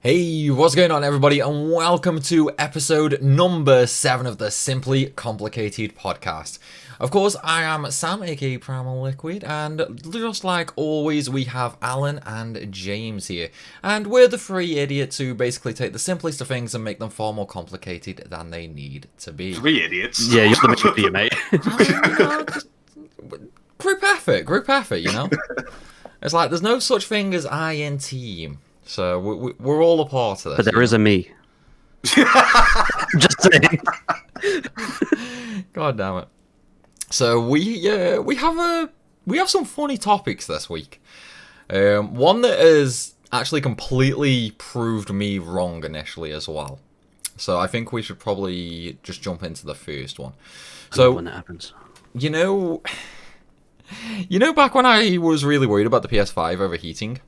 Hey, what's going on everybody, and welcome to episode number 7 of the Simply Complicated podcast. Of course, I am Sam, aka Primalliquid, and just like always, we have Alan and James here. And we're the three idiots who basically take the simplest of things and make them far more complicated than they need to be. Three idiots? Yeah, you're the middle of you, mate. Group effort, you know? It's like, there's no such thing as I in team. So we're all a part of this. But there is a me. Just saying. God damn it. So we have some funny topics this week. One that has actually completely proved me wrong initially as well. So I think we should probably just jump into the first one. So when that happens. You know back when I was really worried about the PS5 overheating,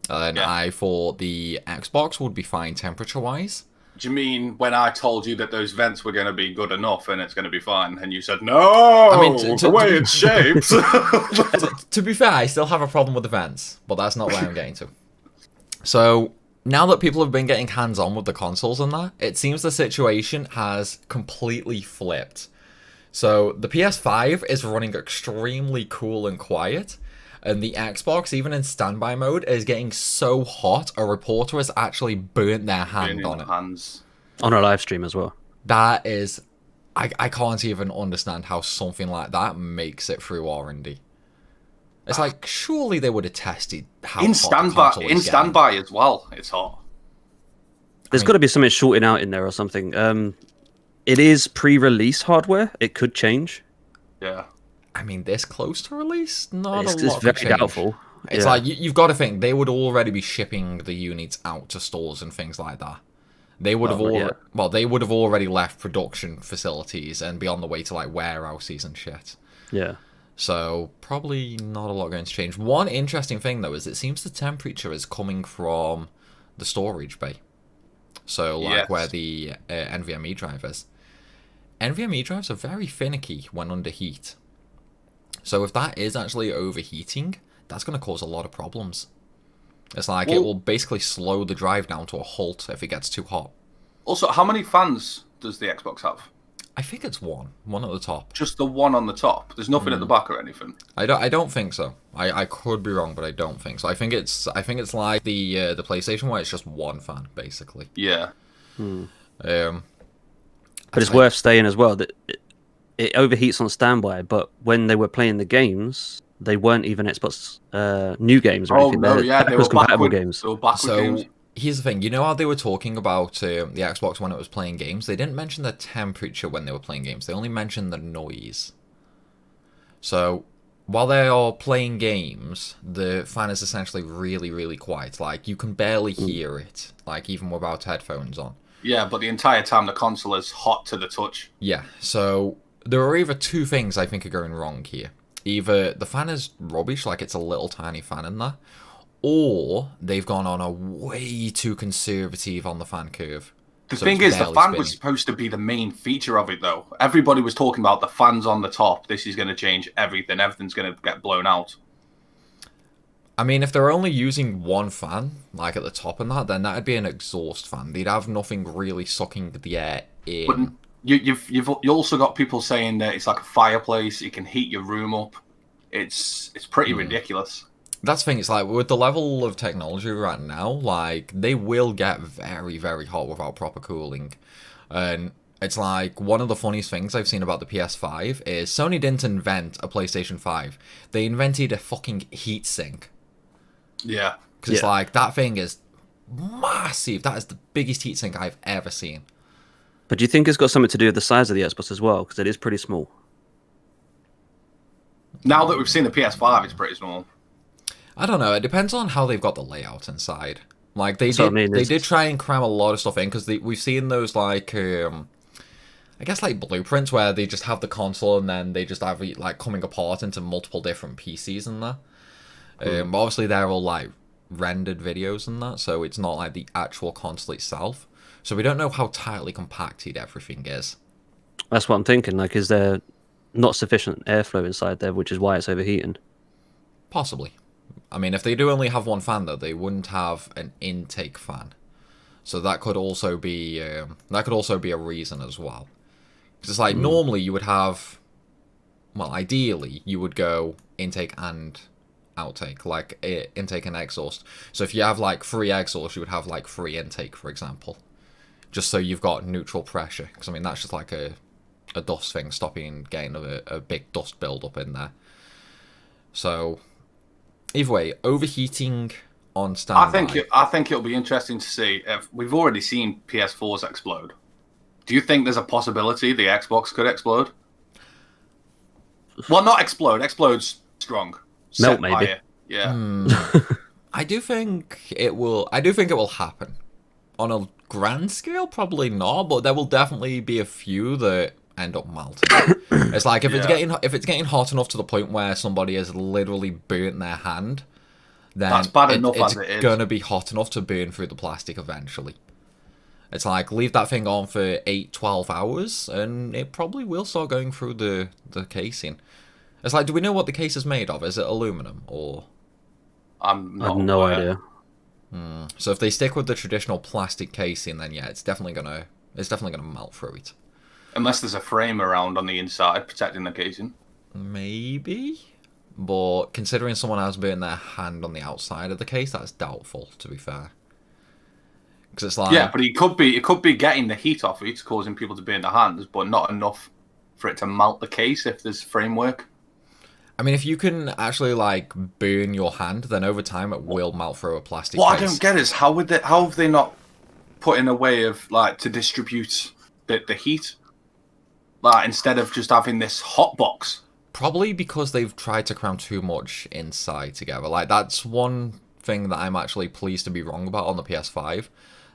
and I thought the Xbox would be fine temperature-wise. Do you mean when I told you that those vents were going to be good enough and it's going to be fine, and you said, no, I mean, the way it's shaped. To be fair, I still have a problem with the vents, but that's not where I'm getting to. So, now that people have been getting hands-on with the consoles and that, it seems the situation has completely flipped. So, the PS5 is running extremely cool and quiet, and the Xbox, even in standby mode, is getting so hot, a reporter has actually burnt their hand on it. On a live stream as well. That is... I can't even understand how something like that makes it through R&D. It's like, surely they would have tested how in hot the in standby as well, it's hot. There's got to be something shorting out in there or something. It is pre-release hardware. It could change. Yeah. I mean, this close to release? Not a lot. It's very doubtful. It's like, you've got to think, they would already be shipping the units out to stores and things like that. They would have they would have already left production facilities and be on the way to like warehouses and shit. Yeah. So probably not a lot going to change. One interesting thing though is it seems the temperature is coming from the storage bay. So like where the NVMe drive is. NVMe drives are very finicky when under heat. So if that is actually overheating, that's going to cause a lot of problems. It's like it will basically slow the drive down to a halt if it gets too hot. Also, how many fans does the Xbox have? I think it's one at the top. Just the one on the top. There's nothing at the back or anything. I don't think so. I could be wrong, but I don't think so. I think it's like the PlayStation where it's just one fan basically. Yeah. But it's worth saying as well that it overheats on standby, but when they were playing the games, they weren't even Xbox new games or anything. They were compatible games. They were backward games. Here's the thing, you know how they were talking about the Xbox when it was playing games? They didn't mention the temperature when they were playing games. They only mentioned the noise. So, while they are playing games, the fan is essentially really, really quiet. Like, you can barely hear it, like, even without headphones on. Yeah, but the entire time the console is hot to the touch. Yeah, so there are either two things I think are going wrong here. Either the fan is rubbish, like it's a little tiny fan in there, or they've gone on a way too conservative on the fan curve. The thing is, the fan was supposed to be the main feature of it, though. Everybody was talking about the fans on the top. This is going to change everything. Everything's going to get blown out. I mean, if they're only using one fan, like at the top and that, then that'd be an exhaust fan. They'd have nothing really sucking the air in. But you've also got people saying that it's like a fireplace. You can heat your room up. It's pretty ridiculous. That's the thing, it's like, with the level of technology right now, like, they will get very, very hot without proper cooling. And it's like, one of the funniest things I've seen about the PS5 is Sony didn't invent a PlayStation 5. They invented a fucking heatsink. Yeah. Because it's like, that thing is massive. That is the biggest heatsink I've ever seen. But do you think it's got something to do with the size of the Xbox as well? Because it is pretty small. Now that we've seen the PS5, it's pretty small. I don't know. It depends on how they've got the layout inside. Like they did try and cram a lot of stuff in because we've seen those like I guess like blueprints where they just have the console and then they just have it like coming apart into multiple different PCs and that. Obviously they're all like rendered videos and that, so it's not like the actual console itself. So we don't know how tightly compacted everything is. That's what I'm thinking. Like, is there not sufficient airflow inside there, which is why it's overheating? Possibly. I mean, if they do only have one fan, though, they wouldn't have an intake fan. So that could also be a reason as well. Because it's like normally you would have, well, ideally you would go intake and outtake, like intake and exhaust. So if you have like free exhaust, you would have like free intake, for example, just so you've got neutral pressure. Because I mean that's just like a dust thing, stopping getting a big dust build up in there. So either way, overheating on standby. I think it'll be interesting to see if we've already seen PS4s explode. Do you think there's a possibility the Xbox could explode? Well, not explode. Explode's strong. Melt, maybe. Fire. Yeah. I do think it will happen. On a grand scale, probably not, but there will definitely be a few that end up melting. It's like if it's getting hot enough to the point where somebody has literally burnt their hand, then that's bad enough as it is. It's gonna be hot enough to burn through the plastic eventually. It's like, leave that thing on for 8-12 hours, and it probably will start going through the casing. It's like, do we know what the case is made of? Is it aluminum, or...? I have no idea. So if they stick with the traditional plastic casing, then yeah, it's definitely gonna melt through it. Unless there's a frame around on the inside protecting the casing. Maybe? But considering someone has burnt their hand on the outside of the case, that's doubtful, to be fair. Because it's like... Yeah, but it could be getting the heat off it, causing people to burn their hands, but not enough for it to melt the case if there's framework. I mean, if you can actually, like, burn your hand, then over time it will melt through a plastic What case. I don't get is, how have they not put in a way of, like, to distribute the heat? Like, instead of just having this hot box. Probably because they've tried to cram too much inside together. Like, that's one thing that I'm actually pleased to be wrong about on the PS5.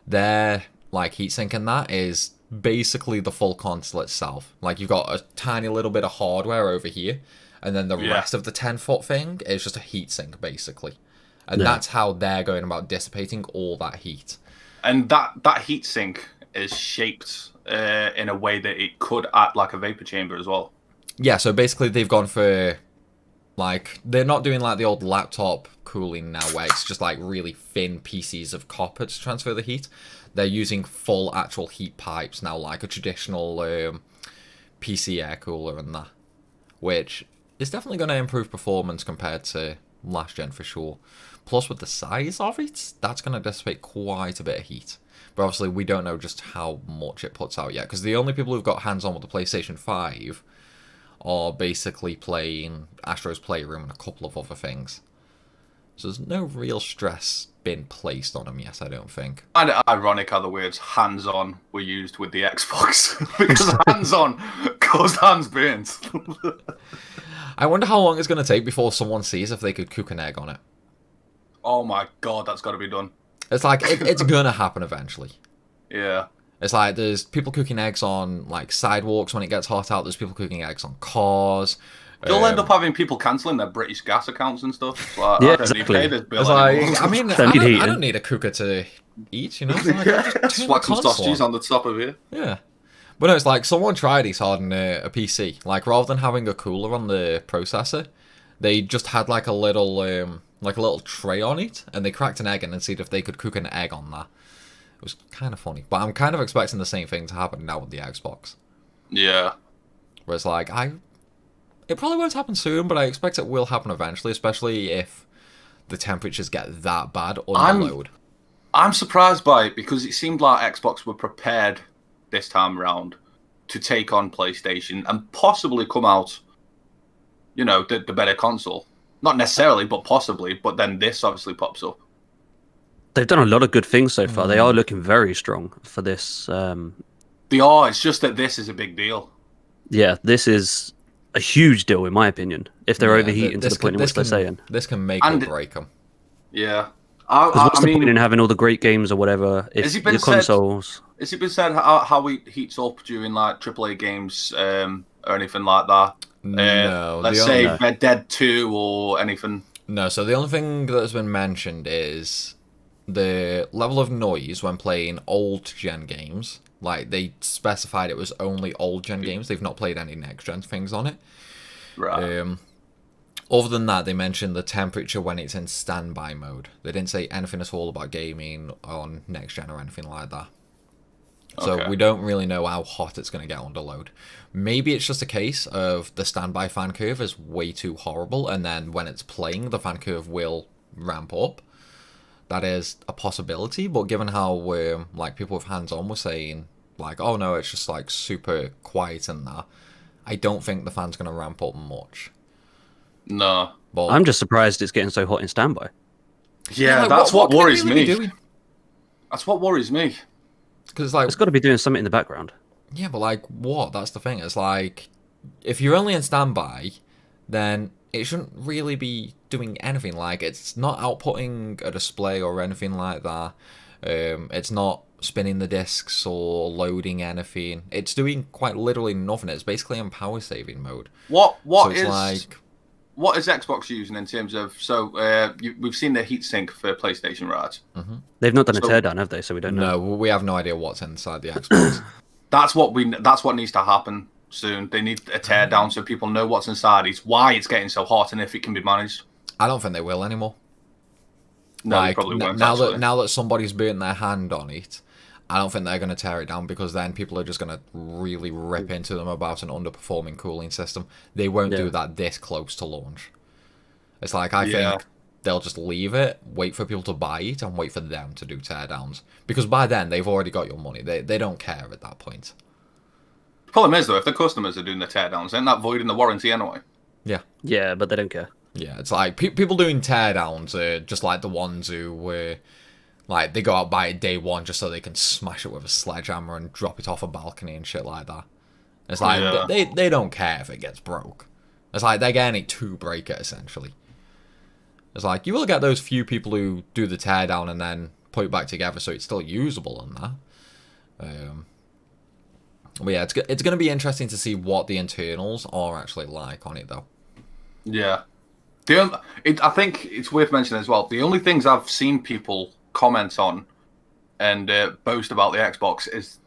Their, like, heatsink in that is basically the full console itself. Like, you've got a tiny little bit of hardware over here, and then the rest of the 10-foot thing is just a heatsink, basically. And that's how they're going about dissipating all that heat. And that heatsink is shaped in a way that it could act like a vapor chamber as well. Yeah, so basically they've gone for, like, they're not doing like the old laptop cooling now where it's just like really thin pieces of copper to transfer the heat. They're using full actual heat pipes now, like a traditional PC air cooler and that, which is definitely going to improve performance compared to last gen for sure. Plus with the size of it, that's going to dissipate quite a bit of heat. But obviously we don't know just how much it puts out yet, because the only people who've got hands-on with the PlayStation 5 are basically playing Astro's Playroom and a couple of other things. So there's no real stress being placed on them yet, I don't think. And ironic how the words hands-on were used with the Xbox. Because hands-on caused hands burns. I wonder how long it's going to take before someone sees if they could cook an egg on it. Oh my god, that's got to be done. It's like, it's going to happen eventually. Yeah. It's like, there's people cooking eggs on, like, sidewalks when it gets hot out. There's people cooking eggs on cars. You'll end up having people cancelling their British gas accounts and stuff. Like, yeah, I don't exactly. need to pay this bill it's anymore. like, I mean, I don't need a cooker to eat, you know? It's like, just Swap some sausages on the top of it. Yeah. But no, it's like, someone tried this hard on a PC. Like, rather than having a cooler on the processor, they just had, like, a little tray on it, and they cracked an egg in and see if they could cook an egg on that. It was kind of funny. But I'm kind of expecting the same thing to happen now with the Xbox. Yeah. Where it's like, it probably won't happen soon, but I expect it will happen eventually, especially if the temperatures get that bad under load. I'm surprised by it, because it seemed like Xbox were prepared this time around to take on PlayStation and possibly come out, you know, the better console. Not necessarily, but possibly. But then this obviously pops up. They've done a lot of good things so far. They are looking very strong for this. They are. It's just that this is a big deal. Yeah, this is a huge deal in my opinion. If they're overheating to the point in which they're saying this can make or break them. Yeah. What's the point in having all the great games or whatever if your consoles? Has it been said how it heats up during like AAA games or anything like that? No. Let's say Red Dead 2 or anything. No. So the only thing that has been mentioned is the level of noise when playing old gen games. Like, they specified it was only old gen games. They've not played any next gen things on it. Right. Other than that, they mentioned the temperature when it's in standby mode. They didn't say anything at all about gaming on next gen or anything like that. So we don't really know how hot it's going to get under load. Maybe it's just a case of the standby fan curve is way too horrible, and then when it's playing, the fan curve will ramp up. That is a possibility, but given how like people with hands-on were saying, like, oh no, it's just like super quiet and that, I don't think the fan's going to ramp up much. No. But I'm just surprised it's getting so hot in standby. Yeah, like, that's what worries really me. That's what worries me. Because like, it's got to be doing something in the background. Yeah, but like, what? That's the thing. It's like, if you're only in standby, then it shouldn't really be doing anything. Like, it's not outputting a display or anything like that. It's not spinning the discs or loading anything. It's doing quite literally nothing. It's basically in power saving mode. What is Xbox using in terms of... So, we've seen the heatsink for PlayStation, right? Mm-hmm. They've not done a teardown, have they? So we don't know. No, we have no idea what's inside the Xbox. That's what needs to happen soon. They need a teardown so people know what's inside. It's why it's getting so hot and if it can be managed. I don't think they will anymore. No, like, they probably won't. Now that somebody's burnt their hand on it, I don't think they're going to tear it down, because then people are just going to really rip into them about an underperforming cooling system. They won't do that this close to launch. It's like, I think they'll just leave it, wait for people to buy it, and wait for them to do teardowns. Because by then, they've already got your money. They don't care at that point. The problem is, though, if the customers are doing the teardowns, isn't that voiding the warranty anyway? Yeah. Yeah, but they don't care. Yeah, it's like, people doing teardowns are just like the ones who were... Like, they go out by it day one just so they can smash it with a sledgehammer and drop it off a balcony and shit like that. It's like, they don't care if it gets broke. It's like, they're getting it to break it, essentially. It's like, you will get those few people who do the teardown and then put it back together so it's still usable and that. But yeah, it's going to be interesting to see what the internals are actually like on it, though. Yeah. I think it's worth mentioning as well, the only things I've seen people comment on and boast about the Xbox is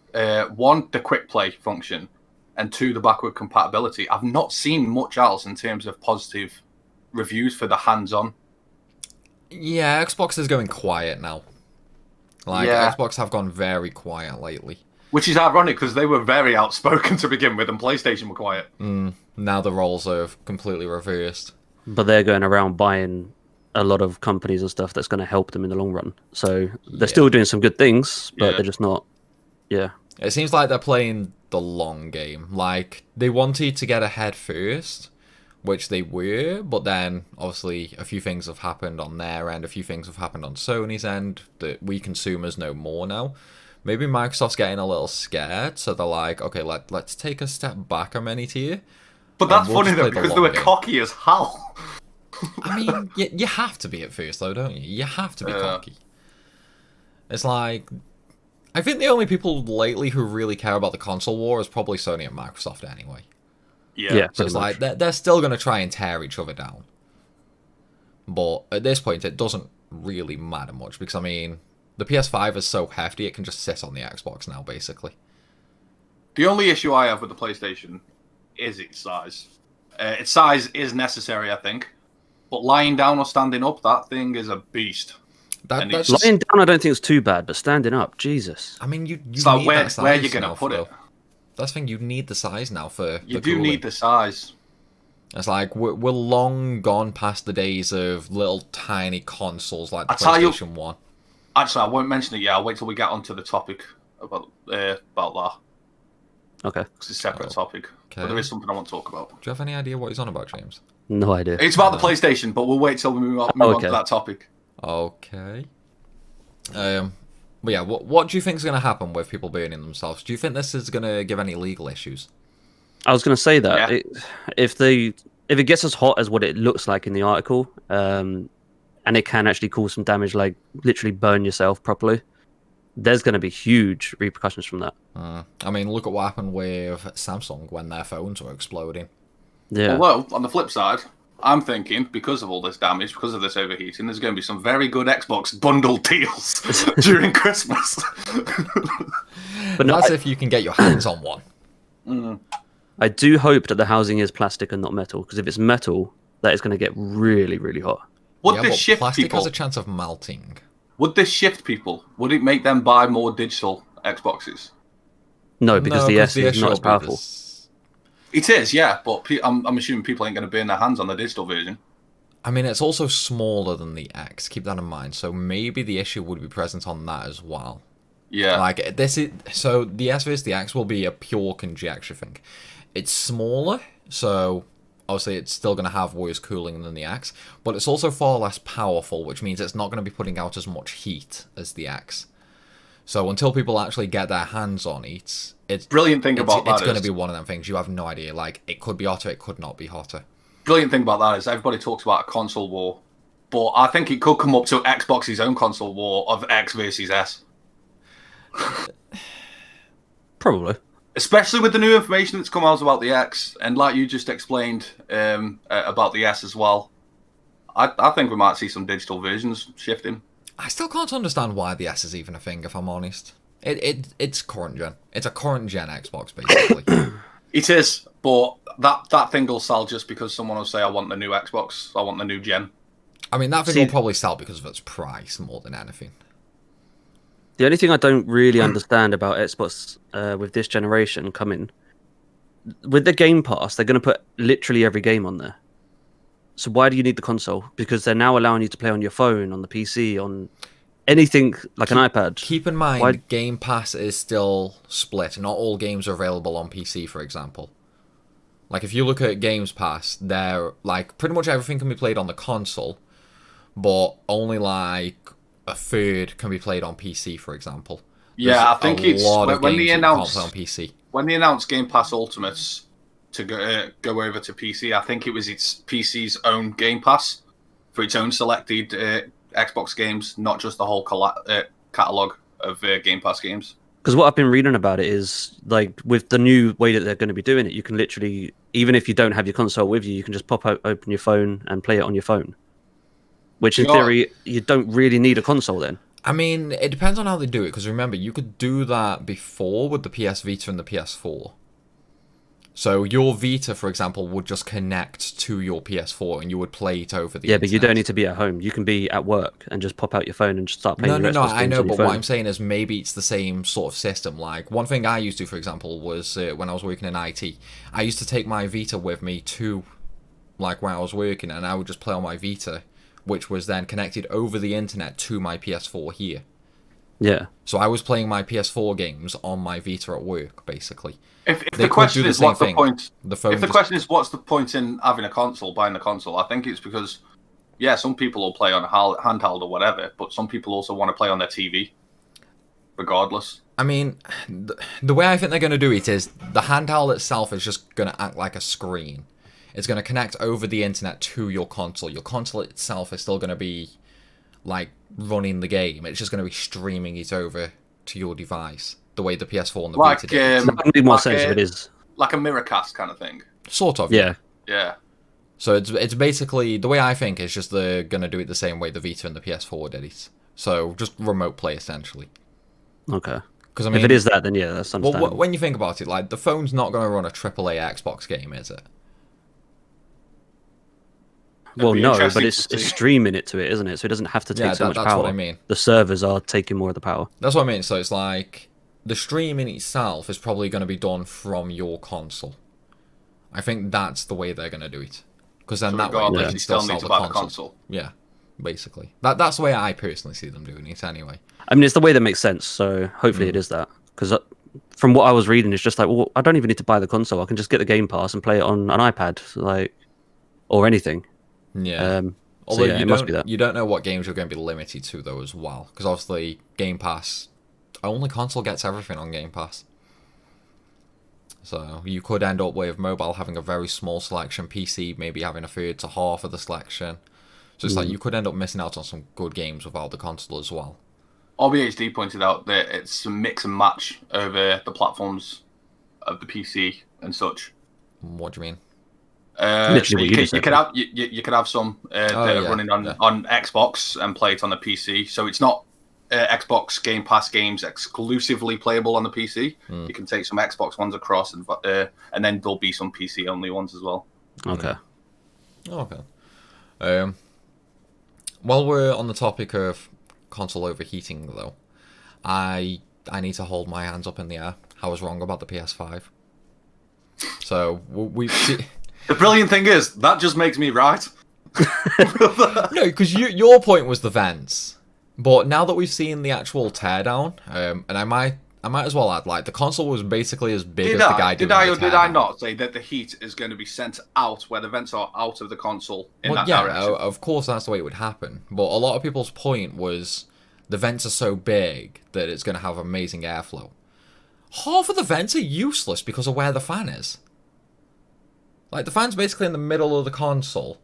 one, the quick play function, and two, the backward compatibility. I've not seen much else in terms of positive reviews for the hands-on. Yeah, Xbox is going quiet now. Xbox have gone very quiet lately. Which is ironic, because they were very outspoken to begin with, and PlayStation were quiet. Now the roles are completely reversed. But they're going around buying a lot of companies and stuff that's going to help them in the long run. So they're still doing some good things, but they're just not... Yeah. It seems like they're playing the long game. Like, they wanted to get ahead first, which they were, but then, obviously, a few things have happened on their end, a few things have happened on Sony's end, that we consumers know more now. Maybe Microsoft's getting a little scared, so they're like, okay, let's take a step back a minute here. But that's funny, though, because they were cocky as hell. I mean, you have to be at first, though, don't you? You have to be cocky. It's like... I think the only people lately who really care about the console war is probably Sony and Microsoft anyway. Yeah, so it's like, they're still going to try and tear each other down. But at this point, it doesn't really matter much, because, I mean, the PS5 is so hefty, it can just sit on the Xbox now, basically. The only issue I have with the PlayStation is its size. Its size is necessary, I think. But lying down or standing up, that thing is a beast. Lying down, I don't think it's too bad, but standing up, Jesus. I mean, you it's like need where, that size where you're going to put it. That's the thing, you need the size now for You do need the size. It's like, we're long gone past the days of little tiny consoles like the PlayStation 1. Actually, I won't mention it yet. I'll wait till we get onto the topic about that. Okay. It's a separate topic. Okay. But there is something I want to talk about. Do you have any idea what he's on about, James? No idea. It's about the PlayStation, but we'll wait till we move on to that topic. Okay. But yeah, what do you think is going to happen with people burning themselves? Do you think this is going to give any legal issues? I was going to say that if it gets as hot as what it looks like in the article, and it can actually cause some damage, like literally burn yourself properly, there's going to be huge repercussions from that. I mean, look at what happened with Samsung when their phones were exploding. Yeah. Although, on the flip side, I'm thinking, because of all this damage, because of this overheating, there's going to be some very good Xbox bundle deals during Christmas. But that's if you can get your hands on one. I do hope that the housing is plastic and not metal, because if it's metal, that is going to get really, really hot. Would this shift plastic people? Has a chance of melting. Would this shift people? Would it make them buy more digital Xboxes? No, because the S is not as powerful. It is, yeah, but I'm assuming people ain't going to burn their hands on the digital version. I mean, it's also smaller than the X. Keep that in mind. So maybe the issue would be present on that as well. Yeah. Like this is so the S versus the X will be a pure conjecture thing. It's smaller, so obviously it's still going to have worse cooling than the X, but it's also far less powerful, which means it's not going to be putting out as much heat as the X. So until people actually get their hands on it, it's brilliant thing about that. It's going to be one of them things. You have no idea. Like, it could be hotter, it could not be hotter. Brilliant thing about that is everybody talks about a console war, but I think it could come up to Xbox's own console war of X versus S. Probably. Especially with the new information that's come out about the X, and like you just explained about the S as well. I think we might see some digital versions shifting. I still can't understand why the S is even a thing, if I'm honest. It's current gen. It's a current gen Xbox, basically. It is, but that thing will sell just because someone will say, I want the new Xbox, I want the new gen. I mean, that thing will probably sell because of its price more than anything. The only thing I don't really understand about Xbox with this generation coming, with the Game Pass, they're going to put literally every game on there. So why do you need the console? Because they're now allowing you to play on your phone, on the PC, on anything like an iPad. Keep in mind, Game Pass is still split. Not all games are available on PC, for example. Like, if you look at Games Pass, they're like pretty much everything can be played on the console, but only like a third can be played on PC, for example. Yeah, I think it's when they announced on PC. When they announced Game Pass Ultimates to go over to PC, I think it was its PC's own Game Pass for its own selected Xbox games, not just the whole catalogue of Game Pass games. Because what I've been reading about it is, like, with the new way that they're going to be doing it, you can literally, even if you don't have your console with you, you can just pop out, open your phone and play it on your phone. Which, in theory, you don't really need a console then. I mean, it depends on how they do it, because remember, you could do that before with the PS Vita and the PS4. So your Vita, for example, would just connect to your PS4 and you would play it over the internet. But you don't need to be at home. You can be at work and just pop out your phone and just start playing your Xbox games I know, but what I'm saying is maybe it's the same sort of system. Like, one thing I used to, for example, was when I was working in IT, I used to take my Vita with me to, like, where I was working, and I would just play on my Vita, which was then connected over the internet to my PS4 here. Yeah. So I was playing my PS4 games on my Vita at work, basically. If the question is what's the point, if the question is what's the point in having a console, buying a console, I think it's because, yeah, some people will play on a handheld or whatever, but some people also want to play on their TV, regardless. I mean, the way I think they're going to do it is the handheld itself is just going to act like a screen. It's going to connect over the internet to your console. Your console itself is still going to be, like, running the game. It's just going to be streaming it over to your device. The way the PS4 and the Vita did. That would make more sense if it is. Like a Miracast kind of thing. Sort of. Yeah. Yeah. So it's basically, the way I think is just they're going to do it the same way the Vita and the PS4 did it. So just remote play, essentially. Okay. Because I mean, if it is that, then yeah, that's understandable. Well, when you think about it, like, the phone's not going to run a AAA Xbox game, is it? Well, no, but it's streaming it to it, isn't it? So it doesn't have to take so much power. That's what I mean. The servers are taking more of the power. That's what I mean. So it's like, the streaming itself is probably going to be done from your console. I think that's the way they're going to do it. Because then that way they can still sell the console. Yeah, basically. That's the way I personally see them doing it anyway. I mean, it's the way that makes sense, so hopefully it is that. Because from what I was reading, it's just like, well, I don't even need to buy the console. I can just get the Game Pass and play it on an iPad, like, or anything. Yeah. Although it must be that. You don't know what games you're going to be limited to, though, as well. Because obviously, Game Pass, only console gets everything on Game Pass. So you could end up with mobile having a very small selection, PC maybe having a third to half of the selection. So it's like you could end up missing out on some good games without the console as well. RBHD pointed out that it's a mix and match over the platforms of the PC and such. What do you mean? So you could have some that are running on Xbox and play it on the PC. So it's not Xbox Game Pass games exclusively playable on the PC. You can take some Xbox ones across, and then there'll be some PC only ones as well. Okay. Okay. While we're on the topic of console overheating, though, I need to hold my hands up in the air. I was wrong about the PS5. So we. The brilliant thing is that just makes me right. No, because your point was the vents, but now that we've seen the actual teardown, and I might as well add, like, the console was basically as big as the guy doing the teardown. Did I not say that the heat is going to be sent out where the vents are out of the console in that direction? Of course that's the way it would happen. But a lot of people's point was the vents are so big that it's going to have amazing airflow. Half of the vents are useless because of where the fan is. Like, the fan's basically in the middle of the console.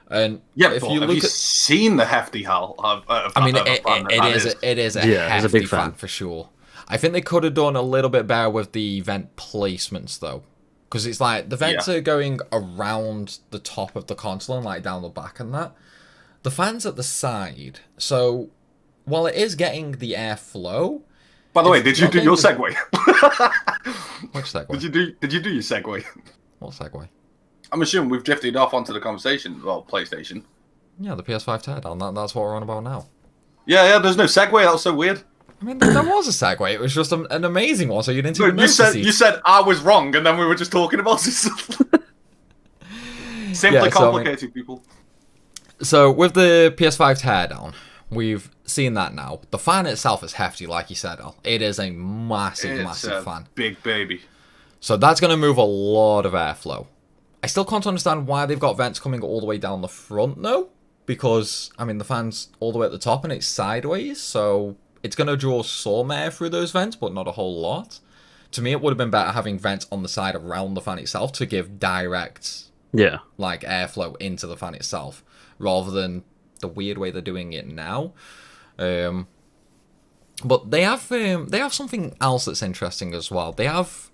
And yeah, if you have you seen the hefty hull? It is a hefty fan for sure. I think they could have done a little bit better with the vent placements, though. Because it's like, the vents are going around the top of the console and, like, down the back and that. The fan's at the side. So, while it is getting the airflow... By the way, did you do your segue? Which segue? Did you do your segue? What segue? I'm assuming we've drifted off onto the conversation about PlayStation. Yeah, the PS5 teardown. That's what we're on about now. Yeah, there's no segue. That was so weird. I mean, there was a segue. It was just an amazing one, so you didn't even notice it. You said I was wrong, and then we were just talking about it. Simply complicated, people. So, with the PS5 teardown, we've seen that now. The fan itself is hefty, like you said, Al. It is a massive fan. Big baby. So that's going to move a lot of airflow. I still can't understand why they've got vents coming all the way down the front, though. Because, I mean, the fan's all the way at the top and it's sideways, so it's going to draw some air through those vents, but not a whole lot. To me, it would have been better having vents on the side around the fan itself to give direct, like, airflow into the fan itself, rather than the weird way they're doing it now. But they have something else that's interesting as well. They have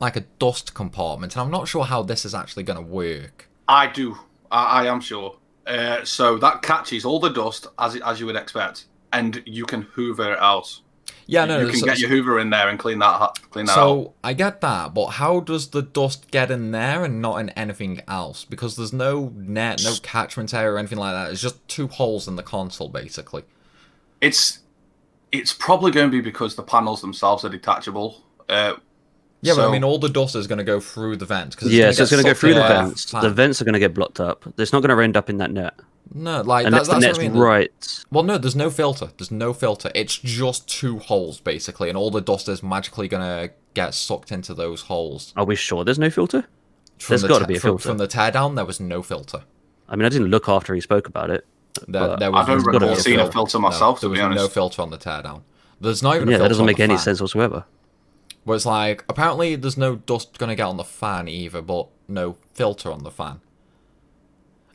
like a dust compartment, and I'm not sure how this is actually going to work. I do. I am sure. So that catches all the dust as you would expect, and you can hoover it out. Yeah, no, you can get your hoover in there and clean that out. So I get that, but how does the dust get in there and not in anything else? Because there's no net, no catchment area or anything like that. It's just two holes in the console, basically. It's probably going to be because the panels themselves are detachable. But I mean, all the dust is going to go through the vents. So it's going to go through the vents. The vents are going to get blocked up. It's not going to end up in that net. No, like that's the net's right. Well, no, there's no filter. There's no filter. It's just two holes basically, and all the dust is magically gonna get sucked into those holes. Are we sure there's no filter? There's got to be a filter. From the teardown, there was no filter. I mean, I didn't look after he spoke about it. There was, I don't recall seeing a filter myself. No, there was no filter on the teardown. There's not even. Yeah, that doesn't make any sense whatsoever. Well, it's like apparently there's no dust gonna get on the fan either, but no filter on the fan.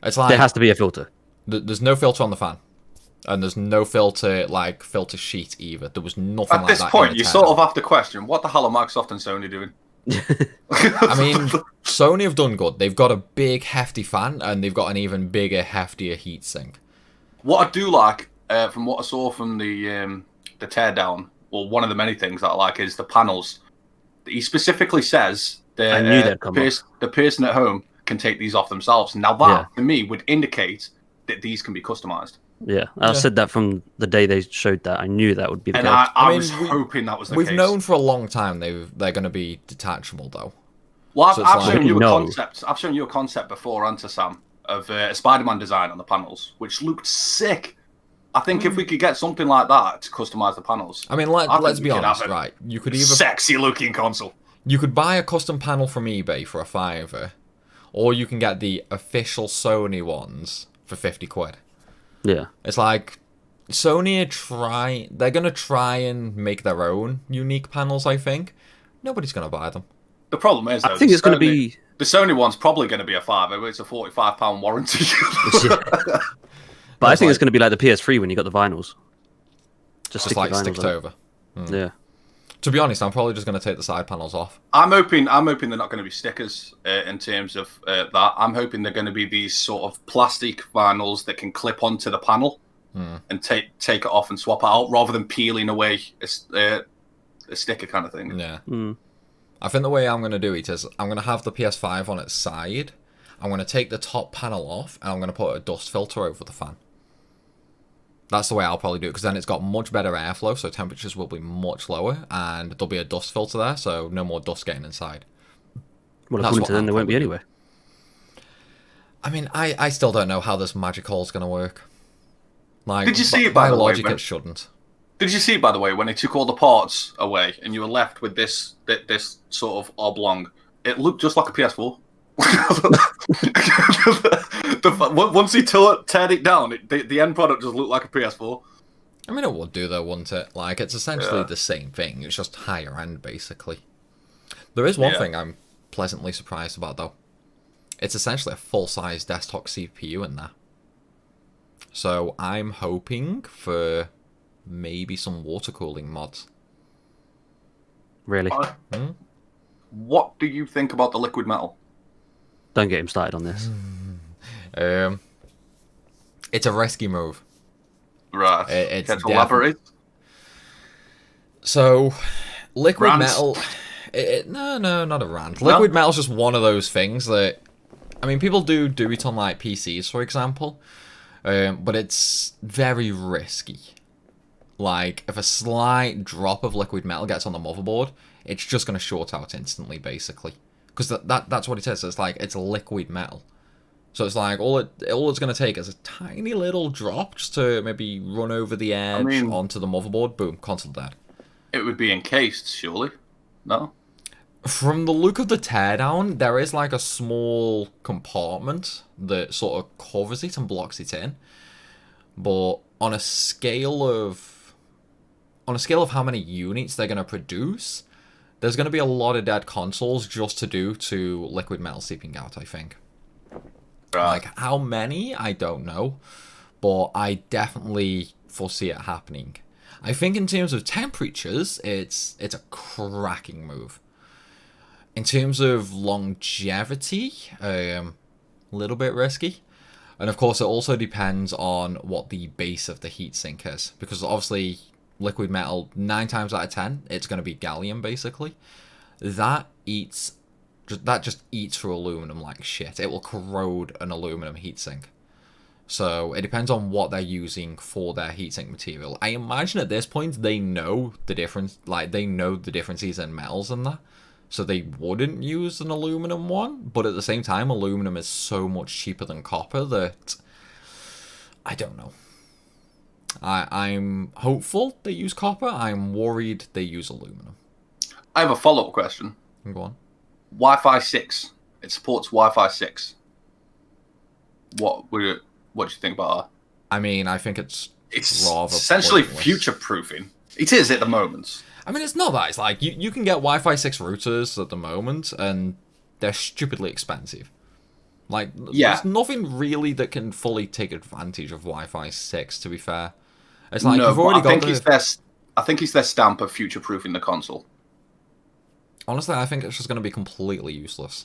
It's like there has to be a filter. There's no filter on the fan, and there's no filter sheet either. There was nothing like that. At this point, you sort of have to question what the hell are Microsoft and Sony doing. I mean, Sony have done good. They've got a big, hefty fan, and they've got an even bigger, heftier heatsink. What I do like, from what I saw from the teardown, or one of the many things that I like, is the panels. He specifically says that the person at home can take these off themselves. Now that, to me, would indicate that these can be customized. Yeah, I said that from the day they showed that. I knew that would be the case. And I was hoping that was the case. We've known for a long time they're going to be detachable, though. Well, I've shown you a concept. I've shown you a concept before, Sam, of a Spider-Man design on the panels, which looked sick. I think if we could get something like that to customize the panels. I mean, let's be honest, right? You could either sexy-looking console. You could buy a custom panel from eBay for $5, or you can get the official Sony ones for £50. Yeah. It's like Sony they're going to try and make their own unique panels, I think. Nobody's going to buy them. The problem is, though, I think it's going to be... The Sony one's probably going to be a £5. It's a £45 warranty. But I think it's going to be like the PS3 when you got the vinyls. Just stick it over. Yeah. To be honest, I'm probably just going to take the side panels off. I'm hoping they're not going to be stickers in terms of that. I'm hoping they're going to be these sort of plastic vinyls that can clip onto the panel and take it off and swap it out, rather than peeling away a sticker kind of thing. Yeah. I think the way I'm going to do it is I'm going to have the PS5 on its side, I'm going to take the top panel off, and I'm going to put a dust filter over the fan. That's the way I'll probably do it, because then it's got much better airflow, so temperatures will be much lower, and there'll be a dust filter there, so no more dust getting inside. Well, according to them, there won't be anyway. I mean, I still don't know how this magic hall's going to work. Like, did you see it, by logic, it shouldn't. Did you see, by the way, when they took all the parts away, and you were left with this sort of oblong? It looked just like a PS4. Once he teared it down, the end product just looked like a PS4. I mean, it would do though, wouldn't it? Like, it's essentially the same thing. It's just higher end, basically. There is one thing I'm pleasantly surprised about, though. It's essentially a full-size desktop CPU in there. So I'm hoping for maybe some water cooling mods. Really? What do you think about the liquid metal? Don't get him started on this. It's a risky move. Right. It's Can you elaborate? So, liquid Rants? metal... No, not a rant. Liquid metal's just one of those things that... I mean, people do it on, like, PCs, for example. But it's very risky. Like, if a slight drop of liquid metal gets on the motherboard, it's just going to short out instantly, basically. Because that's what it is. It's like, it's liquid metal. So it's like, all it's going to take is a tiny little drop just to maybe run over the edge onto the motherboard. Boom, console dead. It would be encased, surely? No? From the look of the teardown, there is like a small compartment that sort of covers it and blocks it in. But on a scale of how many units they're going to produce, there's going to be a lot of dead consoles just to do to liquid metal seeping out, I think. Right. Like, how many? I don't know. But I definitely foresee it happening. I think in terms of temperatures, it's a cracking move. In terms of longevity, a little bit risky. And of course, it also depends on what the base of the heatsink is. Because obviously, liquid metal, 9 times out of 10, it's going to be gallium, basically. That just eats through aluminum like shit. It will corrode an aluminum heatsink. So it depends on what they're using for their heatsink material. I imagine at this point they know the difference, like they know the differences in metals in there. So they wouldn't use an aluminum one, but at the same time, aluminum is so much cheaper than copper that I don't know. I'm hopeful they use copper. I'm worried they use aluminum. I have a follow-up question. Go on. Wi-Fi 6. It supports Wi-Fi 6. What do you think about that? I mean, I think it's rather essentially pointless. Future-proofing. It is at the moment. I mean, it's not that. It's like, you can get Wi-Fi 6 routers at the moment, and they're stupidly expensive. Like, there's nothing really that can fully take advantage of Wi-Fi 6, to be fair. It's like, you've already got I think it's their stamp of future-proofing the console. Honestly, I think it's just going to be completely useless.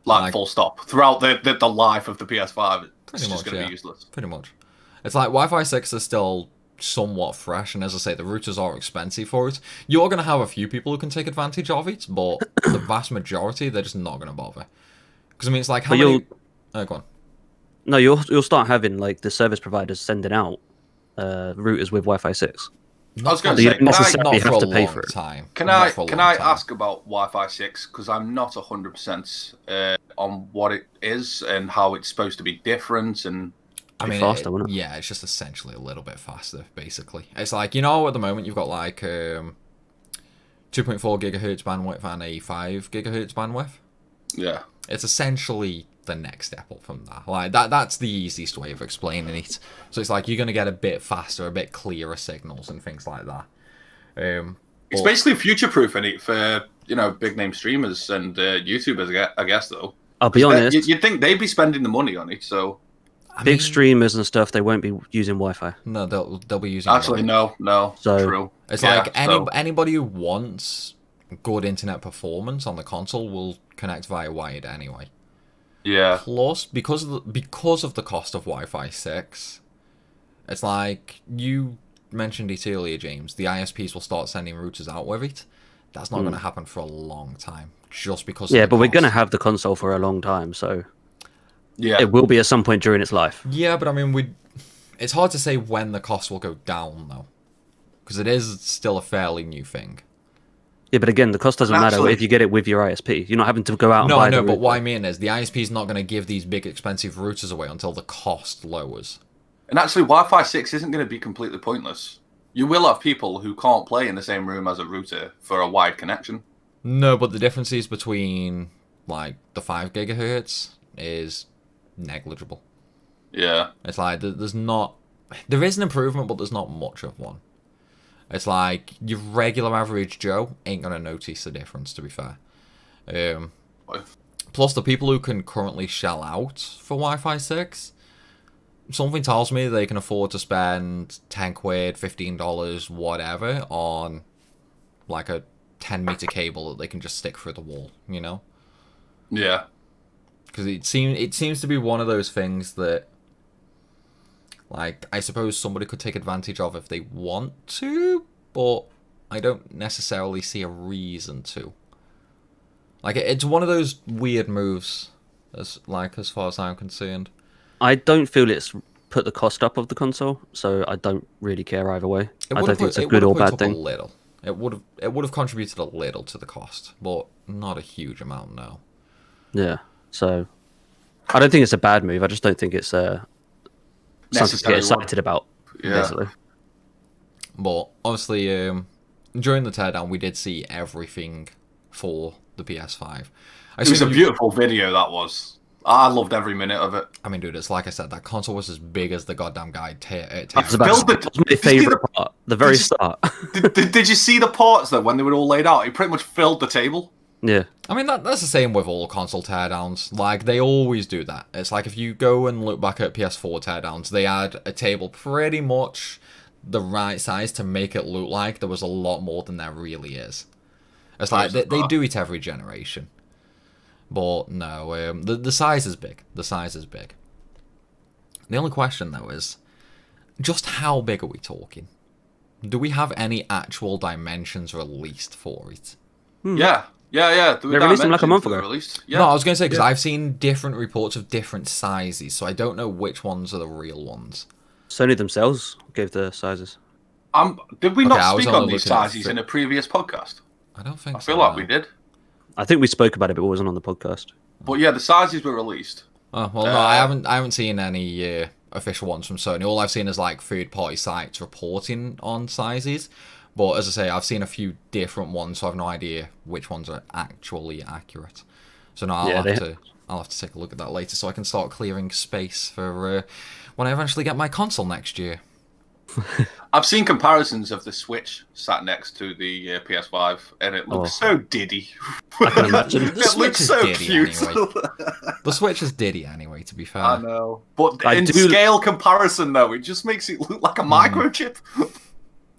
Like full stop. Throughout the life of the PS5, it's just going to be useless. Pretty much. It's like, Wi-Fi 6 is still somewhat fresh, and as I say, the routers are expensive for it. You're going to have a few people who can take advantage of it, but the vast majority, they're just not going to bother. Because, I mean, it's like, how many... Oh, go on. No, you'll start having, like, the service providers sending out routers with Wi-Fi 6. I was going to say, you necessarily have to pay for it. Can I ask about Wi-Fi 6? Because I'm not 100% on what it is and how it's supposed to be different and... I mean, faster, wouldn't it? Yeah, it's just essentially a little bit faster, basically. It's like, you know, at the moment you've got like 2.4 gigahertz bandwidth and a 5 gigahertz bandwidth. Yeah. It's essentially the next step up from that. Like that's the easiest way of explaining it. So it's like you're going to get a bit faster, a bit clearer signals and things like that. It's basically future-proofing it for, you know, big-name streamers and YouTubers, I guess, though. I'll be honest. You'd think they'd be spending the money on it, so... Big streamers and stuff, they won't be using Wi-Fi. No, they'll be using... Actually, no. So, true. It's like anybody who wants good internet performance on the console will connect via wired anyway. Yeah. Plus, because of the cost of Wi-Fi 6, it's like, you mentioned it earlier, James, the ISPs will start sending routers out with it. That's not going to happen for a long time. just because. Yeah, but we're going to have the console for a long time, so yeah, it will be at some point during its life. Yeah, but I mean, it's hard to say when the cost will go down though, because it is still a fairly new thing. Yeah, but again, the cost doesn't matter if you get it with your ISP. You're not having to go out and buy the router. But what I mean is the ISP is not going to give these big expensive routers away until the cost lowers. And actually, Wi-Fi 6 isn't going to be completely pointless. You will have people who can't play in the same room as a router for a wide connection. No, but the differences between like the 5 gigahertz is negligible. Yeah. It's like there is an improvement, but there's not much of one. It's like your regular average Joe ain't gonna notice the difference, to be fair. Plus, the people who can currently shell out for Wi-Fi 6, something tells me they can afford to spend 10 quid, $15, whatever, on like a 10-meter cable that they can just stick through the wall, you know? Yeah. Because it seems to be one of those things that, like, I suppose somebody could take advantage of if they want to, but I don't necessarily see a reason to. Like, it's one of those weird moves, as far as I'm concerned. I don't feel it's put the cost up of the console, so I don't really care either way. I don't think it's a good or bad thing. It would have contributed a little to the cost, but not a huge amount, no. Yeah, so I don't think it's a bad move. I just don't think it's something to get excited about. Yeah. Basically. But obviously, during the teardown, we did see everything for the PS5. It was a beautiful video, that was. I loved every minute of it. I mean, dude, it's like I said, that console was as big as the goddamn guide. That was my favourite part, the very start. Did you see the parts, though, when they were all laid out? It pretty much filled the table. Yeah. I mean, that's the same with all console teardowns. Like, they always do that. It's like if you go and look back at PS4 teardowns, they had a table pretty much the right size to make it look like there was a lot more than there really is. It's like, they do it every generation. But no, the size is big. The size is big. The only question, though, is just how big are we talking? Do we have any actual dimensions released for it? Yeah. They released them like a month ago. Yeah. No, I was going to say, because I've seen different reports of different sizes, so I don't know which ones are the real ones. Sony themselves gave the sizes. Did we not speak on these sizes in a previous podcast? I don't think so. I feel like we did. I think we spoke about it, but it wasn't on the podcast. But yeah, the sizes were released. Oh, well, no, I haven't seen any official ones from Sony. All I've seen is like third-party sites reporting on sizes. But as I say, I've seen a few different ones, so I have no idea which ones are actually accurate. So no, I'll have to take a look at that later, so I can start clearing space for when I eventually get my console next year. I've seen comparisons of the Switch sat next to the PS5, and it looks so diddy. I can imagine. It looks so cute. Anyway. The Switch is diddy anyway, to be fair. I know. But in scale comparison, though, it just makes it look like a microchip.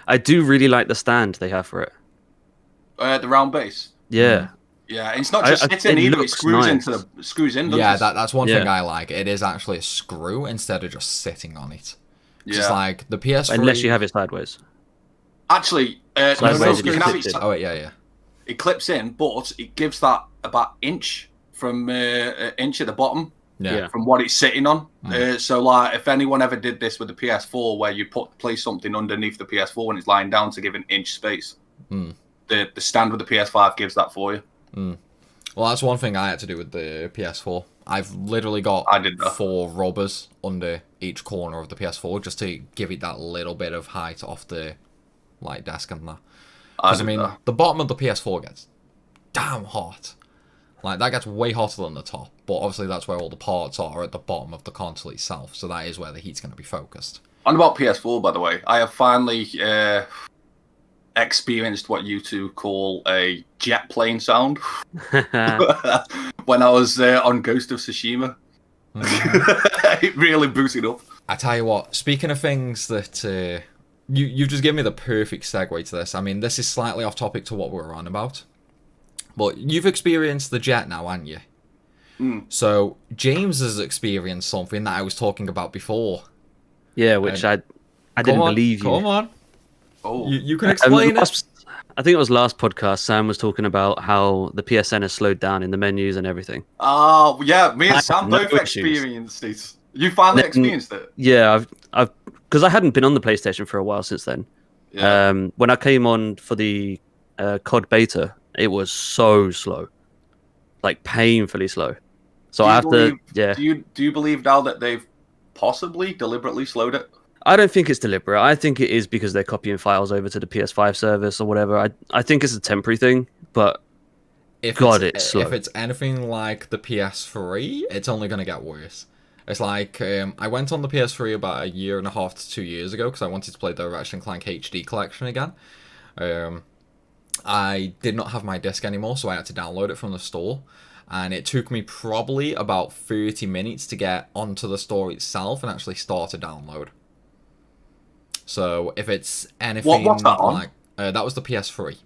I do really like the stand they have for it. The round base. Yeah. Yeah, and it's not just sitting either, it screws in. Yeah, that's one thing I like. It is actually a screw instead of just sitting on it. Just like the PS3... Unless you have it sideways. Actually, you can have it... Oh, yeah. It clips in, but it gives that about inch from inch at the bottom from what it's sitting on. So, like, if anyone ever did this with the PS4, where you place something underneath the PS4 when it's lying down to give an inch space, the stand with the PS5 gives that for you. Well, that's one thing I had to do with the PS4. I've literally got 4 rubbers under each corner of the PS4 just to give it that little bit of height off the desk and that. Because, I mean, the bottom of the PS4 gets damn hot. Like, that gets way hotter than the top. But obviously that's where all the parts are at the bottom of the console itself. So that is where the heat's going to be focused. On about PS4, by the way, I have finally experienced what you two call a jet plane sound. When I was on Ghost of Tsushima. It really boosted up. I tell you what, speaking of things that... You've just given me the perfect segue to this. I mean, this is slightly off topic to what we're on about. But you've experienced the jet now, haven't you? So, James has experienced something that I was talking about before. Yeah, which I didn't believe you. Come on. Oh. You can explain it. I think it was last podcast. Sam was talking about how the PSN has slowed down in the menus and everything. Oh yeah, me and Sam both experienced it. You finally experienced it? Yeah, I've because I hadn't been on the PlayStation for a while since then. Yeah. When I came on for the COD beta, it was so slow, like painfully slow. So I have to. Yeah. Do you believe now that they've possibly deliberately slowed it? I don't think it's deliberate. I think it is because they're copying files over to the PS5 service or whatever. I think it's a temporary thing, but it's slow. If it's anything like the PS3, it's only going to get worse. It's like, I went on the PS3 about 1.5 to 2 years ago because I wanted to play the Ratchet & Clank HD collection again. I did not have my disc anymore, so I had to download it from the store. And it took me probably about 30 minutes to get onto the store itself and actually start a download. So if it's anything what's that on? like... that was the PS3.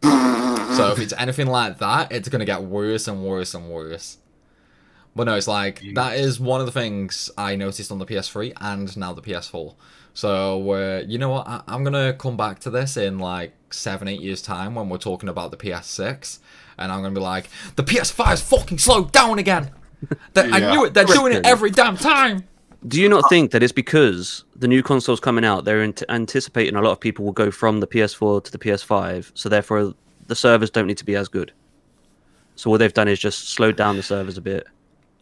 So if it's anything like that, it's going to get worse and worse and worse. But no, it's like, that is one of the things I noticed on the PS3 and now the PS4. So, you know what, I'm going to come back to this in like 7-8 years time when we're talking about the PS6. And I'm going to be like, the PS5's fucking slowed down again. I knew it, they're doing it every damn time. Do you not think that it's because the new console's coming out, they're anticipating a lot of people will go from the PS4 to the PS5, so therefore the servers don't need to be as good. So what they've done is just slowed down the servers a bit.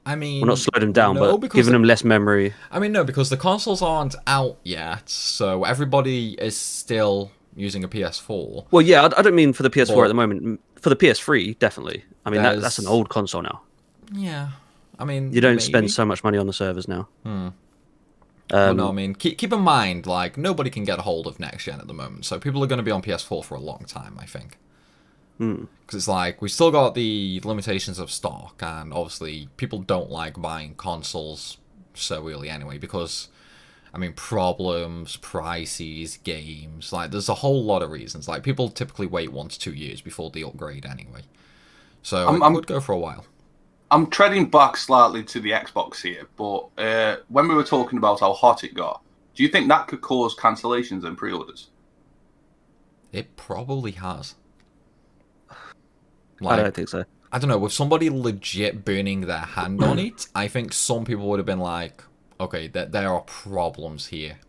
I mean... Well, not slowed them down, but giving them less memory. I mean, no, because the consoles aren't out yet, so everybody is still using a PS4. Well, yeah, I don't mean for the PS4 at the moment. For the PS3, definitely. I mean, that's an old console now. Yeah. I mean, you don't spend so much money on the servers now. Well, no, I mean, keep in mind, like, nobody can get a hold of next gen at the moment, so people are going to be on PS4 for a long time, I think. Because it's like, we've still got the limitations of stock, and obviously, people don't like buying consoles so early anyway, because, I mean, problems, prices, games, like, there's a whole lot of reasons. Like, people typically wait 1 to 2 years before they upgrade anyway. So, it could go for a while. I'm treading back slightly to the Xbox here, but when we were talking about how hot it got, do you think that could cause cancellations and pre-orders? It probably has. Like, I don't think so. I don't know, with somebody legit burning their hand on it, I think some people would have been like, okay, there are problems here.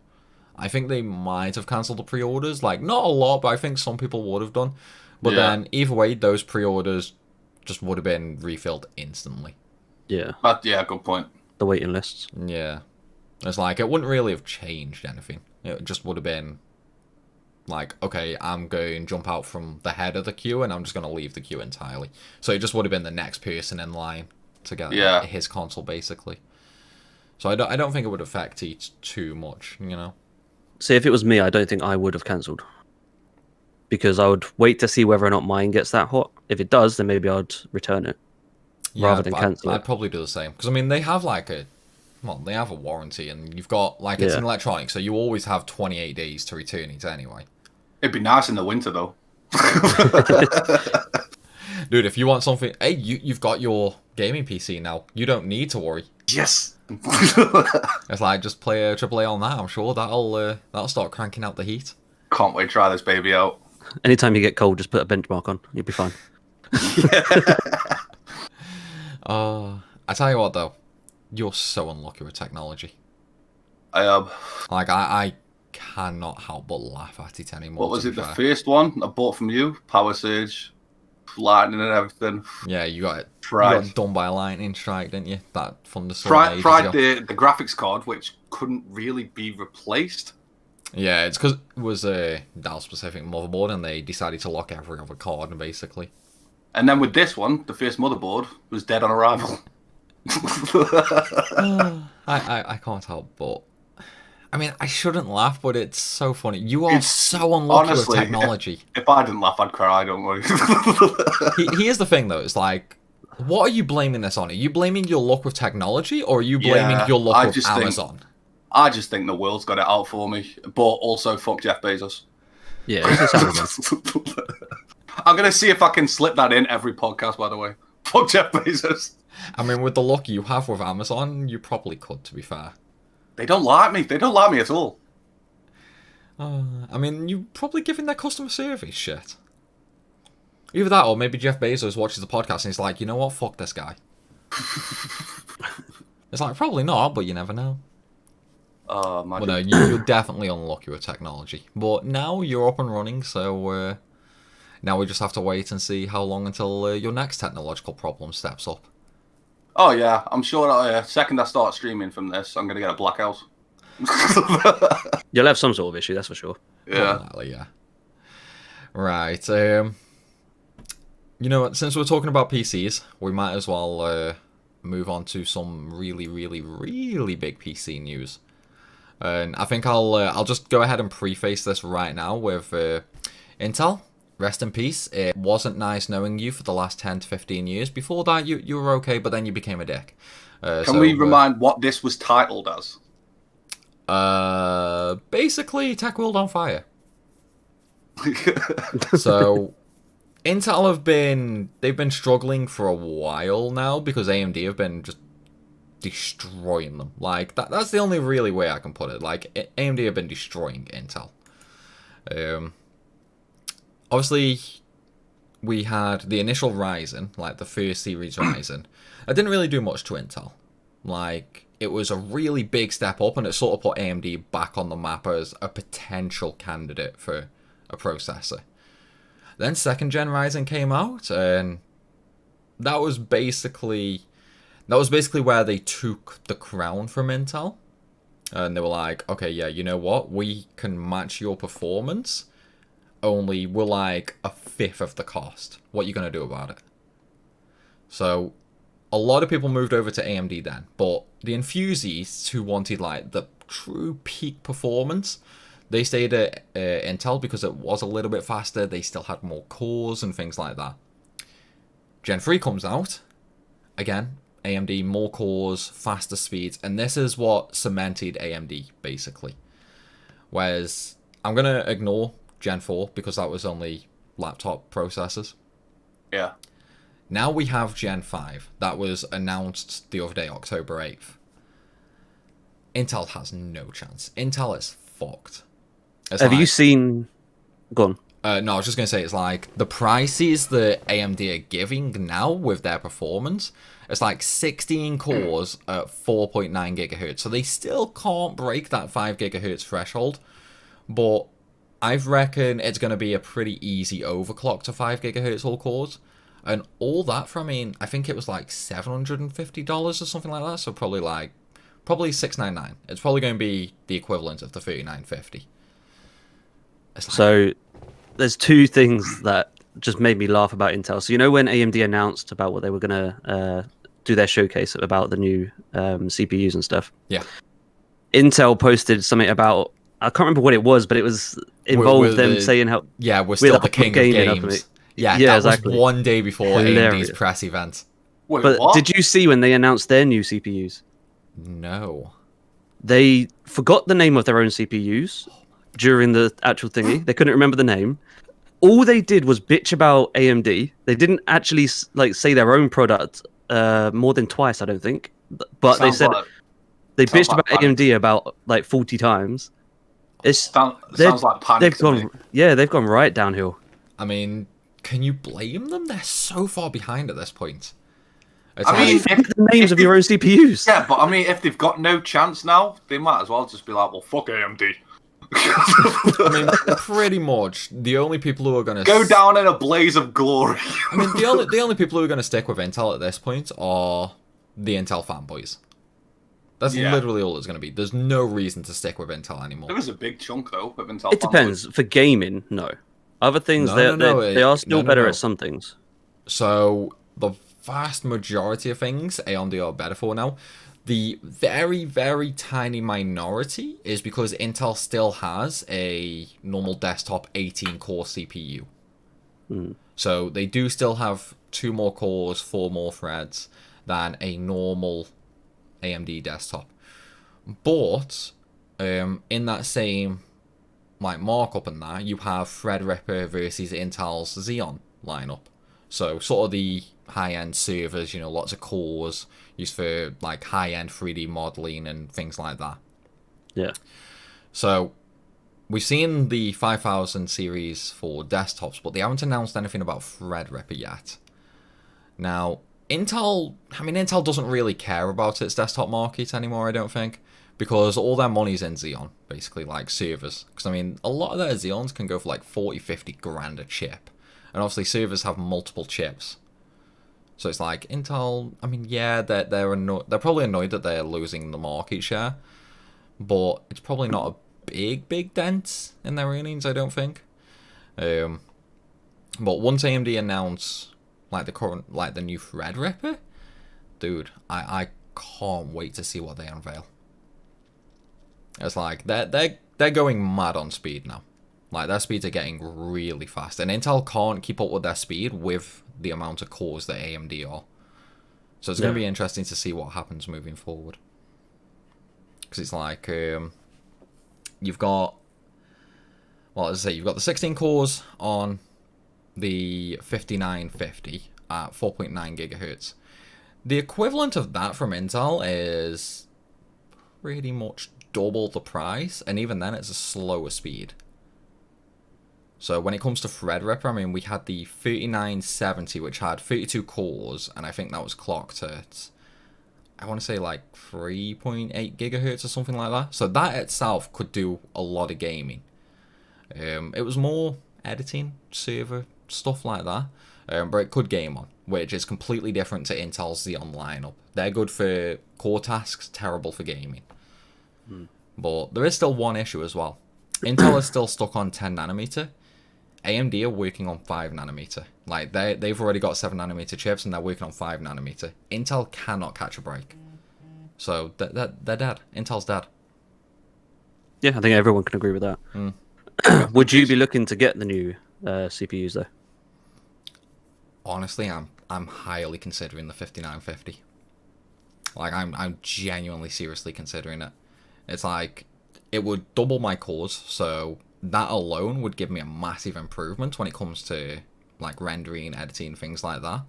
I think they might have cancelled the pre-orders. Like, not a lot, but I think some people would have done. But then, either way, those pre-orders just would have been refilled instantly. Yeah. Yeah, good point. The waiting lists. Yeah. It's like, it wouldn't really have changed anything. It just would have been like, okay, I'm going to jump out from the head of the queue and I'm just going to leave the queue entirely. So it just would have been the next person in line to get his console, basically. So I don't think it would affect it too much, you know? See, if it was me, I don't think I would have cancelled. Because I would wait to see whether or not mine gets that hot. If it does, then maybe I'd return it rather than cancel it. I'd probably do the same. Because, I mean, they have like they have a warranty and you've got, like, it's an electronic, so you always have 28 days to return it anyway. It'd be nice in the winter, though. Dude, if you want something... Hey, you've got your gaming PC now. You don't need to worry. Yes! It's like, just play a AAA on that. I'm sure that'll start cranking out the heat. Can't wait to try this baby out. Anytime you get cold, just put a benchmark on. You'll be fine. I tell you what, though. You're so unlucky with technology. I am. Like, I cannot help but laugh at it anymore. What was it, the first one I bought from you? Power Surge, lightning and everything. Yeah, you got it. You got done by a lightning strike, didn't you? That thunderstorm. Tried the graphics card, which couldn't really be replaced. Yeah, it's because it was a Dell-specific motherboard, and they decided to lock every other card, basically. And then with this one, the first motherboard was dead on arrival. I can't help but... I mean, I shouldn't laugh, but it's so funny. You are so unlucky with technology. If I didn't laugh, I'd cry, don't worry. Here's the thing, though. It's like, what are you blaming this on? Are you blaming your luck with technology, or are you blaming your luck with Amazon? I just think the world's got it out for me. But also, fuck Jeff Bezos. Yeah, I'm going to see if I can slip that in every podcast, by the way. Fuck Jeff Bezos. I mean, with the luck you have with Amazon, you probably could, to be fair. They don't like me. They don't like me at all. I mean, you're probably giving their customer service shit. Either that, or maybe Jeff Bezos watches the podcast and he's like, you know what, fuck this guy. It's like, probably not, but you never know. Well, no, you're definitely unlucky with technology. But now you're up and running, so now we just have to wait and see how long until your next technological problem steps up. Oh, yeah. I'm sure that second I start streaming from this, I'm going to get a blackout. You'll have some sort of issue, that's for sure. Yeah. Yeah. Right. You know what? Since we're talking about PCs, we might as well move on to some really, really, really big PC news. And I think I'll just go ahead and preface this right now with Intel. Rest in peace. It wasn't nice knowing you for the last 10 to 15 years. Before that, you were okay, but then you became a dick. Can we remind what this was titled as? Basically, Tech World on Fire. So, Intel they've been struggling for a while now because AMD have been just destroying them. Like, that's the only really way I can put it. Like, AMD have been destroying Intel. Obviously, we had the initial Ryzen, like the first series Ryzen. It didn't really do much to Intel. Like, it was a really big step up, and it sort of put AMD back on the map as a potential candidate for a processor. Then second gen Ryzen came out, and that was basically where they took the crown from Intel. And they were like, okay, yeah, you know what? We can match your performance, only we're like a fifth of the cost. What are you going to do about it? So a lot of people moved over to AMD then, but the enthusiasts who wanted like the true peak performance, they stayed at Intel because it was a little bit faster. They still had more cores and things like that. Gen 3 comes out. Again, AMD, more cores, faster speeds, and this is what cemented AMD, basically. Whereas, I'm going to ignore Gen 4 because that was only laptop processors. Yeah. Now we have Gen 5. That was announced the other day, October 8th. Intel has no chance. Intel is fucked. Have you seen... Go on. No, I was just going to say, it's like the prices that AMD are giving now with their performance, it's like 16 cores at 4.9 gigahertz. So they still can't break that 5 gigahertz threshold. But I reckon it's going to be a pretty easy overclock to 5 gigahertz all cores. And all that for, I think it was like $750 or something like that. So probably $699. It's probably going to be the equivalent of the $3950. So there's two things that just made me laugh about Intel. So you know when AMD announced about what they were going to do their showcase about the new CPUs and stuff? Yeah. Intel posted something about, I can't remember what it was, but it was involved them saying how... Yeah, we're still the king of games. Yeah, that exactly. Was one day before AMD's press event. Wait, but what? Did you see when they announced their new CPUs? No. They forgot the name of their own CPUs during the actual thingy. They couldn't remember the name. All they did was bitch about AMD. They didn't actually say their own product more than twice, I don't think. But they said they bitched about AMD about like 40 times. Sounds like panic. They've gone right downhill. Can you blame them? They're so far behind at this point. The names of your own CPUs. Yeah, but if they've got no chance now, they might as well just be like, well, fuck AMD. Pretty much. The only people who are going to go down in a blaze of glory. The only people who are going to stick with Intel at this point are the Intel fanboys. That's literally all it's going to be. There's no reason to stick with Intel anymore. There is a big chunk, though, of Intel It depends. For gaming, no. Other things, they are still better at some things. So, the vast majority of things, AMD are better for now. The very, very tiny minority is because Intel still has a normal desktop 18-core CPU. So, they do still have 2 more cores, 4 more threads than a normal AMD desktop. But, in that same markup and that, you have Threadripper versus Intel's Xeon lineup. So sort of the high-end servers, lots of cores used for high-end 3D modeling and things like that. Yeah. So we've seen the 5000 series for desktops, but they haven't announced anything about Threadripper yet. Now, Intel doesn't really care about its desktop market anymore, I don't think, because all their money's in Xeon, basically, like servers. Because, I mean, a lot of their Xeons can go for like 40, 50 grand a chip. And obviously, servers have multiple chips. So it's like, Intel, I mean, yeah, they're probably annoyed that they're losing the market share, but it's probably not a big dent in their earnings, I don't think. But once AMD announce like the new Threadripper, dude, I can't wait to see what they unveil. It's like they're going mad on speed now. Like, their speeds are getting really fast, and Intel can't keep up with their speed with the amount of cores that AMD are. So it's going to be interesting to see what happens moving forward. Because it's like, you've got, well, as I say, you've got the 16 cores on the 5950 at 4.9 gigahertz. The equivalent of that from Intel is pretty much double the price, and even then it's a slower speed. So when it comes to Threadripper, I mean, we had the 3970, which had 32 cores, and I think that was clocked at, I want to say like 3.8 gigahertz or something like that. So that itself could do a lot of gaming. It was more editing, server, stuff like that, but it could game on, which is completely different to Intel's Xeon lineup. They're good for core tasks, terrible for gaming. But there is still one issue as well. Intel is still stuck on 10 nanometer. AMD are working on 5 nanometer. Like, they've already got 7 nanometer chips, and they're working on 5 nanometer. Intel cannot catch a break. So they're dead. Intel's dead. Yeah, I think everyone can agree with that. Would you be looking to get the new CPUs though? Honestly, I'm highly considering the 5950. Like, I'm genuinely seriously considering it. It's like, it would double my cores, so that alone would give me a massive improvement when it comes to like rendering, editing, things like that.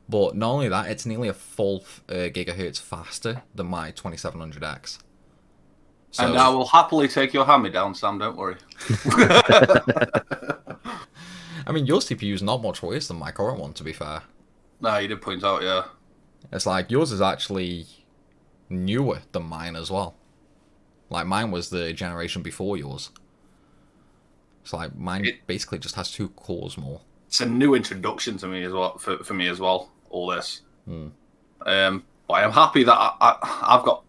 But not only that, it's nearly a full gigahertz faster than my 2700X. So, and I will happily take your hand-me-down, Sam, don't worry. I mean, your CPU is not much worse than my current one, to be fair. No, you did point out, yeah. It's like, yours is actually newer than mine as well. Like, mine was the generation before yours. It's like, mine basically just has 2 cores more. It's a new introduction to me as well, for me as well, all this. But I am happy that I've got...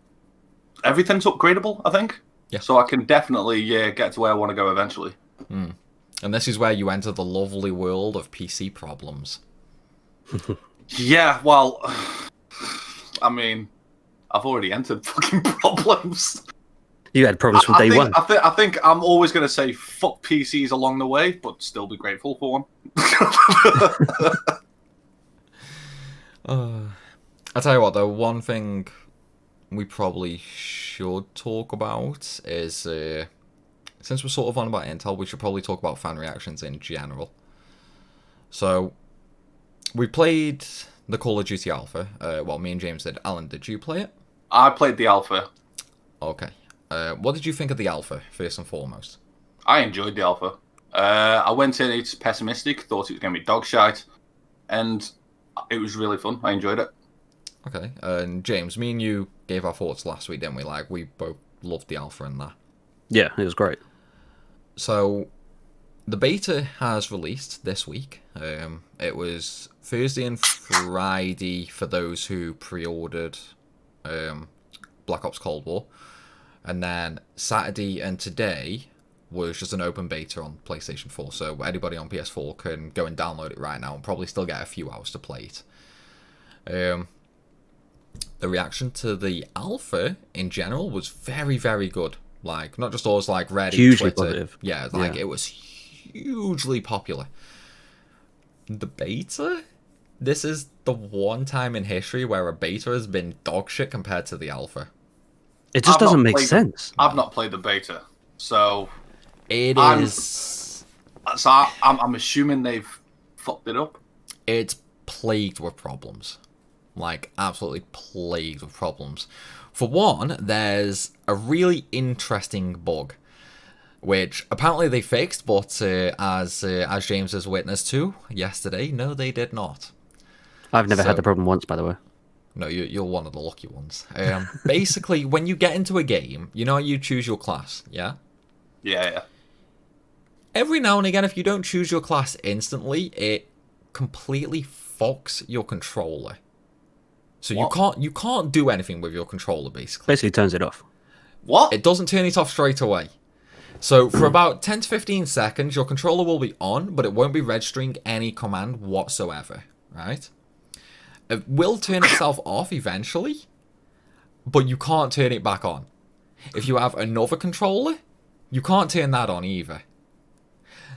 Everything's upgradable, I think. Yeah. So I can definitely get to where I want to go eventually. And this is where you enter the lovely world of PC problems. Yeah, well... I mean, I've already entered fucking problems. You had problems from day one. I think I'm always going to say fuck PCs along the way, but still be grateful for one. I'll tell you what, though, one thing we probably should talk about is, since we're sort of on about Intel, we should probably talk about fan reactions in general. So, we played the Call of Duty Alpha. Well, me and James did. Alan, did you play it? I played the Alpha. Okay. What did you think of the Alpha, first and foremost? I enjoyed the Alpha. I went in it pessimistic, thought it was going to be dog shite, and it was really fun. I enjoyed it. Okay. And James, me and you gave our thoughts last week, didn't we? Like, we both loved the Alpha and that. Yeah, it was great. So, the beta has released this week. It was Thursday and Friday for those who pre-ordered Black Ops Cold War. And then Saturday and today was just an open beta on PlayStation 4. So anybody on PS4 can go and download it right now and probably still get a few hours to play it. The reaction to the alpha in general was very, very good. Like, not just always like Reddit, hugely Twitter. Positive. Yeah, like it was hugely popular. The beta? This is the one time in history where a beta has been dog shit compared to the alpha. It just doesn't make sense. I've not played the beta, so I'm assuming they've fucked it up. It's plagued with problems, like absolutely plagued with problems. For one, there's a really interesting bug. which apparently they fixed, but as James has witnessed to yesterday, no, they did not. I've never had the problem once, by the way. No, you're one of the lucky ones. Basically, when you get into a game, you know how you choose your class, yeah? Yeah. Every now and again, if you don't choose your class instantly, it completely fucks your controller. So you can't do anything with your controller, basically. Basically turns it off. What? It doesn't turn it off straight away. So for about 10 to 15 seconds, your controller will be on, but it won't be registering any command whatsoever, right? It will turn itself off eventually, but you can't turn it back on. If you have another controller, you can't turn that on either.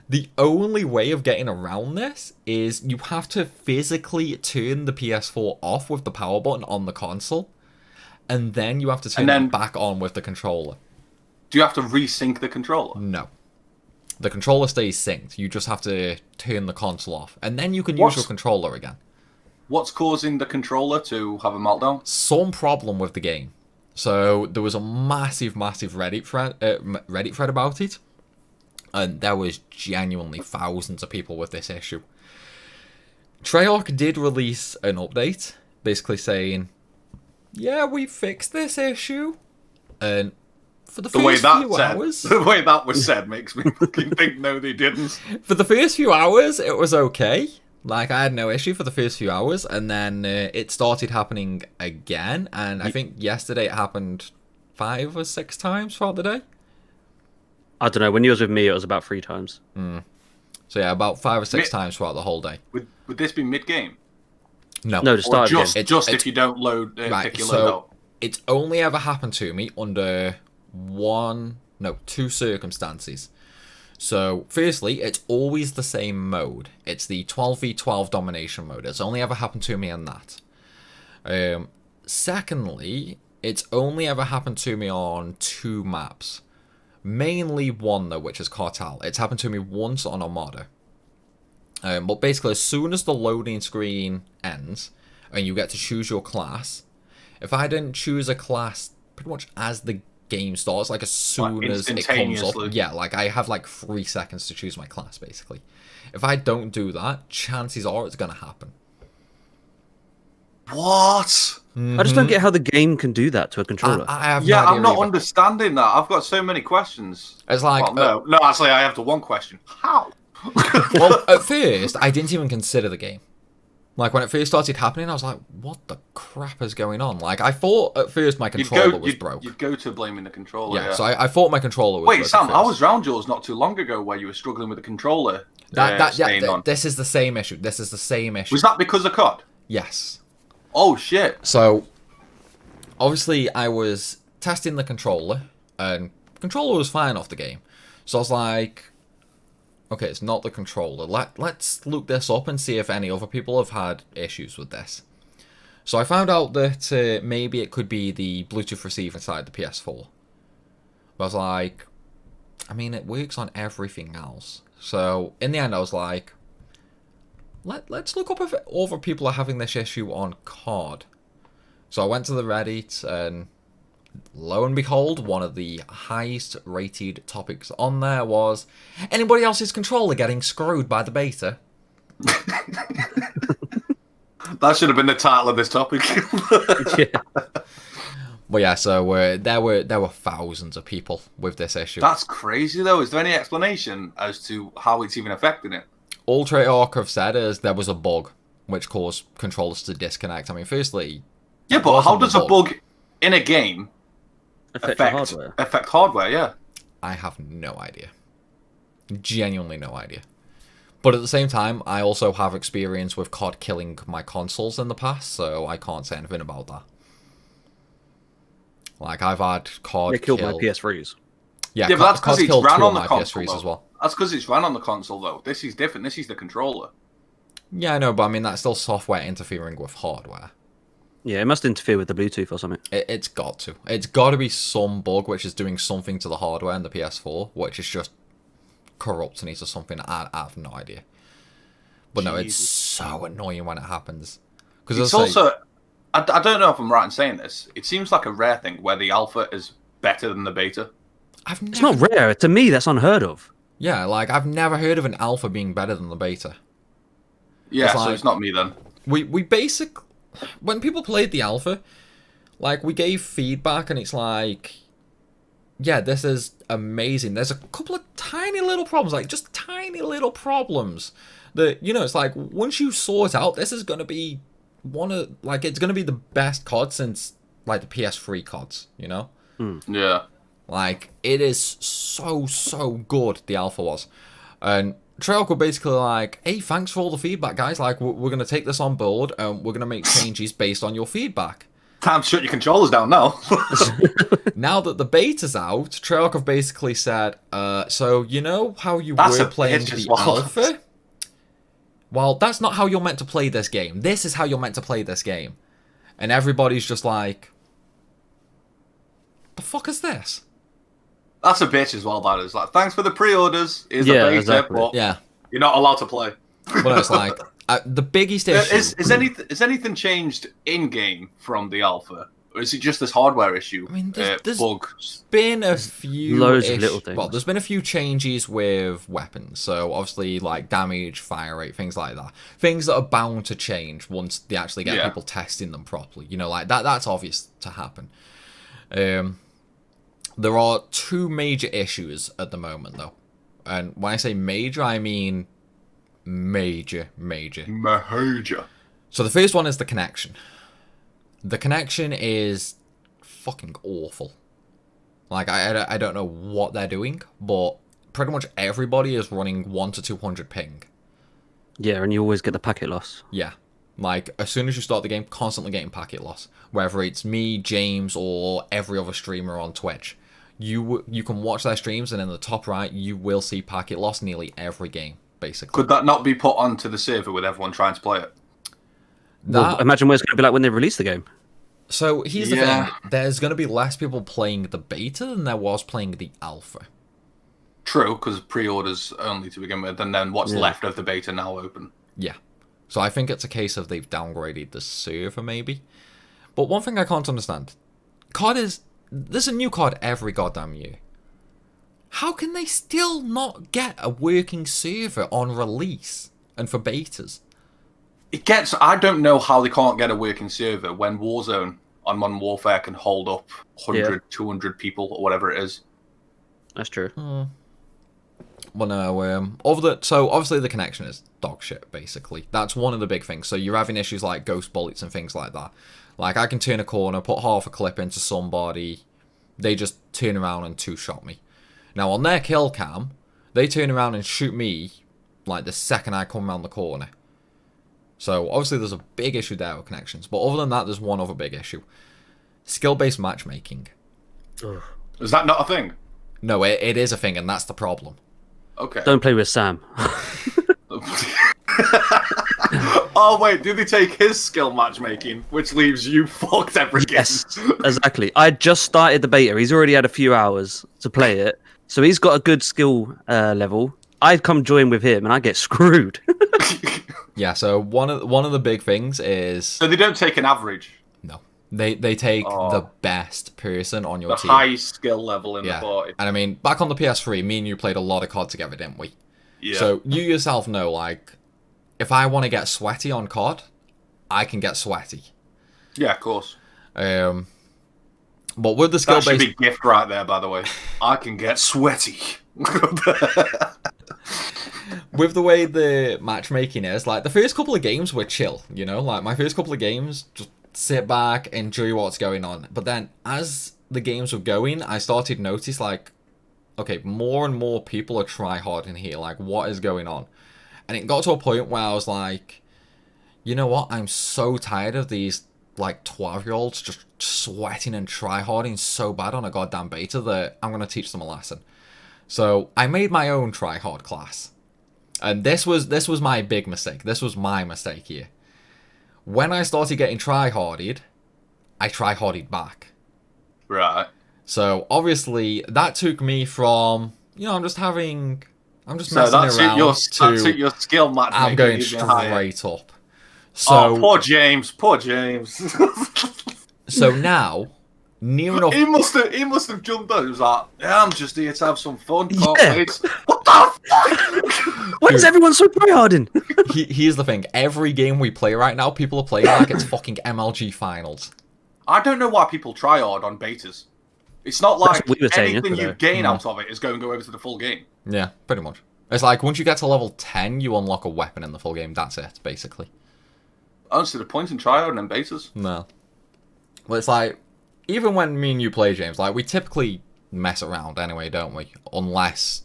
The only way of getting around this is you have to physically turn the PS4 off with the power button on the console, and then you have to turn it back on with the controller. Do you have to resync the controller? No. The controller stays synced. You just have to turn the console off, and then you can use your controller again. What's causing the controller to have a meltdown? Some problem with the game. So there was a massive Reddit thread about it, and there was genuinely thousands of people with this issue. Treyarch did release an update, basically saying, "Yeah, we fixed this issue," and for the first few hours, the way that was said makes me fucking think no, they didn't. For the first few hours, it was okay. Like, I had no issue for the first few hours, and then it started happening again, and I think yesterday it happened 5 or 6 times throughout the day. I don't know, when you was with me, it was about 3 times. So yeah, about 5 or 6 times throughout the whole day. Would this be mid-game? No, to start again. Just if you don't load, pick your load up. It's only ever happened to me under 2 circumstances. So, firstly, it's always the same mode. It's the 12v12 domination mode. It's only ever happened to me in that. Secondly, it's only ever happened to me on 2 maps. Mainly one, though, which is Cartel. It's happened to me once on Armada. But basically, as soon as the loading screen ends, and you get to choose your class, if I didn't choose a class pretty much as the game starts, like as soon as it comes up, like I have like 3 seconds to choose my class, basically. If I don't do that, chances are it's gonna happen. What? I just don't get how the game can do that to a controller. I have no idea I'm not either. understanding that. I've got so many questions. It's like no, actually, I have the one question. How? Well, at first, I didn't even consider the game. Like, when it first started happening, I was like, what the crap is going on? Like, I thought at first my controller was broke. You'd go to blaming the controller. Yeah, so I thought my controller was broke. Wait, Sam, I was round yours not too long ago where you were struggling with the controller. This is the same issue. Was that because of COD? Yes. Oh, shit. So, obviously, I was testing the controller, and the controller was fine off the game. So I was like, okay, it's not the controller. Let's look this up and see if any other people have had issues with this. So I found out that maybe it could be the Bluetooth receiver inside the PS4. But I was like, I mean, it works on everything else. So in the end, I was like, let's look up if other people are having this issue on COD. So I went to the Reddit, and lo and behold, one of the highest rated topics on there was, anybody else's controller getting screwed by the beta? That should have been the title of this topic. Well, yeah, so there were thousands of people with this issue. That's crazy, though. Is there any explanation as to how it's even affecting it? All Treyarch have said is there was a bug which caused controllers to disconnect. I mean, firstly... Yeah, but how does a bug in a game affect hardware? Yeah. I have no idea. Genuinely no idea. But at the same time, I also have experience with COD killing my consoles in the past, so I can't say anything about that. Like, I've had COD killed my PS3s. Yeah, but that's because it's ran on the console, PS3s as well. That's because it's ran on the console, though. This is different. This is the controller. Yeah, I know, but I mean, that's still software interfering with hardware. Yeah, it must interfere with the Bluetooth or something. It's got to. It's got to be some bug which is doing something to the hardware in the PS4, which is just corrupting it or something. I have no idea. But no, it's so annoying when it happens. Because it's also... I don't know if I'm right in saying this. It seems like a rare thing where the alpha is better than the beta. It's not rare. To me, that's unheard of. Yeah, like, I've never heard of an alpha being better than the beta. Yeah, so it's not me then. We when people played the alpha, like, we gave feedback, and it's like, yeah, this is amazing. There's a couple of tiny little problems, like, just tiny little problems that, you know, it's like, once you sort out, this is going to be it's going to be the best COD since, like, the PS3 CODs, you know? Yeah. Like, it is so good, the alpha was. And Treyarch were basically like, hey, thanks for all the feedback, guys. Like, we're going to take this on board, and we're going to make changes based on your feedback. Time to shut your controllers down now. Now that the beta's out, Treyarch have basically said, so you know how you were playing the alpha? Well, that's not how you're meant to play this game. This is how you're meant to play this game. And everybody's just like, the fuck is this? That's a bitch as well, that is. Like, thanks for the pre-orders. Here's the beta, exactly. But you're not allowed to play. Well, it's like, the biggest issue... Is anything changed in-game from the alpha? Or is it just this hardware issue? I mean, there's bugs? Been a few... Loads of little things. Well, there's been a few changes with weapons. So, obviously, like, damage, fire rate, things like that. Things that are bound to change once they actually get people testing them properly. You know, like, that's obvious to happen. There are two major issues at the moment, though. And when I say major, I mean major. So the first one is the connection. The connection is fucking awful. Like, I don't know what they're doing, but pretty much everybody is running 1 to 200 ping. Yeah, and you always get the packet loss. Yeah. Like, as soon as you start the game, constantly getting packet loss. Whether it's me, James, or every other streamer on Twitch. You can watch their streams, and in the top right, you will see packet loss nearly every game, basically. Could that not be put onto the server with everyone trying to play it? Well, imagine what it's going to be like when they release the game. So, here's the thing. There's going to be less people playing the beta than there was playing the alpha. True, because pre-orders only to begin with, and then what's left of the beta now open. Yeah. So, I think it's a case of they've downgraded the server, maybe. But one thing I can't understand. There's a new COD every goddamn year. How can they still not get a working server on release and for betas? I don't know how they can't get a working server when Warzone on Modern Warfare can hold up 100, 200 people or whatever it is. That's true. Well, no, so obviously the connection is dog shit, basically. That's one of the big things. So you're having issues like ghost bullets and things like that. Like, I can turn a corner, put half a clip into somebody, they just turn around and two-shot me. Now, on their kill cam, they turn around and shoot me, like, the second I come around the corner. So, obviously, there's a big issue there with connections. But other than that, there's one other big issue. Skill-based matchmaking. Ugh. Is that not a thing? No, it is a thing, and that's the problem. Okay. Don't play with Sam. Oh wait, do they take his skill matchmaking, which leaves you fucked every game? Yes, exactly. I just started the beta. He's already had a few hours to play it, so he's got a good skill level. I'd come join with him, and I get screwed. Yeah. So one of the big things is so they don't take an average. No, they take the best person on your team, the high skill level in the party. And I mean, back on the PS3, me and you played a lot of COD together, didn't we? Yeah. So you yourself know, like, if I want to get sweaty on COD, I can get sweaty. Yeah, of course. But with the skill-based... That should be gift right there, by the way. I can get sweaty. With the way the matchmaking is, like, the first couple of games were chill, you know? Like, my first couple of games, just sit back, enjoy what's going on. But then, as the games were going, I started to notice, like, okay, more and more people are tryharding here. Like, what is going on? And it got to a point where I was like, you know what? I'm so tired of these, like, 12-year-olds just sweating and tryharding so bad on a goddamn beta that I'm going to teach them a lesson. So I made my own tryhard class. And this was my big mistake. This was my mistake here. When I started getting tryharded, I tryharded back. Right. So, obviously, that took me from, you know, I'm just messing around that's your skill matchmaking. I'm going straight up. So, poor James. So now, near enough. He must have jumped on. He was like, "Yeah, I'm just here to have some fun." Can't wait. What the fuck? Why is everyone so tryharding? Here's the thing: every game we play right now, people are playing like it's fucking MLG finals. I don't know why people try hard on betas. It's not like anything yesterday. you gain out of it is going to go over to the full game. Yeah, pretty much. It's like once you get to level 10, you unlock a weapon in the full game. That's it, basically. I don't see the point in tryhard and betas. No. Well, it's like, even when me and you play, James, like, we typically mess around anyway, don't we? Unless,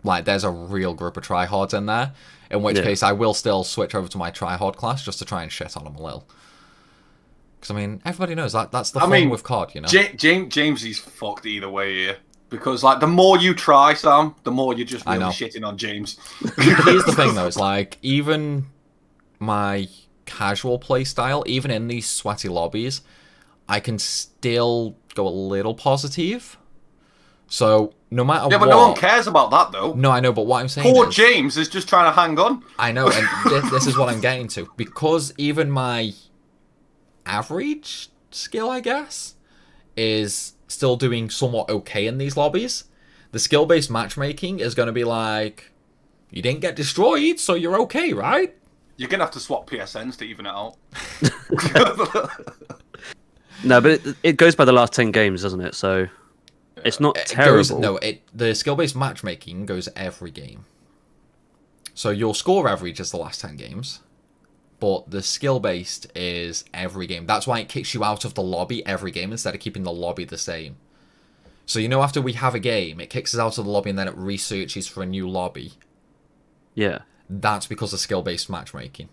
like, there's a real group of tryhards in there. In which case, I will still switch over to my tryhard class just to try and shit on them a little. Because, I mean, everybody knows that's the fun with COD, you know? James is fucked either way here. Because, like, the more you try, Sam, the more you're just really shitting on James. Here's the thing, though. It's like, even my casual play style, even in these sweaty lobbies, I can still go a little positive. So, no matter what... Yeah, but no one cares about that, though. No, I know, but what I'm saying Poor James is just trying to hang on. I know, and this is what I'm getting to. Because even my average skill, I guess, is still doing somewhat okay in these lobbies, the skill-based matchmaking is going to be like, you didn't get destroyed, so you're okay, right? You're going to have to swap PSNs to even it out. No, but it goes by the last 10 games, doesn't it? So it's not terrible. The skill-based matchmaking goes every game. So your score average is the last 10 games, but the skill-based is every game. That's why it kicks you out of the lobby every game instead of keeping the lobby the same. So, you know, after we have a game, it kicks us out of the lobby and then it researches for a new lobby. Yeah. That's because of skill-based matchmaking.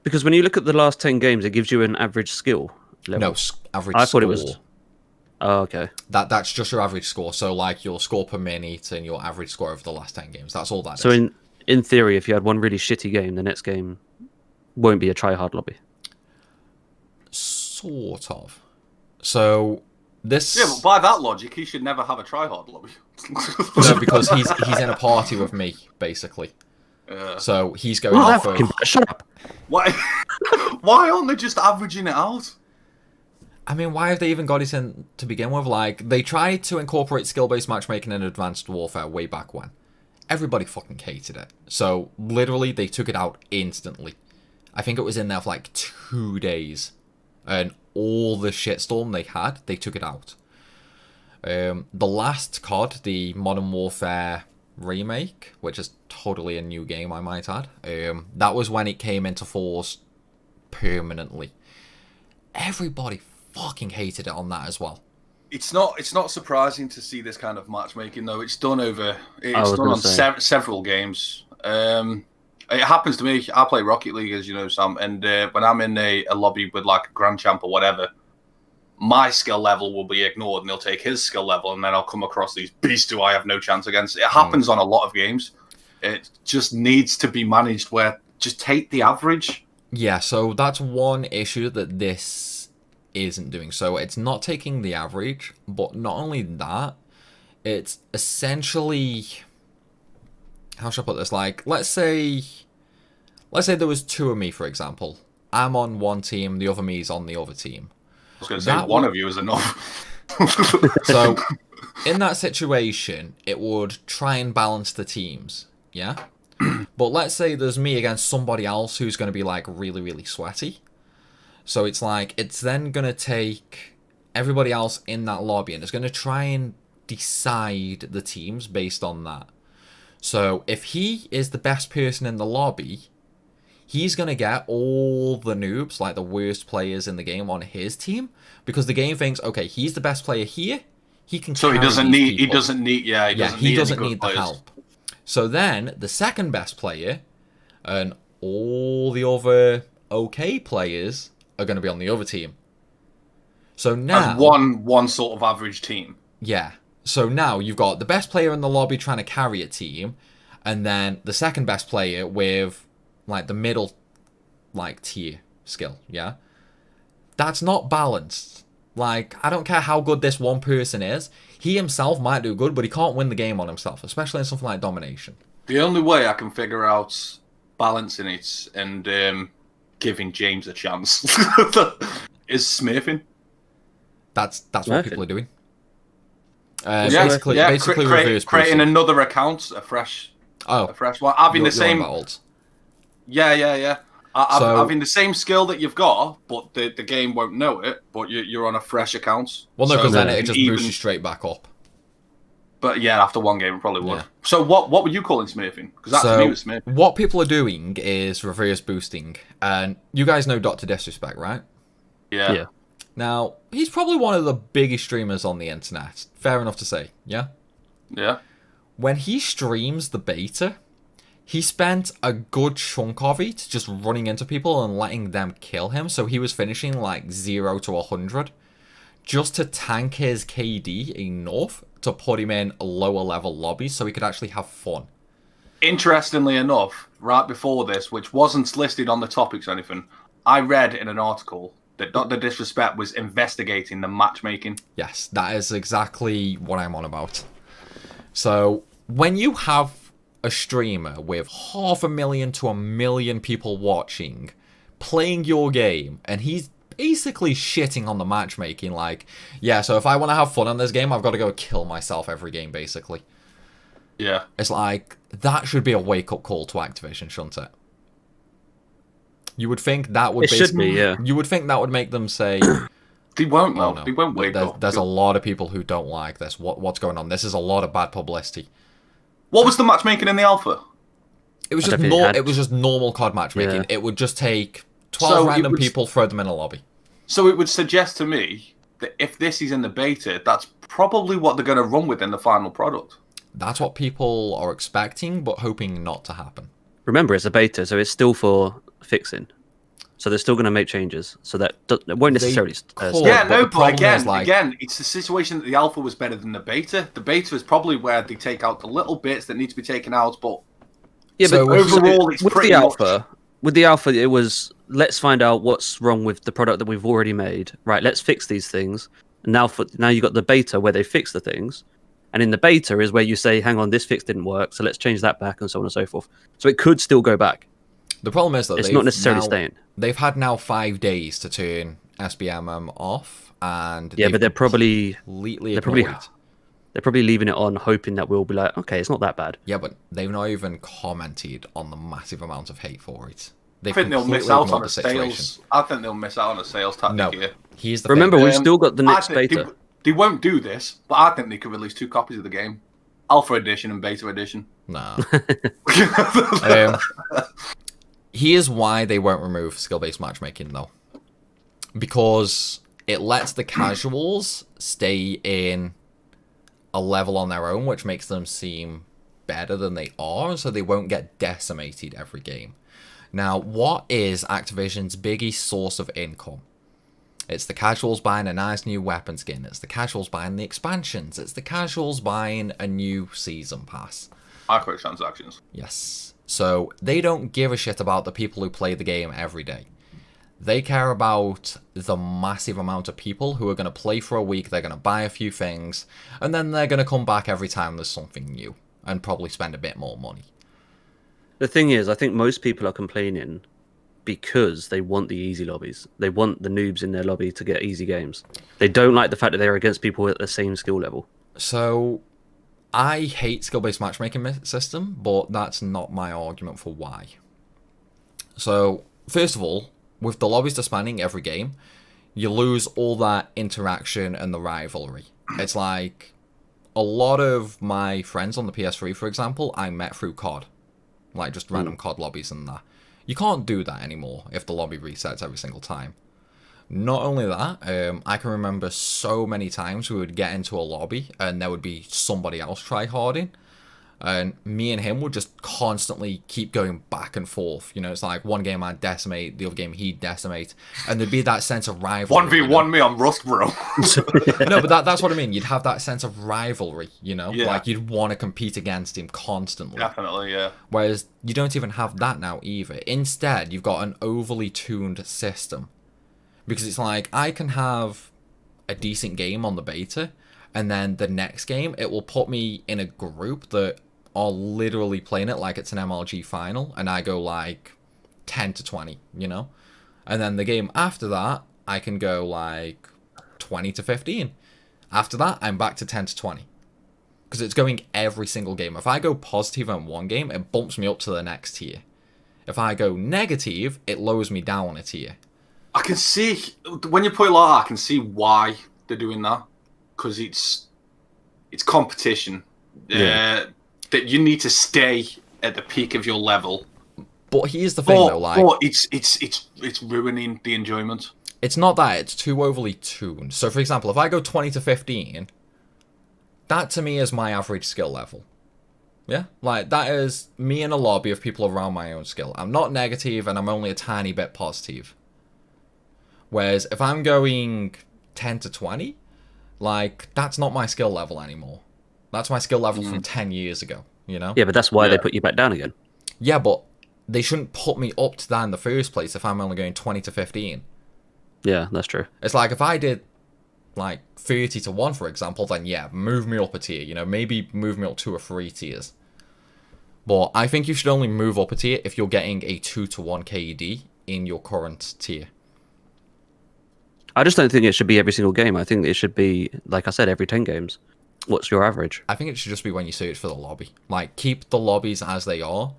Because when you look at the last 10 games, it gives you an average skill level. No, average score. I thought it was... Oh, okay. That's just your average score. So, like, your score per minute and your average score over the last 10 games. That's all that is. So, in theory, if you had one really shitty game, the next game won't be a try-hard lobby. Sort of. So, this... Yeah, but by that logic, he should never have a try-hard lobby. No, because he's in a party with me, basically. So, he's going off of... Shut up! Why aren't they just averaging it out? I mean, why have they even got it in to begin with? Like, they tried to incorporate skill-based matchmaking in Advanced Warfare way back when. Everybody fucking hated it. So, literally, they took it out instantly. I think it was in there for like 2 days. And all the shitstorm they had, they took it out. The last COD, the Modern Warfare remake, which is totally a new game, I might add, that was when it came into force permanently. Everybody fucking hated it on that as well. It's not surprising to see this kind of matchmaking, though. It's done on several games. It happens to me. I play Rocket League, as you know, Sam, and when I'm in a lobby with like a Grand Champ or whatever, my skill level will be ignored, and they'll take his skill level, and then I'll come across these beasts who I have no chance against. It happens on a lot of games. It just needs to be managed where just take the average. Yeah, so that's one issue that this isn't doing. So it's not taking the average, but not only that, it's essentially... How should I put this? Like, let's say there was two of me, for example. I'm on one team, the other me's on the other team. I was going to say, one of you is enough. So, in that situation, it would try and balance the teams, yeah? But let's say there's me against somebody else who's going to be, like, really, really sweaty. So it's like, it's then going to take everybody else in that lobby, and it's going to try and decide the teams based on that. So, if he is the best person in the lobby, he's going to get all the noobs, like the worst players in the game, on his team. Because the game thinks, okay, he's the best player here, he can So he doesn't need the help. So then, the second best player, and all the other okay players, are going to be on the other team. So now... As one sort of average team. Yeah. So now you've got the best player in the lobby trying to carry a team, and then the second best player with, like, the middle, like, tier skill, yeah? That's not balanced. Like, I don't care how good this one person is, he himself might do good, but he can't win the game on himself, especially in something like Domination. The only way I can figure out balancing it and giving James a chance is smurfing. That's what people are doing. Basically creating another account, a fresh one, having the same. Having the same skill that you've got, but the game won't know it. But you're on a fresh account. Well, no, because then it just boosts you straight back up. But yeah, after one game, it probably would. Yeah. So what would you call it smurfing? Because that to me was smurfing. What people are doing is reverse boosting, and you guys know Dr. Disrespect, right? Yeah. Now, he's probably one of the biggest streamers on the internet. Fair enough to say, yeah? Yeah. When he streams the beta, he spent a good chunk of it just running into people and letting them kill him. So he was finishing like 0 to 100 just to tank his KD enough to put him in lower level lobbies so he could actually have fun. Interestingly enough, right before this, which wasn't listed on the topics or anything, I read in an article that Dr. Disrespect was investigating the matchmaking. Yes, that is exactly what I'm on about. So, when you have a streamer with 500,000 to 1 million people watching, playing your game, and he's basically shitting on the matchmaking, like, yeah, so if I want to have fun on this game, I've got to go kill myself every game, basically. Yeah. It's like, that should be a wake-up call to Activision, shouldn't it? You would think that would You would think that would make them say... They won't, though. No. They won't wake up. There's a lot of people who don't like this. What's going on? This is a lot of bad publicity. What was the matchmaking in the alpha? It was just normal COD matchmaking. Yeah. It would just take 12 random people, throw them in a lobby. So it would suggest to me that if this is in the beta, that's probably what they're going to run with in the final product. That's what people are expecting, but hoping not to happen. Remember, it's a beta, so it's still for fixing. So they're still going to make changes. So that it won't necessarily... but again, it's the situation that the alpha was better than the beta. The beta is probably where they take out the little bits that need to be taken out, but... Yeah, but overall, it's pretty much... With the alpha, it was, let's find out what's wrong with the product that we've already made. Right, let's fix these things. And now you got the beta where they fix the things. And in the beta is where you say, hang on, this fix didn't work, so let's change that back, and so on and so forth. So it could still go back. The problem is that it's not necessarily staying. They've had now 5 days to turn SBMM off, and but they're probably leaving it on, hoping that we'll be like, okay, it's not that bad. Yeah, but they've not even commented on the massive amount of hate for it. I think they'll miss out on a sales. I think they'll miss out on a sales tactic here. Here's the Remember, we've still got the next beta. They won't do this, but I think they could release 2 copies of the game, Alpha Edition and Beta Edition. Nah. Here's why they won't remove skill-based matchmaking, though. Because it lets the casuals stay in a level on their own, which makes them seem better than they are, so they won't get decimated every game. Now, what is Activision's biggest source of income? It's the casuals buying a nice new weapon skin. It's the casuals buying the expansions. It's the casuals buying a new season pass. Microtransactions. Yes. So they don't give a shit about the people who play the game every day. They care about the massive amount of people who are going to play for a week, they're going to buy a few things, and then they're going to come back every time there's something new, and probably spend a bit more money. The thing is, I think most people are complaining because they want the easy lobbies. They want the noobs in their lobby to get easy games. They don't like the fact that they're against people at the same skill level. So... I hate skill-based matchmaking system, but that's not my argument for why. So, first of all, with the lobbies disbanding every game, you lose all that interaction and the rivalry. It's like, a lot of my friends on the PS3, for example, I met through COD. Like, just random COD lobbies and that. You can't do that anymore if the lobby resets every single time. Not only that, I can remember so many times we would get into a lobby and there would be somebody else tryharding, and me and him would just constantly keep going back and forth. You know, it's like one game I'd decimate, the other game he'd decimate, and there'd be that sense of rivalry. 1v1 me on Rust, bro. No, but that's what I mean. You'd have that sense of rivalry, you know? Yeah. Like, you'd want to compete against him constantly. Definitely, yeah. Whereas you don't even have that now either. Instead, you've got an overly tuned system. Because it's like, I can have a decent game on the beta, and then the next game, it will put me in a group that are literally playing it like it's an MLG final, and I go like 10 to 20, you know? And then the game after that, I can go like 20 to 15. After that, I'm back to 10 to 20. Because it's going every single game. If I go positive in one game, it bumps me up to the next tier. If I go negative, it lowers me down a tier. I can see, when you put it like that, I can see why they're doing that. Because it's competition. That you need to stay at the peak of your level. But here's the thing, though, like... But it's ruining the enjoyment. It's not that, it's too overly tuned. So, for example, if I go 20 to 15, that to me is my average skill level. Yeah? Like, that is me in a lobby of people around my own skill. I'm not negative, and I'm only a tiny bit positive. Whereas, if I'm going 10 to 20, like, that's not my skill level anymore. That's my skill level from 10 years ago, you know? Yeah, but that's why they put you back down again. Yeah, but they shouldn't put me up to that in the first place if I'm only going 20 to 15. Yeah, that's true. It's like, if I did, like, 30 to 1, for example, then yeah, move me up a tier, you know? Maybe move me up 2 or 3 tiers. But I think you should only move up a tier if you're getting a 2 to 1 KD in your current tier. I just don't think it should be every single game. I think it should be, like I said, every 10 games. What's your average? I think it should just be when you search for the lobby. Like, keep the lobbies as they are.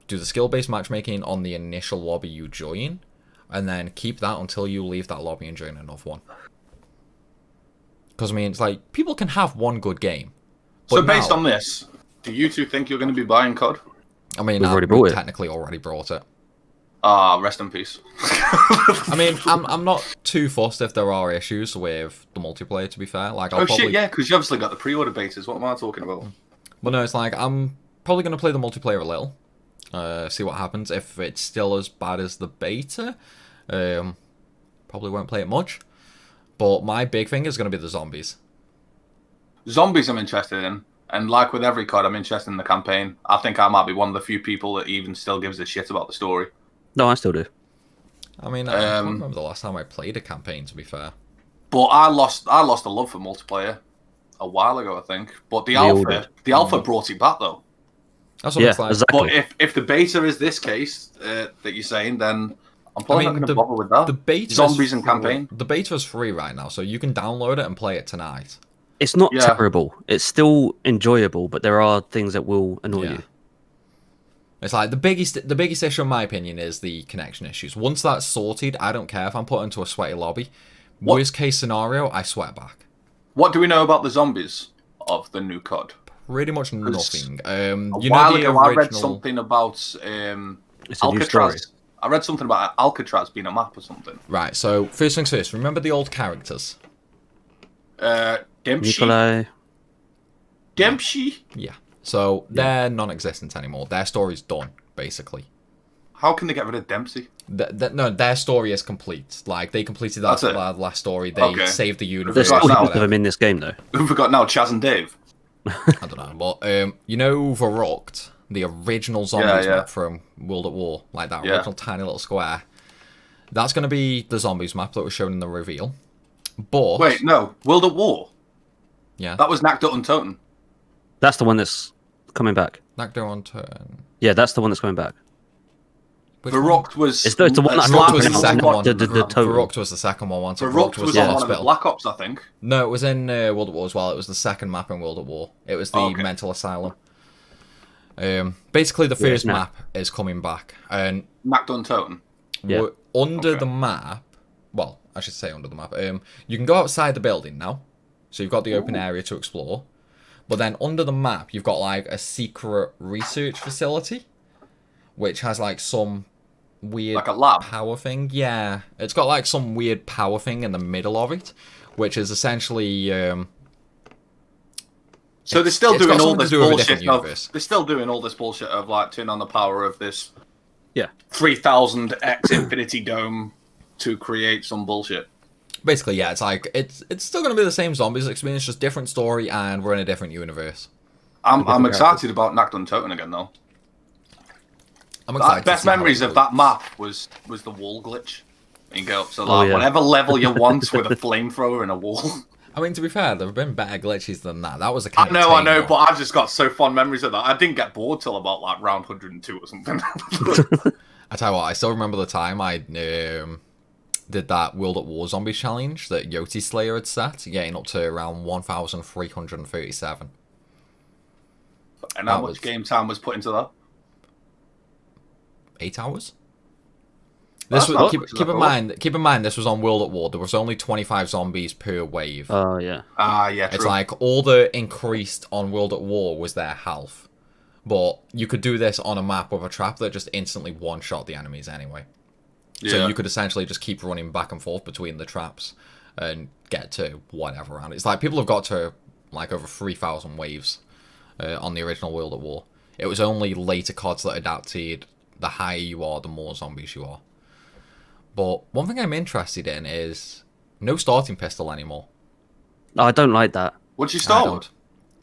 Do the skill-based matchmaking on the initial lobby you join. And then keep that until you leave that lobby and join another one. Because, I mean, it's like, people can have one good game. So based on this, do you two think you're going to be buying COD? I mean, we've technically already brought it. Rest in peace. I mean, I'm not too fussed if there are issues with the multiplayer, to be fair. Like, shit, yeah, because you obviously got the pre-order betas. What am I talking about? But no, it's like, I'm probably going to play the multiplayer a little. See what happens. If it's still as bad as the beta, probably won't play it much. But my big thing is going to be the zombies. Zombies I'm interested in. And like with every COD, I'm interested in the campaign. I think I might be one of the few people that even still gives a shit about the story. No, I still do. I mean, I can't remember the last time I played a campaign, to be fair. But I lost a love for multiplayer a while ago, I think. But the alpha brought it back, though. That's what it's like. Exactly. But if the beta is this case that you're saying, then I'm probably not going to bother with that. The beta zombies and campaign. The beta is free right now, so you can download it and play it tonight. It's not terrible. It's still enjoyable, but there are things that will annoy you. It's like the biggest issue, in my opinion, is the connection issues. Once that's sorted, I don't care if I'm put into a sweaty lobby. Worst case scenario, I sweat back. What do we know about the zombies of the new COD? Pretty much nothing. A while ago, I read something about Alcatraz. I read something about Alcatraz being a map or something. Right, so first things first, remember the old characters? Dempsey? Yeah. So they're non-existent anymore. Their story's done, basically. How can they get rid of Dempsey? No, their story is complete. Like, they completed that last story. They saved the universe. There's still both of them in this game, though. Who forgot now? Chaz and Dave? I don't know. But, you know Verrocked? The original zombies map from World at War. Like, that original tiny little square. That's going to be the zombies map that was shown in the reveal. But... Wait, no. World at War? Yeah. That was Nakdut and Toten. That's the one that's coming back. Nakdut on Toten. Yeah, that's the one that's coming back. Verrocked was... It's the one that was the second one. Verrocked was the second one. Verrocked was on one of the Black Ops, I think. No, it was in World at War as well. It was the second map in World at War. It was the mental asylum. Basically, the first map is coming back. And Nakdut and Toten. Under the map... Well, I should say under the map. You can go outside the building now. So you've got the open area to explore. But then under the map, you've got like a secret research facility, which has like some weird like a lab power thing. Yeah, it's got like some weird power thing in the middle of it, which is essentially. So they're still doing all this bullshit. They're still doing all this bullshit of like turning on the power of this. 3000X Infinity Dome to create some bullshit. Basically, yeah, it's like it's still going to be the same zombies experience, just different story, and we're in a different universe. I'm excited about Nakdut and Toten again, though. I'm excited. Best memories of that map was the wall glitch. You go up to whatever level you want with a flamethrower and a wall. I mean, to be fair, there have been better glitches than that. That was a I know, but I've just got so fond memories of that. I didn't get bored till about like round 102 or something. I tell you what, I still remember the time did that World at War Zombie challenge that Yoti Slayer had set, getting up to around 1,337. And how much game time was put into that? 8 hours. This was, keep in mind, this was on World at War. There was only 25 zombies per wave. Oh yeah. Yeah. True. It's like all the increased on World at War was their health, but you could do this on a map with a trap that just instantly one-shot the enemies anyway. Yeah. So you could essentially just keep running back and forth between the traps and get to whatever round. It's like people have got to like over 3,000 waves on the original World at War. It was only later CODs that adapted. The higher you are, the more zombies you are. But one thing I'm interested in is no starting pistol anymore. I don't like that. What'd you start with?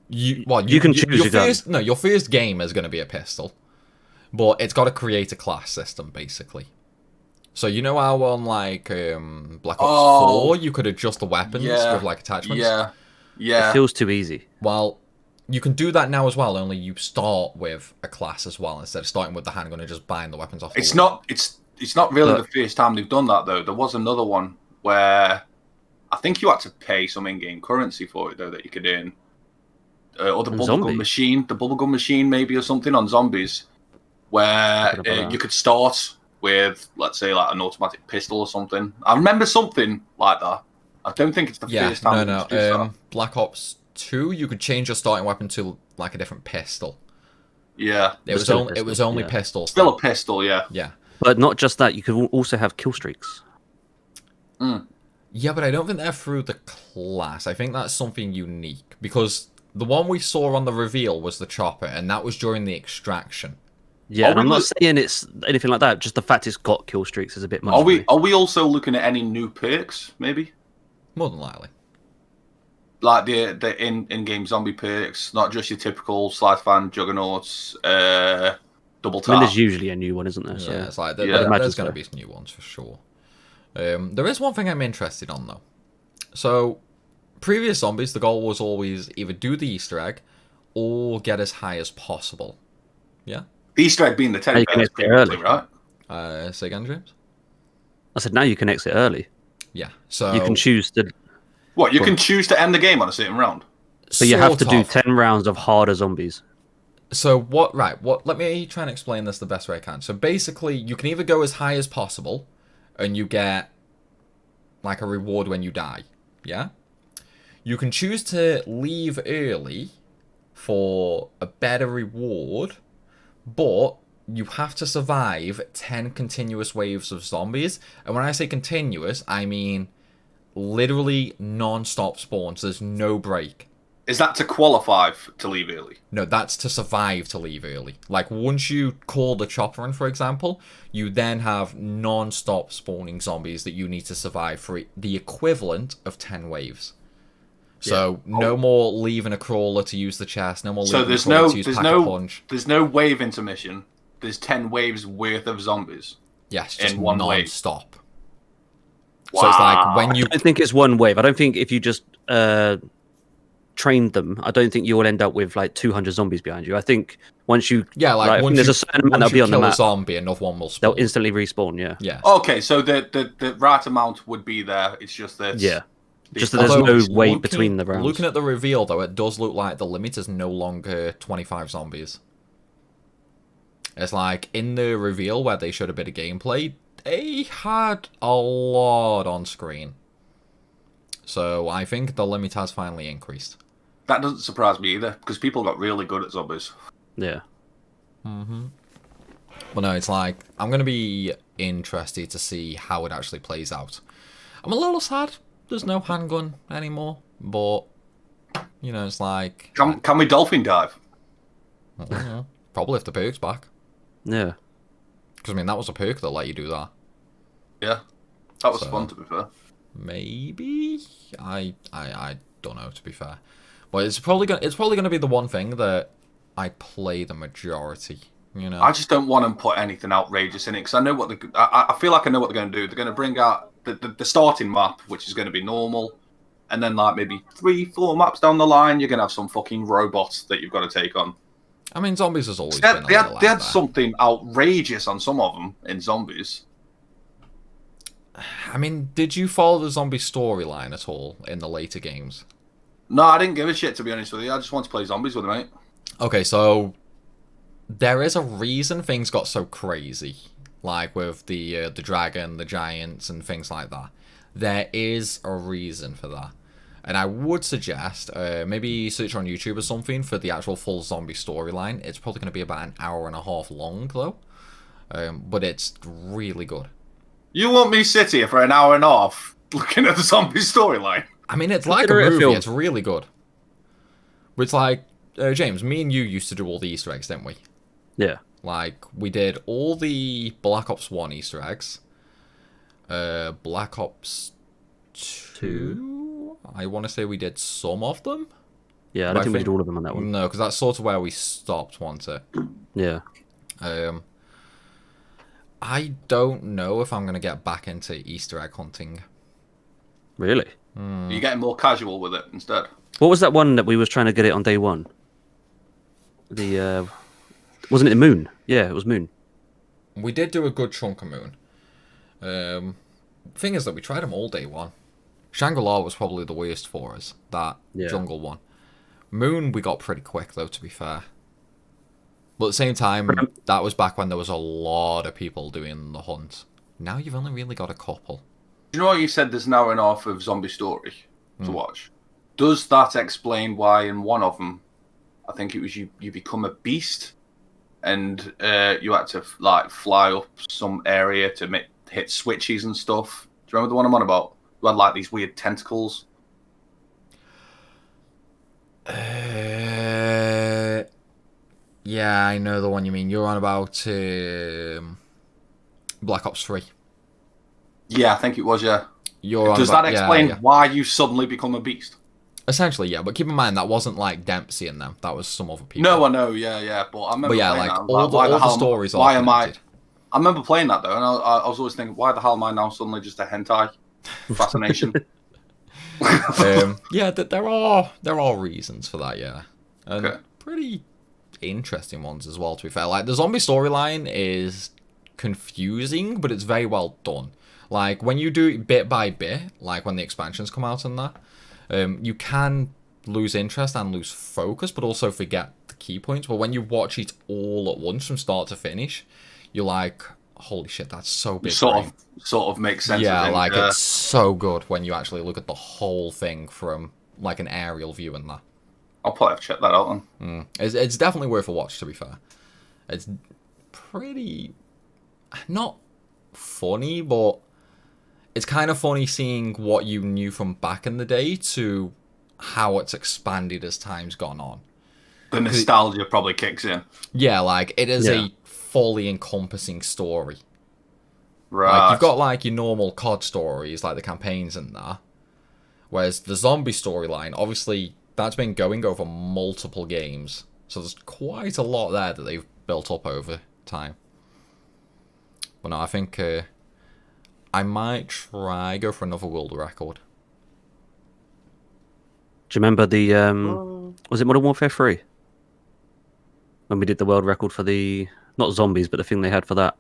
You can choose your first game is going to be a pistol, but it's got to create a class system basically. So you know how on like Black Ops 4 you could adjust the weapons with like attachments? Yeah. It feels too easy. Well, you can do that now as well, only you start with a class as well instead of starting with the handgun and just buying the weapons off. It's not really the first time they've done that though. There was another one where I think you had to pay some in-game currency for it though that you could earn. Or the bubblegum machine maybe or something on zombies, where you could start with, let's say, like an automatic pistol or something. I remember something like that. I don't think it's the first time. No. Black Ops 2, you could change your starting weapon to like a different pistol. Yeah, it was only pistols. Still a pistol, yeah. Yeah, but not just that. You could also have kill streaks. Yeah, but I don't think they're through the class. I think that's something unique because the one we saw on the reveal was the chopper, and that was during the extraction. Yeah, and I'm not saying it's anything like that. Just the fact it's got kill streaks is a bit much. Are we also looking at any new perks? Maybe. More than likely. Like the in-game zombie perks, not just your typical Sleight fan, Juggernauts, double tap. I mean, there's usually a new one, isn't there? So. Yeah, it's like there's going to be some new ones for sure. There is one thing I'm interested on though. So, previous zombies, the goal was always either do the Easter egg or get as high as possible. Yeah. The Easter egg being the teddy bear, early, right? Say again, James. I said now you can exit early. Yeah, so you can choose to. What, you can choose to end the game on a certain round? But you have to do 10 rounds of harder zombies. So let me try and explain this the best way I can. So basically, you can either go as high as possible, and you get like a reward when you die, yeah? You can choose to leave early for a better reward, but you have to survive 10 continuous waves of zombies. And when I say continuous, I mean literally non-stop spawns. There's no break. Is that to qualify to leave early? No, that's to survive to leave early. Like, once you call the chopper in, for example, you then have non-stop spawning zombies that you need to survive for the equivalent of 10 waves. So, no more leaving a crawler to use the chest, no more leaving a crawler to use pack-a-punch. There's no wave intermission. There's 10 waves worth of zombies. Yes, just non-stop. Wow. So it's like when you... I don't think it's one wave. I don't think if you just trained them, I don't think you will end up with like 200 zombies behind you. I think once you... Yeah, like once there's a certain amount that'll be on the map. A zombie, another one will spawn. They'll instantly respawn, yeah. Okay, so the right amount would be there. It's just that... Yeah. Just that there's no wait between the rounds. Looking at the reveal, though, it does look like the limit is no longer 25 zombies. It's like, in the reveal where they showed a bit of gameplay, they had a lot on screen. So I think the limit has finally increased. That doesn't surprise me either, because people got really good at zombies. Yeah. Well, no, it's like, I'm going to be interested to see how it actually plays out. I'm a little sad there's no handgun anymore, but, you know, it's like... Can we dolphin dive? I don't know. Probably if the perk's back. Yeah. Because, I mean, that was a perk that let you do that. Yeah. That was fun, to be fair. Maybe? I don't know, to be fair. But it's probably gonna be the one thing that I play the majority, you know? I just don't want them to put anything outrageous in it, because I know what I feel like I know what they're going to do. They're going to bring out the starting map, which is going to be normal, and then like maybe 3-4 maps down the line, you're going to have some fucking robots that you've got to take on. I mean, zombies has always been they had something outrageous on some of them in zombies. I mean, did you follow the zombie storyline at all in the later games? No, I didn't give a shit, to be honest with you. I just want to play zombies with him, mate. Okay, so there is a reason things got so crazy, like with the dragon, the giants, and things like that. There is a reason for that. And I would suggest maybe search on YouTube or something for the actual full zombie storyline. It's probably going to be about an hour and a half long, though. But it's really good. You want me sit here for an hour and a half looking at the zombie storyline? I mean, it's like a movie. It's really good. It's like, James, me and you used to do all the Easter eggs, didn't we? Yeah. Like, we did all the Black Ops 1 Easter eggs. Black Ops 2? I want to say we did some of them. Yeah, I don't think we did all of them on that one. No, because that's sort of where we stopped, wasn't it? Yeah. I don't know if I'm going to get back into Easter egg hunting. Really? Are you getting more casual with it instead? What was that one that we was trying to get it on day one? The wasn't it the Moon? Yeah, it was Moon. We did do a good chunk of Moon. Thing is that we tried them all day one. Shangri-La was probably the worst for us, that jungle one. Moon we got pretty quick though, to be fair. But at the same time, that was back when there was a lot of people doing the hunt. Now you've only really got a couple. You know what you said, there's an hour and a half of zombie story to watch. Does that explain why in one of them, I think it was you become a beast and you had to like fly up some area to hit switches and stuff? Do you remember the one I'm on about? You had like these weird tentacles. Yeah, I know the one you mean. You're on about Black Ops 3. Yeah, I think it was, yeah. Does that explain why you suddenly become a beast? Essentially, yeah. But keep in mind, that wasn't like Dempsey and them. That was some other people. No, I know, yeah. But I remember like all the stories are connected. I remember playing that, though, and I was always thinking, why the hell am I now suddenly just a hentai fascination? Yeah, there are reasons for that, yeah. And pretty interesting ones as well, to be fair. Like, the zombie storyline is confusing, but it's very well done. Like, when you do it bit by bit, like when the expansions come out and that, you can lose interest and lose focus, but also forget the key points. But when you watch it all at once from start to finish, you're like, holy shit, that's so big. Sort of makes sense. Yeah, like, it's so good when you actually look at the whole thing from, like, an aerial view and that. I'll probably have to check that out then. It's definitely worth a watch, to be fair. It's pretty... not funny, but it's kind of funny seeing what you knew from back in the day to how it's expanded as time's gone on. The nostalgia probably kicks in. Yeah, like, it is a fully encompassing story. Right. Like, you've got, like, your normal COD stories, like the campaigns and that. Whereas the zombie storyline, obviously, that's been going over multiple games. So there's quite a lot there that they've built up over time. But no, I think I might go for another world record. Do you remember the was it Modern Warfare 3? When we did the world record for the not zombies, but the thing they had for that.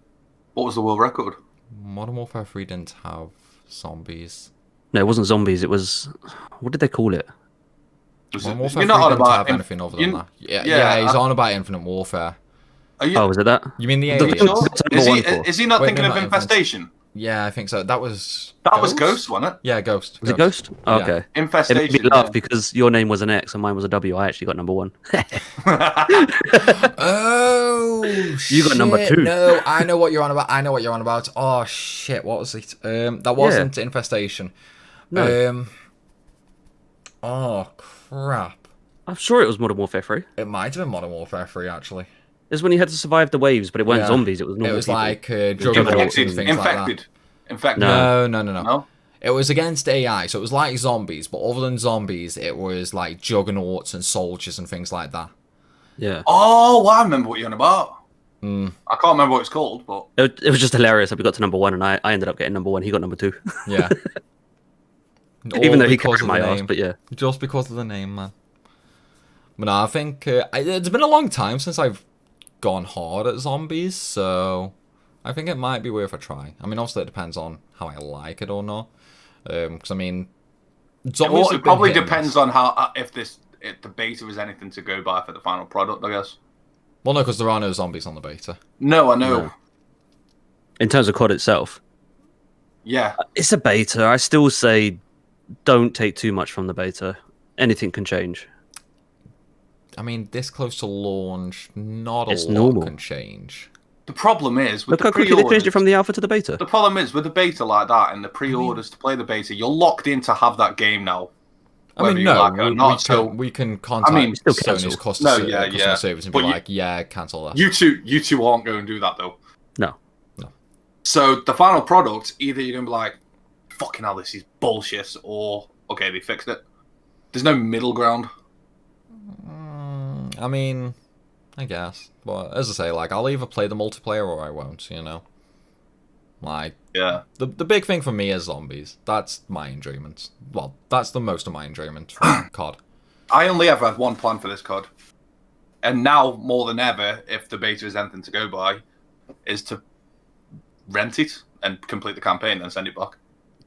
What was the world record? Modern Warfare 3 didn't have zombies. No, it wasn't zombies. It was, what did they call it? Modern Warfare 3 didn't have anything other than that. Yeah, he's on about Infinite Warfare. Was it that? You mean the alien? Is he not thinking of Infestation? Yeah, I think so. That was Ghost, wasn't it? Yeah, Ghost. Was it Ghost? Oh, okay. Infestation. It made me laugh because your name was an X and mine was a W. I actually got number 1. Oh, you got number 2. No, I know what you're on about. Oh shit, what was it? That wasn't Infestation. No. Oh crap. I'm sure it was Modern Warfare 3. It might have been Modern Warfare 3 actually. It's when you had to survive the waves, but it weren't zombies. It was normal. It was people. like juggernauts and things infected. Like that. No. It was against AI, so it was like zombies, but other than zombies, it was like juggernauts and soldiers and things like that. Yeah. Oh, well, I remember what you're on about. I can't remember what it's called, but it was just hilarious that we got to number 1, and I ended up getting number 1. He got number 2. Yeah. Even though he carried my ass, but yeah. Just because of the name, man. But no, I think it's been a long time since I've gone hard at zombies, so I think it might be worth a try. I mean, obviously it depends on how I like it or not. Because I mean, zombies. It probably depends on how if the beta is anything to go by for the final product, I guess. Well, no, because there are no zombies on the beta. No, I know. No. In terms of COD itself, yeah, it's a beta. I still say don't take too much from the beta. Anything can change. I mean, this close to launch, not a lot normal. Can change. The problem is with Look how quickly they changed it from the alpha to the beta. The problem is with the beta like that and the pre-orders to play the beta, you're locked in to have that game now. I mean, no, we can contact Sony's customer service and be like, yeah, cancel that. You two aren't going to do that though. No. So the final product, either you're going to be like, fucking hell, this is bullshit, or okay, they fixed it. There's no middle ground. I mean, I guess. But as I say, like, I'll either play the multiplayer or I won't, you know? Like, yeah. The big thing for me is zombies. That's my enjoyment. Well, that's the most of my enjoyment from COD. I only ever had one plan for this COD. And now, more than ever, if the beta is anything to go by, is to rent it and complete the campaign and send it back.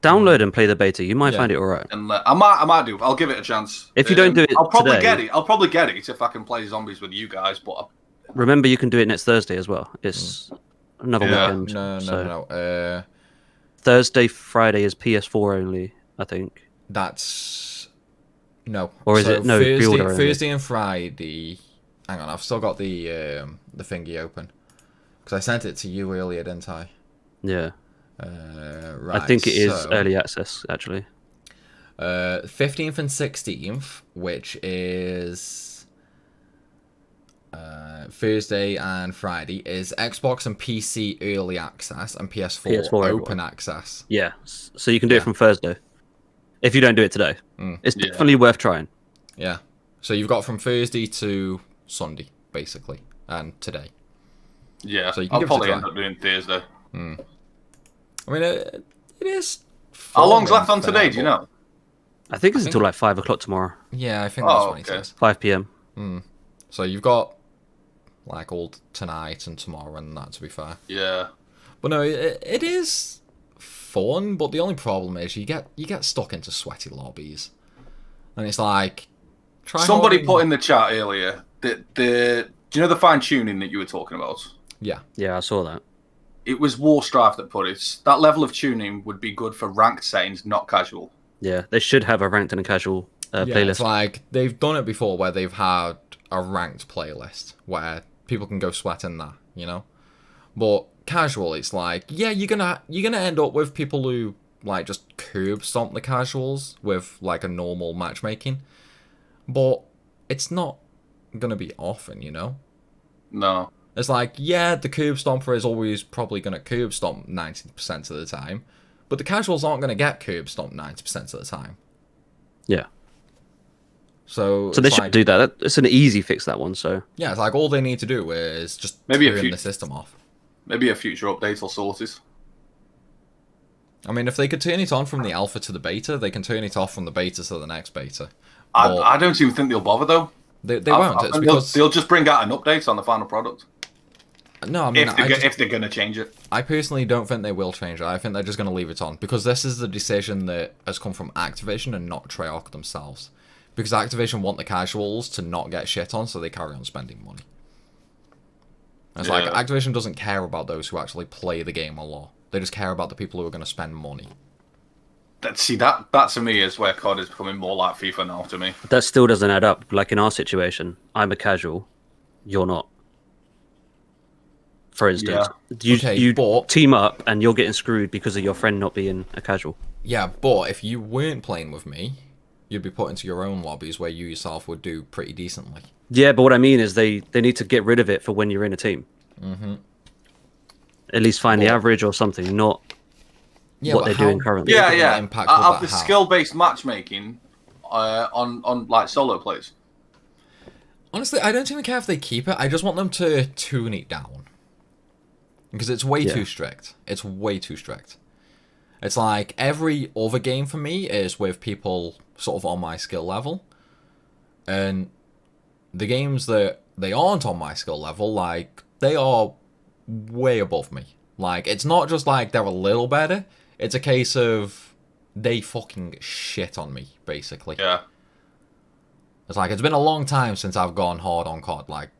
Download and play the beta. You might find it alright. And I might do. I'll give it a chance. If you don't do it I'll probably today, get it. I'll probably get it if I can play zombies with you guys. But remember, you can do it next Thursday as well. It's another weekend. No. Thursday, Friday is PS4 only, I think. That's... No. Or is it? No, Thursday and Friday... Hang on, I've still got the thingy open. Because I sent it to you earlier, didn't I? Yeah. Right, I think it is early access, actually. 15th and 16th, which is Thursday and Friday, is Xbox and PC early access and PS4 open access. Yeah, so you can do it from Thursday. If you don't do it today. It's definitely worth trying. Yeah. So you've got from Thursday to Sunday, basically, and today. Yeah, so you can I'll probably end up doing Thursday. I mean, it is... How long's left on today, do you know? I think it's until like 5 o'clock tomorrow. Yeah, I think that's what he says. 5 p.m. So you've got like all tonight and tomorrow and that, to be fair. Yeah. But no, it is fun, but the only problem is you get stuck into sweaty lobbies. And it's like... Somebody put in the chat earlier that do you know the fine-tuning that you were talking about? Yeah. Yeah, I saw that. It was Warstrife that put it. That level of tuning would be good for ranked settings, not casual. Yeah, they should have a ranked and a casual playlist. It's like, they've done it before where they've had a ranked playlist where people can go sweat in that, you know? But casual, it's like, yeah, you're gonna end up with people who, like, just curb stomp the casuals with, like, a normal matchmaking. But it's not gonna be often, you know? No. It's like, yeah, the curb stomper is always probably going to curb stomp 90% of the time, but the casuals aren't going to get curb stomped 90% of the time. Yeah. So they should do that. It's an easy fix, that one. So yeah, it's like all they need to do is just turn the system off. Maybe a future update will sort it. I mean, if they could turn it on from the alpha to the beta, they can turn it off from the beta to the next beta. I don't even think they'll bother though. They won't. It's because they'll just bring out an update on the final product. No, I mean, if they're going to change it. I personally don't think they will change it. I think they're just going to leave it on. Because this is the decision that has come from Activision and not Treyarch themselves. Because Activision want the casuals to not get shit on, so they carry on spending money. It's like, Activision doesn't care about those who actually play the game a lot. They just care about the people who are going to spend money. That to me is where COD is becoming more like FIFA now to me. That still doesn't add up. Like in our situation, I'm a casual, you're not. For instance, you team up and you're getting screwed because of your friend not being a casual. Yeah, but if you weren't playing with me, you'd be put into your own lobbies where you yourself would do pretty decently. Yeah, but what I mean is they need to get rid of it for when you're in a team. Mm-hmm. At least find the average or something, not what they're doing currently. Yeah. Of the skill-based matchmaking on like solo plays. Honestly, I don't even care if they keep it. I just want them to tune it down. Because it's way too strict. It's way too strict. It's like every other game for me is with people sort of on my skill level. And the games that they aren't on my skill level, like, they are way above me. Like, it's not just like they're a little better. It's a case of they fucking shit on me, basically. Yeah. It's like, it's been a long time since I've gone hard on COD. Like,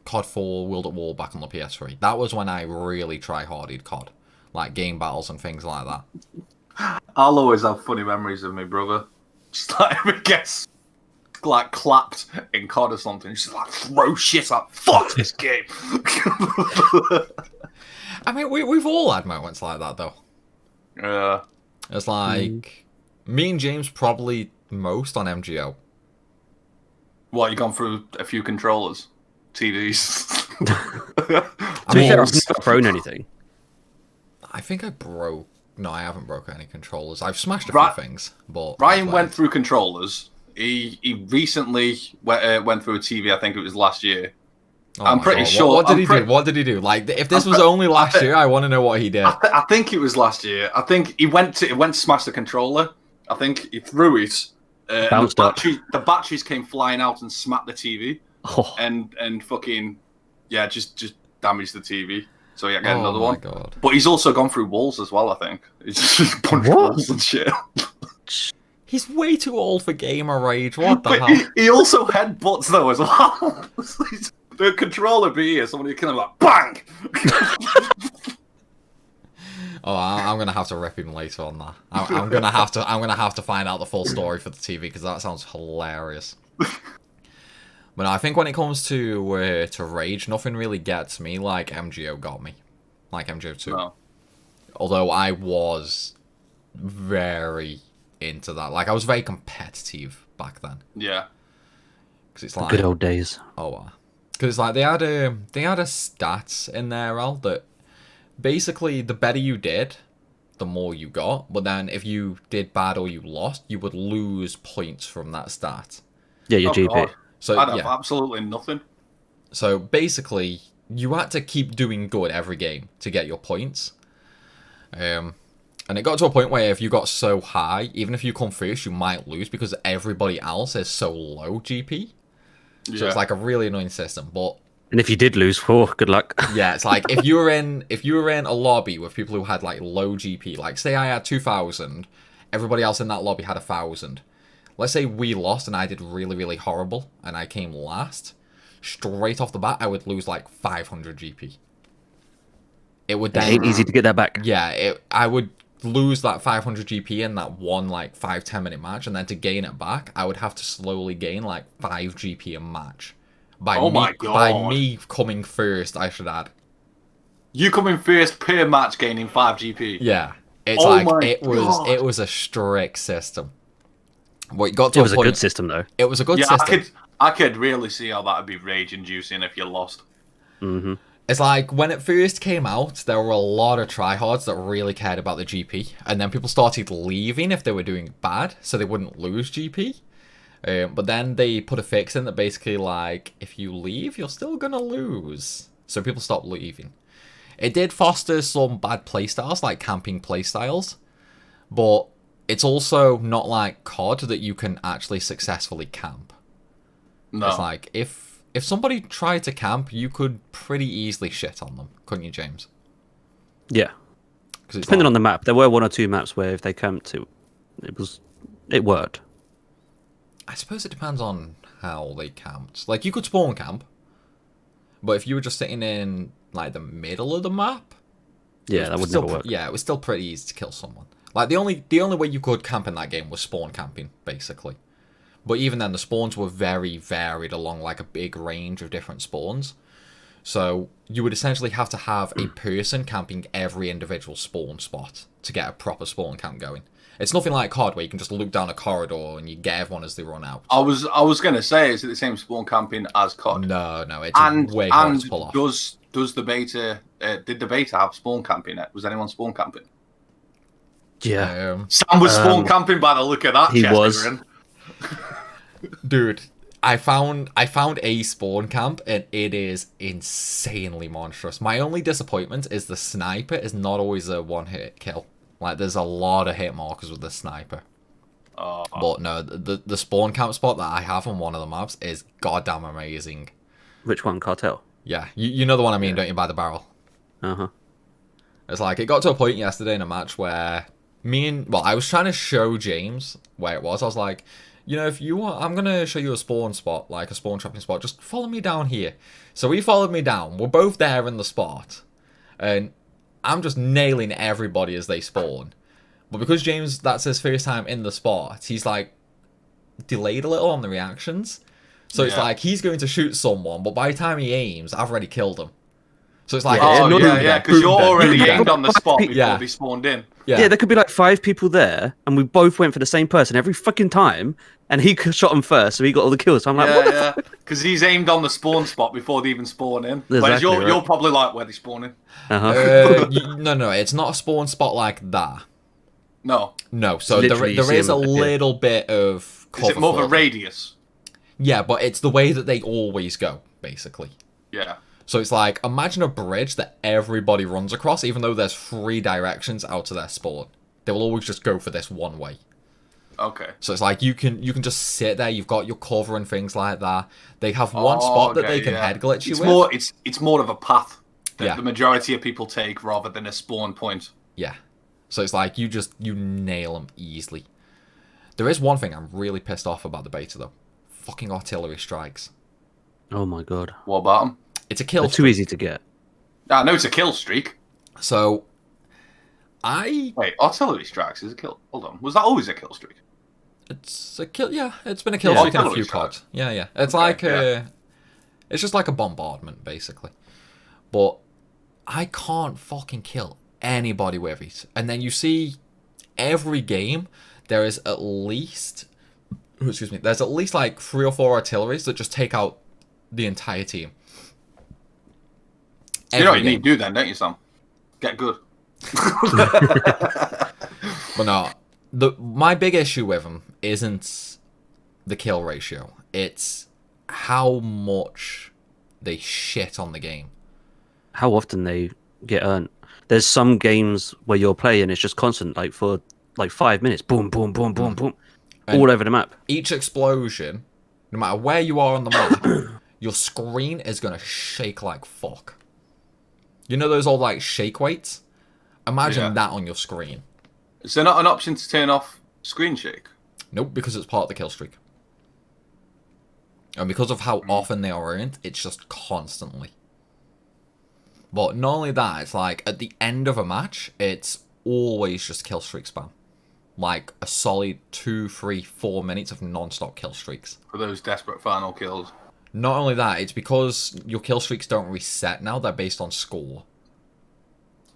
COD 4, World at War back on the PS3. That was when I really try-harded COD. Like, game battles and things like that. I'll always have funny memories of my brother. Just like, if it gets, like, clapped in COD or something, just like, throw shit up. Fuck this game! I mean, we've all had moments like that, though. Yeah. It's like, me and James probably most on MGO. What, you gone through a few controllers? TVs? To be fair, I've never thrown anything. I think I broke... No, I haven't broken any controllers. I've smashed a few things, but... Ryan went through controllers. He recently went through a TV, I think it was last year. Oh I'm pretty sure... What did he do? What did he do? Like, if this was only last year, I want to know what he did. I think it was last year. I think he went to smash the controller. I think he threw it. And the batteries came flying out and smacked the TV. Oh. And fucking... Yeah, just damaged the TV. So he had to get another one. God. But he's also gone through walls as well, I think. He's just punched walls and shit. He's way too old for gamer rage. What the hell? He also headbutts, though, as well. The controller be here, somebody kill him like, BANG! Oh, I'm gonna have to rip him later on that. I'm gonna have to find out the full story for the TV, because that sounds hilarious. But no, I think when it comes to rage, nothing really gets me like MGO got me, like MGO 2. No. Although I was very into that, like I was very competitive back then. Yeah. Because it's like good old days. Oh, because it's like they had a stats in there, Al, that basically the better you did, the more you got. But then if you did bad or you lost, you would lose points from that stat. Yeah, your GP. God. So I'd have absolutely nothing. So basically, you had to keep doing good every game to get your points. And it got to a point where if you got so high, even if you come first, you might lose because everybody else is so low GP. So it's like a really annoying system. And if you did lose, good luck. Yeah, it's like if you were in a lobby with people who had like low GP, like say I had 2,000, everybody else in that lobby had 1,000. Let's say we lost and I did really, really horrible and I came last. Straight off the bat, I would lose like 500 GP. It would then... It ain't easy to get that back. Yeah, I would lose that 500 GP in that one like 5-10 minute match, and then to gain it back, I would have to slowly gain like 5 GP a match. By me coming first, I should add. You coming first per match gaining 5 GP? Yeah. It's it was a strict system. Well, it was a good system, though. It was a good system. I could really see how that would be rage-inducing if you lost. Mm-hmm. It's like, when it first came out, there were a lot of tryhards that really cared about the GP, and then people started leaving if they were doing bad, so they wouldn't lose GP. But then they put a fix in that basically, like, if you leave, you're still gonna lose. So people stopped leaving. It did foster some bad playstyles, like camping playstyles, but... It's also not like COD that you can actually successfully camp. No. It's like, if somebody tried to camp, you could pretty easily shit on them, couldn't you, James? Yeah. Depending on the map. There were 1 or 2 maps where if they camped, it worked. I suppose it depends on how they camped. Like, you could spawn camp, but if you were just sitting in, like, the middle of the map... Yeah, that would never work. Yeah, it was still pretty easy to kill someone. Like, the only way you could camp in that game was spawn camping, basically. But even then, the spawns were very varied along, like, a big range of different spawns. So, you would essentially have to have a person camping every individual spawn spot to get a proper spawn camp going. It's nothing like COD, where you can just look down a corridor and you get everyone as they run out. I was going to say, is it the same spawn camping as COD? No, it's way harder to pull off. Does the beta... did the beta have spawn camping? Was anyone spawn camping? Yeah. Sam was spawn camping by the look of that. He was. Dude, I found a spawn camp and it is insanely monstrous. My only disappointment is the sniper is not always a one-hit kill. Like, there's a lot of hit markers with the sniper. But no, the spawn camp spot that I have on one of the maps is goddamn amazing. Which one? Cartel? Yeah, you know the one I mean, don't you, by the barrel? Uh-huh. It's like, it got to a point yesterday in a match where I was trying to show James where it was. I was like, you know, if you want, I'm going to show you a spawn spot, like a spawn trapping spot. Just follow me down here. So he followed me down. We're both there in the spot. And I'm just nailing everybody as they spawn. But because James, that's his first time in the spot, he's like delayed a little on the reactions. So it's like he's going to shoot someone, but by the time he aims, I've already killed him. So it's like, because you're already aimed on the spot before they spawned in. Yeah, there could be like 5 people there, and we both went for the same person every fucking time, and he shot him first, so he got all the kills. So I'm like, what the fuck? Because he's aimed on the spawn spot before they even spawn in. Exactly, whereas you're probably like, where they spawn in. No, it's not a spawn spot like that. No. So there is a little bit of cover. Is it more of a radius? Yeah, but it's the way that they always go, basically. Yeah. So it's like, imagine a bridge that everybody runs across, even though there's 3 directions out to their spawn. They will always just go for this one way. Okay. So it's like, you can just sit there, you've got your cover and things like that. They have one spot that they can head glitch you with. It's more of a path that the majority of people take rather than a spawn point. Yeah. So it's like, you nail them easily. There is one thing I'm really pissed off about the beta, though. Fucking artillery strikes. Oh my god. What about them? It's a kill streak. Too easy to get. I know it's a kill streak. So, Wait, artillery strikes is a kill... Hold on. Was that always a kill streak? It's a kill... Yeah, it's been a kill streak in a few CODs. Yeah. It's like it's just like a bombardment, basically. But I can't fucking kill anybody with it. And then you see every game, there is at least... Excuse me. There's at least like 3 or 4 artilleries that just take out the entire team. You know what you need to do then, don't you, Sam? Get good. But no, my big issue with them isn't the kill ratio. It's how much they shit on the game. How often they get earned. There's some games where you're playing, it's just constant, like for like 5 minutes. Boom, boom, boom, boom, boom. And all over the map. Each explosion, no matter where you are on the map, your screen is going to shake like fuck. You know those old like shake weights? Imagine that on your screen. Is there not an option to turn off screen shake? Nope, because it's part of the kill streak. And because of how often they are earned, it's just constantly. But not only that, it's like at the end of a match, it's always just kill streak spam. Like a solid 2, 3, 4 minutes of non-stop kill streaks. For those desperate final kills. Not only that, it's because your kill streaks don't reset now, they're based on score.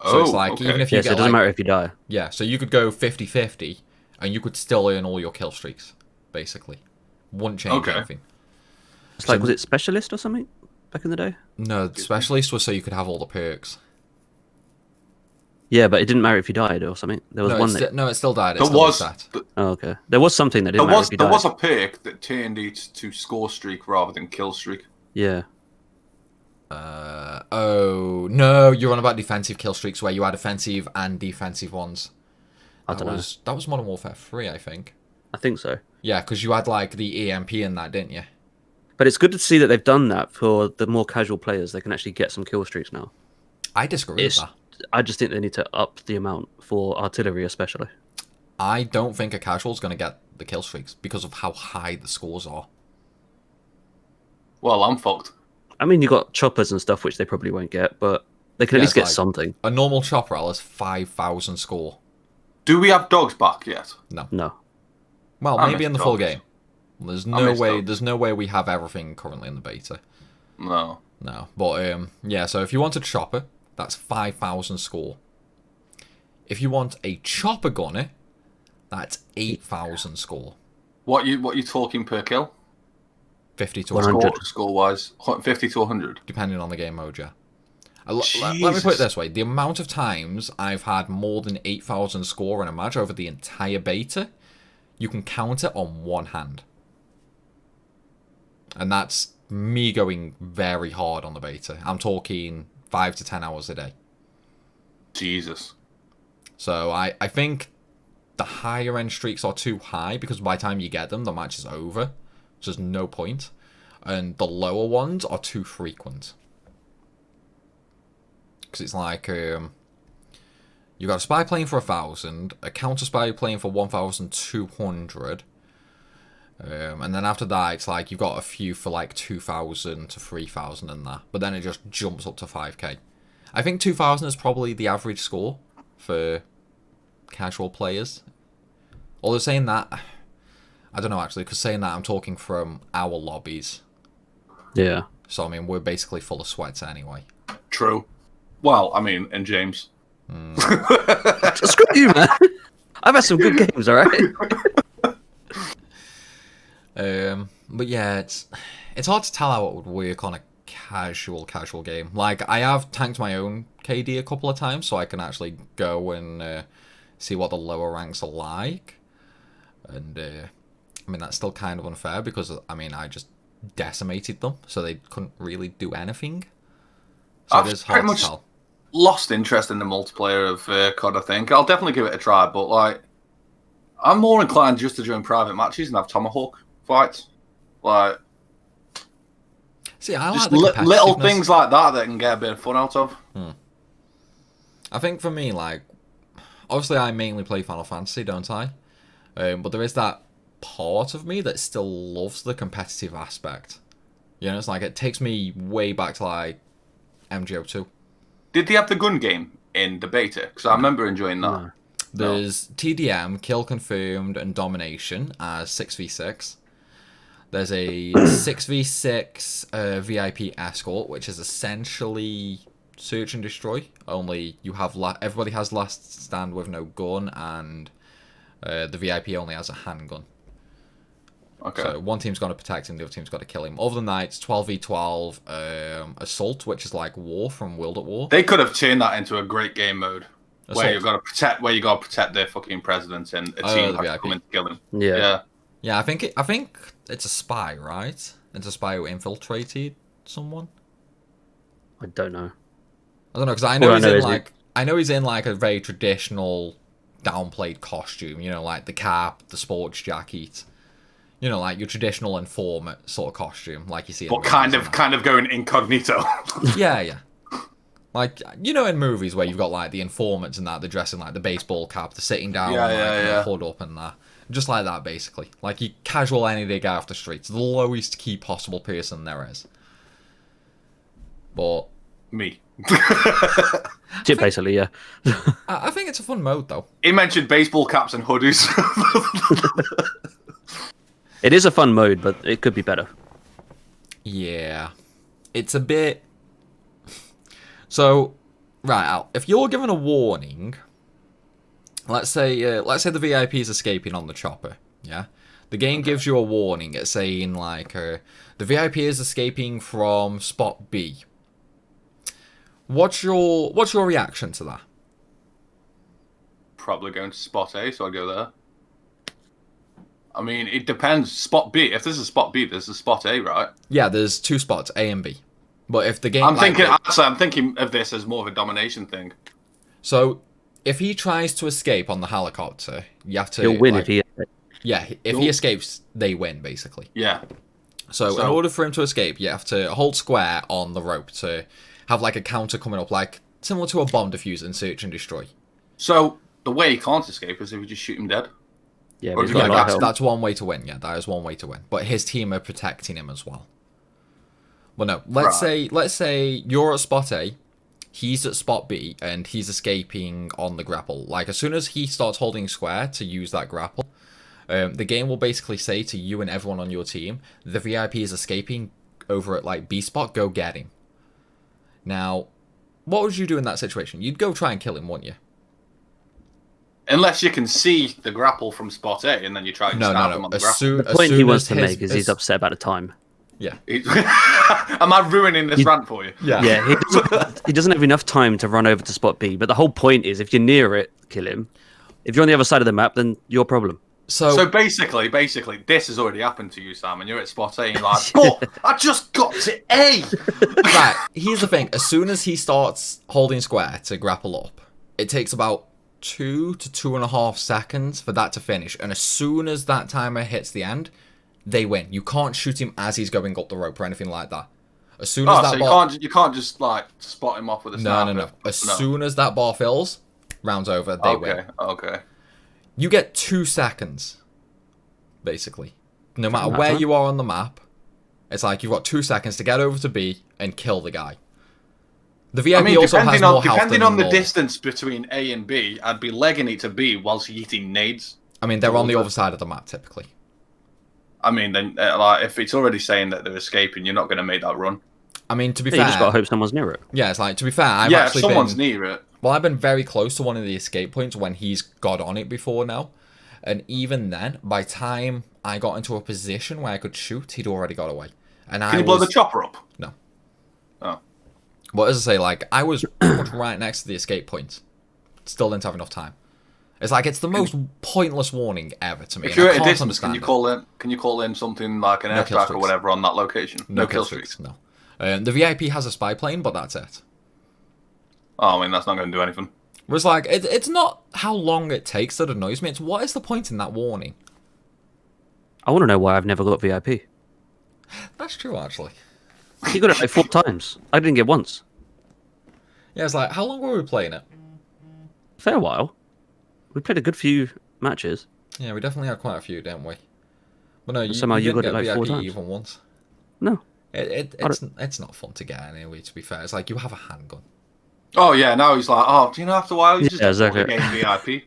So it's like, even if you get so it doesn't matter if you die. Yeah, so you could go 50-50, and you could still earn all your kill streaks, basically. Wouldn't change anything. It's like, was it Specialist or something back in the day? No, Specialist was so you could have all the perks. Yeah, but it didn't matter if you died or something. There was one that... No, it still died. Oh, okay. There was something that didn't matter if you died. There was a perk that turned it to score streak rather than kill streak. Yeah. Oh, no, you're on about defensive kill streaks where you had offensive and defensive ones. I don't know. That was Modern Warfare 3, I think. I think so. Yeah, because you had like the EMP in that, didn't you? But it's good to see that they've done that for the more casual players. They can actually get some kill streaks now. I disagree with that. I just think they need to up the amount for artillery especially. I don't think a casual is going to get the kill streaks because of how high the scores are. Well, I'm fucked. I mean, you got choppers and stuff, which they probably won't get, but they can at least get something. A normal chopper has 5,000 score. Do we have dogs back yet? No. Well, maybe in the full game. There's no way we have everything currently in the beta. No. But yeah, so if you want a chopper, that's 5,000 score. If you want a chopper gunner, that's 8,000 score. What you talking per kill? 50 to 100. Score-wise, 50 to 100? Depending on the game mode, yeah. Let me put it this way. The amount of times I've had more than 8,000 score in a match over the entire beta, you can count it on one hand. And that's me going very hard on the beta. I'm talking 5 to 10 hours a day. Jesus. So I think the higher end streaks are too high because by the time you get them, the match is over. So there's no point. And the lower ones are too frequent. Because it's like, You've got a spy playing for 1,000, a counter spy playing for 1,200. And then after that, it's like you've got a few for like 2,000 to 3,000 and that. But then it just jumps up to 5k. I think 2,000 is probably the average score for casual players. Although saying that, I don't know actually, because saying that I'm talking from our lobbies. Yeah. So I mean, we're basically full of sweats anyway. True. Well, I mean, and James. Screw you, man. I've had some good games, alright? But yeah, it's hard to tell how it would work on a casual game. Like, I have tanked my own KD a couple of times, so I can actually go and see what the lower ranks are like. And, I mean, that's still kind of unfair because, I mean, I just decimated them, so they couldn't really do anything. So I've pretty much lost interest in the multiplayer of COD, I think. I'll definitely give it a try, but, like, I'm more inclined just to join private matches and have Tomahawk fights. Like, see, I just like the little things like that can get a bit of fun out of. I think for me, like, obviously I mainly play Final Fantasy, don't I? But there is that part of me that still loves the competitive aspect. You know, it's like it takes me way back to like MGO2. Did they have the gun game in the beta? Because I remember enjoying that. No. There's TDM, Kill Confirmed, and Domination as 6v6. There's a 6v6 VIP Escort, which is essentially Search and Destroy. Only you have everybody has Last Stand with no gun, and the VIP only has a handgun. Okay. So one team's got to protect him, the other team's got to kill him. Other than that, it's 12v12 Assault, which is like War from World at War. They could have turned that into a great game mode. Assault. Where you got to protect their fucking president and a team has to come in to kill him. Yeah, I think it's a spy, right? It's a spy who infiltrated someone. I don't know. I don't know, because I know he's in like a very traditional downplayed costume. You know, like the cap, the sports jacket. You know, like your traditional informant sort of costume, like you see. But kind of going incognito. Yeah. Like, you know, in movies where you've got like the informants and that, they're dressing like the baseball cap, they're sitting down, and hood up and that. Just like that, basically. Like you casual any day guy off the streets, the lowest key possible person there is. But me. Basically, yeah. I think it's a fun mode, though. He mentioned baseball caps and hoodies. It is a fun mode, but it could be better. Yeah. It's a bit... So, right, Al, if you're given a warning... Let's say the VIP is escaping on the chopper, yeah? The game gives you a warning. It's saying, like, the VIP is escaping from spot B. What's your reaction to that? Probably going to spot A, so I'll go there. I mean, it depends. Spot B. If there's a spot B, there's a spot A, right? Yeah, there's two spots, A and B. But if the game... I'm thinking of this as more of a domination thing. So, if he tries to escape on the helicopter, you have to... He'll win if he... Yeah, if he escapes, they win, basically. Yeah. So, in order for him to escape, you have to hold square on the rope to have, like, a counter coming up, like, similar to a bomb diffuser in Search and Destroy. So, the way he can't escape is if you just shoot him dead? Yeah, that's one way to win. Yeah, that is one way to win. But his team are protecting him as well. Well, no. Let's say you're at spot A, he's at spot B, and he's escaping on the grapple. Like, as soon as he starts holding square to use that grapple, the game will basically say to you and everyone on your team, the VIP is escaping over at, like, B spot, go get him. Now, what would you do in that situation? You'd go try and kill him, wouldn't you? Unless you can see the grapple from spot A, and then you try and stab him on the grapple. The point he wants to make is he's upset about the time. Yeah. Am I ruining this rant for you? Yeah, he doesn't have enough time to run over to spot B, but the whole point is if you're near it, kill him. If you're on the other side of the map, then your problem. So basically, this has already happened to you, Sam, and you're at spot A, and you're like, oh, I just got to A! Right, here's the thing. As soon as he starts holding square to grapple up, it takes about 2 to 2.5 seconds for that to finish, and as soon as that timer hits the end, they win. You can't shoot him as he's going up the rope or anything like that. As soon as that bar... you can't just like spot him off with a sniper. No. As soon as that bar fills, round's over, they win. Okay. You get 2 seconds, basically. No matter where you are on the map, it's like you've got 2 seconds to get over to B and kill the guy. The VIP also has more health depending on the distance between A and B, I'd be legging it to B whilst eating nades. I mean, they're on the other side of the map, typically. I mean, then like, if it's already saying that they're escaping, you're not going to make that run. I mean, to be fair... You just got to hope someone's near it. Yeah, it's like, to be fair, if someone's near it. Well, I've been very close to one of the escape points when he's got on it before now. And even then, by time I got into a position where I could shoot, he'd already got away. And Can you blow the chopper up? No. Oh. But as I say, like, I was pretty much right next to the escape point. Still didn't have enough time. It's like, it's the most pointless warning ever to me. If you're at a distance, can you call in something like an airstrike or whatever on that location? No kill streaks. No. The VIP has a spy plane, but that's it. Oh, I mean, that's not going to do anything. It was like, it's not how long it takes that annoys me. It's what is the point in that warning? I want to know why I've never got VIP. That's true, actually. You got it like 4 times. I didn't get once. Yeah, it's like, how long were we playing it? Fair while. We played a good few matches. Yeah, we definitely had quite a few, didn't we? But no, somehow you got it like VIP 4 times. even once. No. It's not fun to get anyway, to be fair. It's like, you have a handgun. Oh, yeah, now he's like, oh, do you know, after a while, he's just exactly. getting VIP.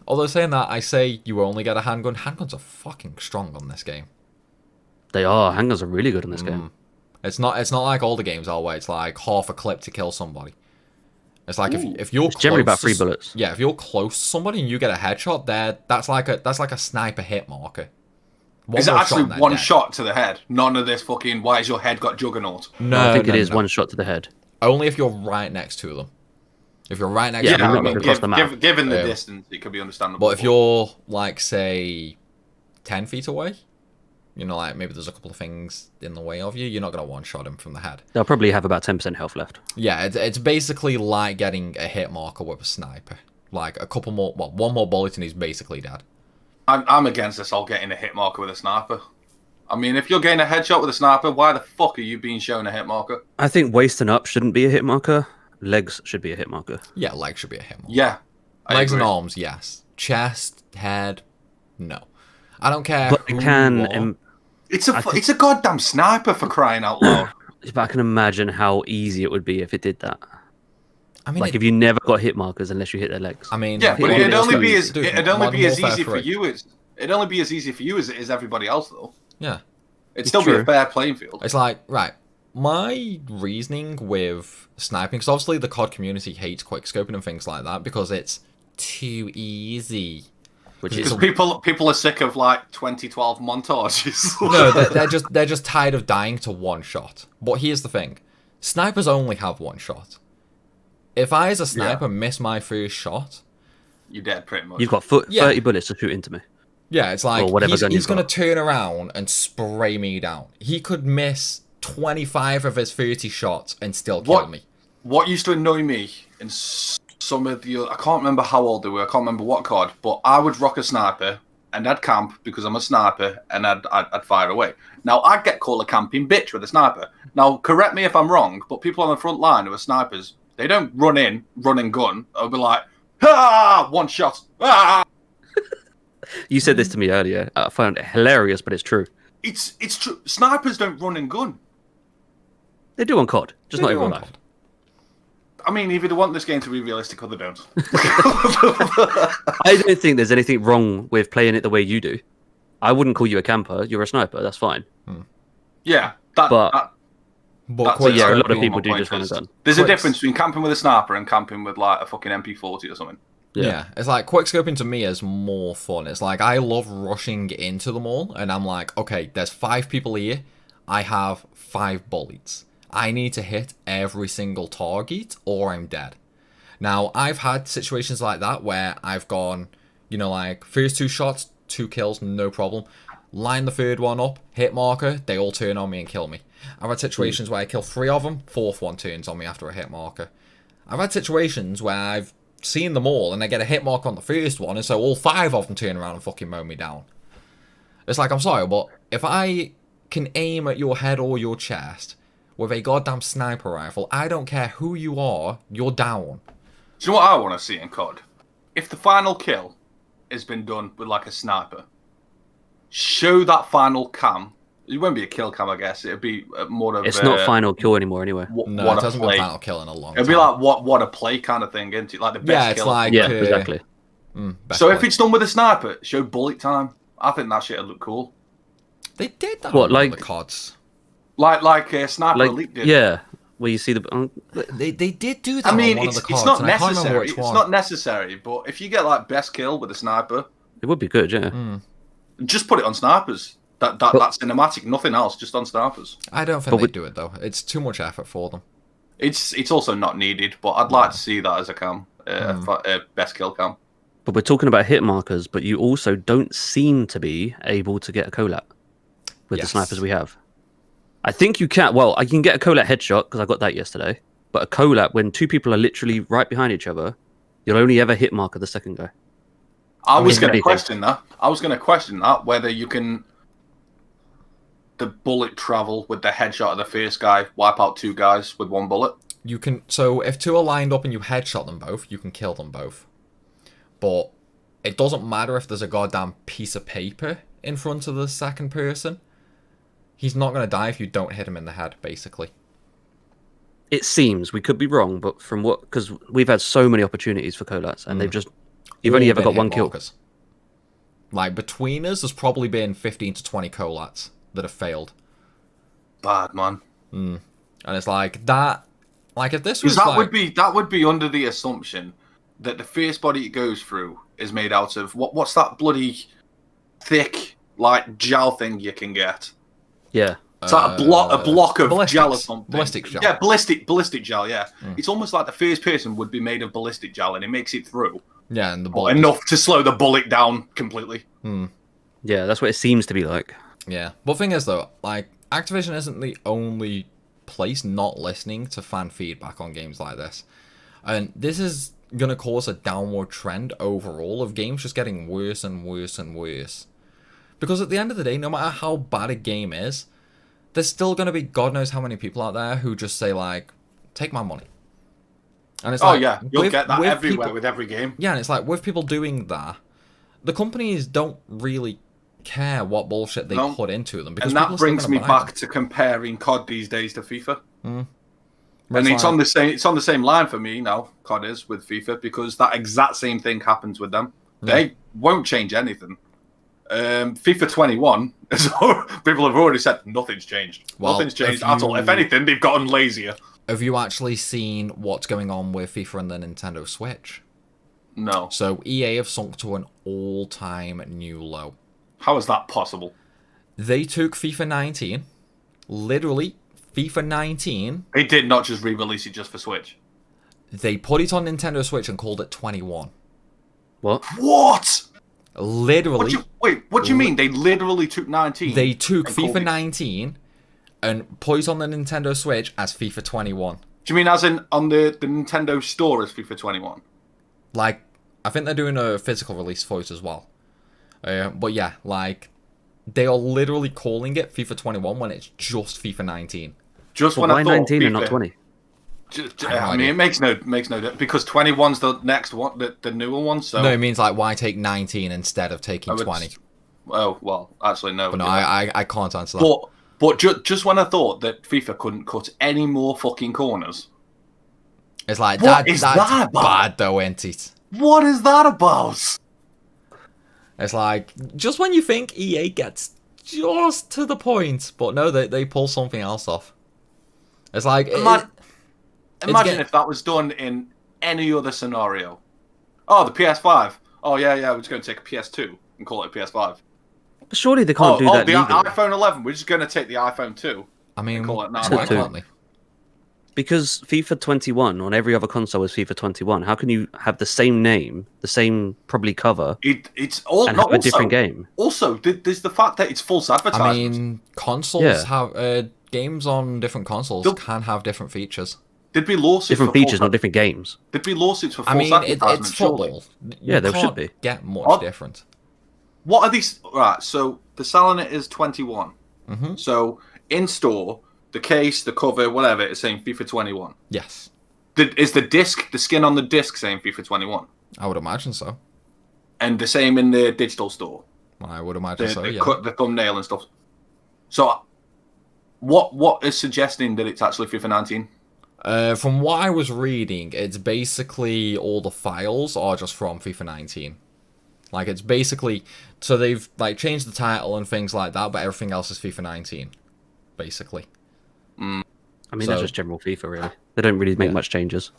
Although saying that, I say you only get a handgun. Handguns are fucking strong on this game. They are. Handguns are really good in this game. It's not like all the games are where it's like half a clip to kill somebody. It's like if you're close generally about 3 bullets. Yeah, if you're close to somebody and you get a headshot, that's like a sniper hit marker. Is it actually one shot to the head? None of this fucking why has your head got juggernaut? No, I think it is one shot to the head. Only if you're right next to them. If you're right next to them, across the map. Given the distance, it could be understandable. But if you're like, say, 10 feet away, you know, like maybe there's a couple of things in the way of you, you're not going to one-shot him from the head. They'll probably have about 10% health left. Yeah, it's basically like getting a hit marker with a sniper. Like a couple more, well, one more bullet and he's basically dead. I'm against this all getting a hit marker with a sniper. I mean, if you're getting a headshot with a sniper, why the fuck are you being shown a hit marker? I think wasting up shouldn't be a hit marker. Legs should be a hit marker. Yeah, legs should be a hit marker. Yeah. Legs and arms, yes. Chest, head, no. I don't care. But it can. It's a goddamn sniper, for crying out loud. But I can imagine how easy it would be if it did that. I mean, like if you never got hit markers unless you hit their legs. I mean, yeah, but it'd only be as easy for you as it is everybody else, though. Yeah, it'd still be a fair playing field. It's like, right, my reasoning with sniping, because obviously the COD community hates quickscoping and things like that because it's too easy. Because people are sick of like 2012 montages. No, they're just tired of dying to one shot. But here's the thing: snipers only have one shot. If I, as a sniper, miss my first shot, you're dead pretty much. You've got 30 bullets to shoot into me. Yeah, it's like he's going to turn around and spray me down. He could miss 25 of his 30 shots and still kill me. What used to annoy me in some of the... I can't remember how old they were. I can't remember what COD, but I would rock a sniper and I'd camp because I'm a sniper and I'd fire away. Now, I'd get called a camping bitch with a sniper. Now, correct me if I'm wrong, but people on the front line who are snipers... They don't run and gun. They'll be like, ah, one shot. Ah. You said this to me earlier. I found it hilarious, but it's true. It's true. Snipers don't run and gun. They do on COD, just not in real life. I mean, either they want this game to be realistic or they don't. I don't think there's anything wrong with playing it the way you do. I wouldn't call you a camper. You're a sniper. That's fine. Yeah, But yeah, a lot of people do just run a gun. There's a difference between camping with a sniper and camping with like a fucking MP40 or something. Yeah, it's like quickscoping to me is more fun. It's like I love rushing into them all, and I'm like, okay, there's 5 people here. I have 5 bullets. I need to hit every single target, or I'm dead. Now, I've had situations like that where I've gone, you know, like first 2 shots, 2 kills, no problem. Line the third one up, hit marker, they all turn on me and kill me. I've had situations where I kill 3 of them, 4th one turns on me after a hit marker. I've had situations where I've seen them all and I get a hit mark on the first one, and so all 5 of them turn around and fucking mow me down. It's like, I'm sorry, but if I can aim at your head or your chest with a goddamn sniper rifle. I don't care who you are, you're down. Do you know what I want to see in COD? If the final kill has been done with like a sniper, show that final cam. It won't be a kill cam, I guess. It'd be more of. It's not final kill anymore, anyway. No, it hasn't been final kill in a long time. It'd be like what a play kind of thing, isn't it? Like the best kill. Like exactly. So if it's done with a sniper, show bullet time. I think that shit would look cool. They did that. What, like the CODs? Like Sniper Elite did. Yeah, where you see the. They did do that. I mean, on one of the it's CODs, not and necessary. It's not necessary, but if you get like best kill with a sniper, it would be good, yeah. Just put it on snipers. That's cinematic, nothing else, just on snipers. I don't think they'd do it though. It's too much effort for them. It's also not needed, but I'd like to see that as a cam, best kill cam. But we're talking about hit markers, but you also don't seem to be able to get a collat with the snipers we have. I think you can. Well, I can get a collat headshot because I got that yesterday. But a collat, when two people are literally right behind each other, you'll only ever hit marker the second guy. I was going to question that, whether you can the bullet travel with the headshot of the first guy, wipe out two guys with one bullet. You can. So if two are lined up and you headshot them both, you can kill them both. But it doesn't matter if there's a goddamn piece of paper in front of the second person. He's not going to die if you don't hit him in the head, basically. It seems, we could be wrong, but from what... Because we've had so many opportunities for collats, and they've just... You've only ever got one kill. Like, between us, there's probably been 15 to 20 collats that have failed. Bad, man. And it's like, that... Like, if this was that would be under the assumption that the first body it goes through is made out of what's that bloody thick like gel thing you can get? Yeah, it's like a block of gel or something. Ballistic gel. Yeah, ballistic gel. Yeah, it's almost like the first person would be made of ballistic gel, and it makes it through. Yeah, and the bullet enough to slow the bullet down completely. Yeah, that's what it seems to be like. Yeah, but the thing is though, like Activision isn't the only place not listening to fan feedback on games like this, and this is going to cause a downward trend overall of games just getting worse and worse and worse. Because at the end of the day, no matter how bad a game is, there's still going to be God knows how many people out there who just say, like, take my money. And it's yeah, you'll get that everywhere with every game. Yeah, and it's like, with people doing that, the companies don't really care what bullshit they put into them. Because and that brings me back to comparing COD these days to FIFA. And it's on the same line for me now, COD is, with FIFA, because that exact same thing happens with them. They won't change anything. FIFA 21, people have already said nothing's changed. Nothing's changed at all. If anything, they've gotten lazier. Have you actually seen what's going on with FIFA and the Nintendo Switch? No. So EA have sunk to an all-time new low. How is that possible? They took FIFA 19, literally FIFA 19. They did not just re-release it just for Switch. They put it on Nintendo Switch and called it 21. What? What? Literally. What do you mean? They literally took 19? They took FIFA 19 and put it on the Nintendo Switch as FIFA 21. Do you mean as in on the Nintendo store as FIFA 21? Like, I think they're doing a physical release for it as well. But yeah, like, they are literally calling it FIFA 21 when it's just FIFA 19. Just when I thought 19 FIFA, and not 20? I mean, it makes no difference because 21's the next one, the newer one. So no, it means like why take 19 instead of taking 20? Oh well, actually no. But no, I can't answer that. But just when I thought that FIFA couldn't cut any more fucking corners, it's like that's bad though, ain't it? What is that about? It's like just when you think EA gets just to the point, but no, they pull something else off. It's like Imagine if that was done in any other scenario. Oh, the PS5. Oh, yeah, we're just going to take a PS2 and call it a PS5. But surely they can't do that the legally. iPhone 11, we're just going to take the iPhone 2 and call it now. Why can't they? Because FIFA 21 on every other console is FIFA 21. How can you have the same name, the same probably cover, it's all and have a different game? Also, there's the fact that it's false advertisement. I mean, consoles have... games on different consoles can have different features. There'd be lawsuits different features, not different games. There'd be lawsuits for false advertisement. It's football. Yeah, there should be. Get much different. What are these? Right, so the selling it is 21. Mm-hmm. So in store, the case, the cover, whatever, it's saying FIFA 21. Yes. Is the skin on the disc saying FIFA 21? I would imagine so. And the same in the digital store? I would imagine so, yeah. The thumbnail and stuff. So, what is suggesting that it's actually FIFA 19? From what I was reading, it's basically all the files are just from FIFA 19. Like, it's basically... So they've, like, changed the title and things like that, but everything else is FIFA 19, basically. I mean, that's just general FIFA, really. They don't really make much changes.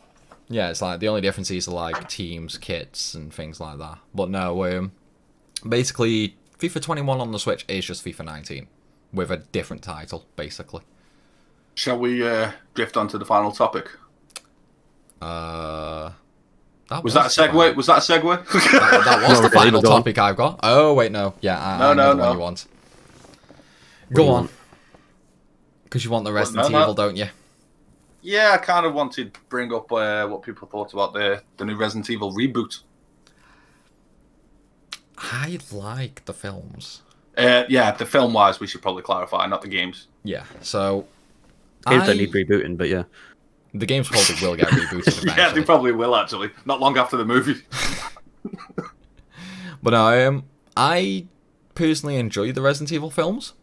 Yeah, it's like, the only differences are, like, teams, kits, and things like that. But no, basically, FIFA 21 on the Switch is just FIFA 19, with a different title, basically. Shall we drift on to the final topic? Was that a segue? Was that a segue? that was the final topic I've got. Oh, wait, no. Yeah, I know the one you want. Go on. Because you want the Resident Evil, don't you? Yeah, I kind of wanted to bring up what people thought about the new Resident Evil reboot. I like the films. Yeah, the film-wise, we should probably clarify, not the games. Yeah, so... Games don't need rebooting, but yeah. The games probably will get rebooted eventually. Yeah, they probably will, actually. Not long after the movie. But I personally enjoy the Resident Evil films.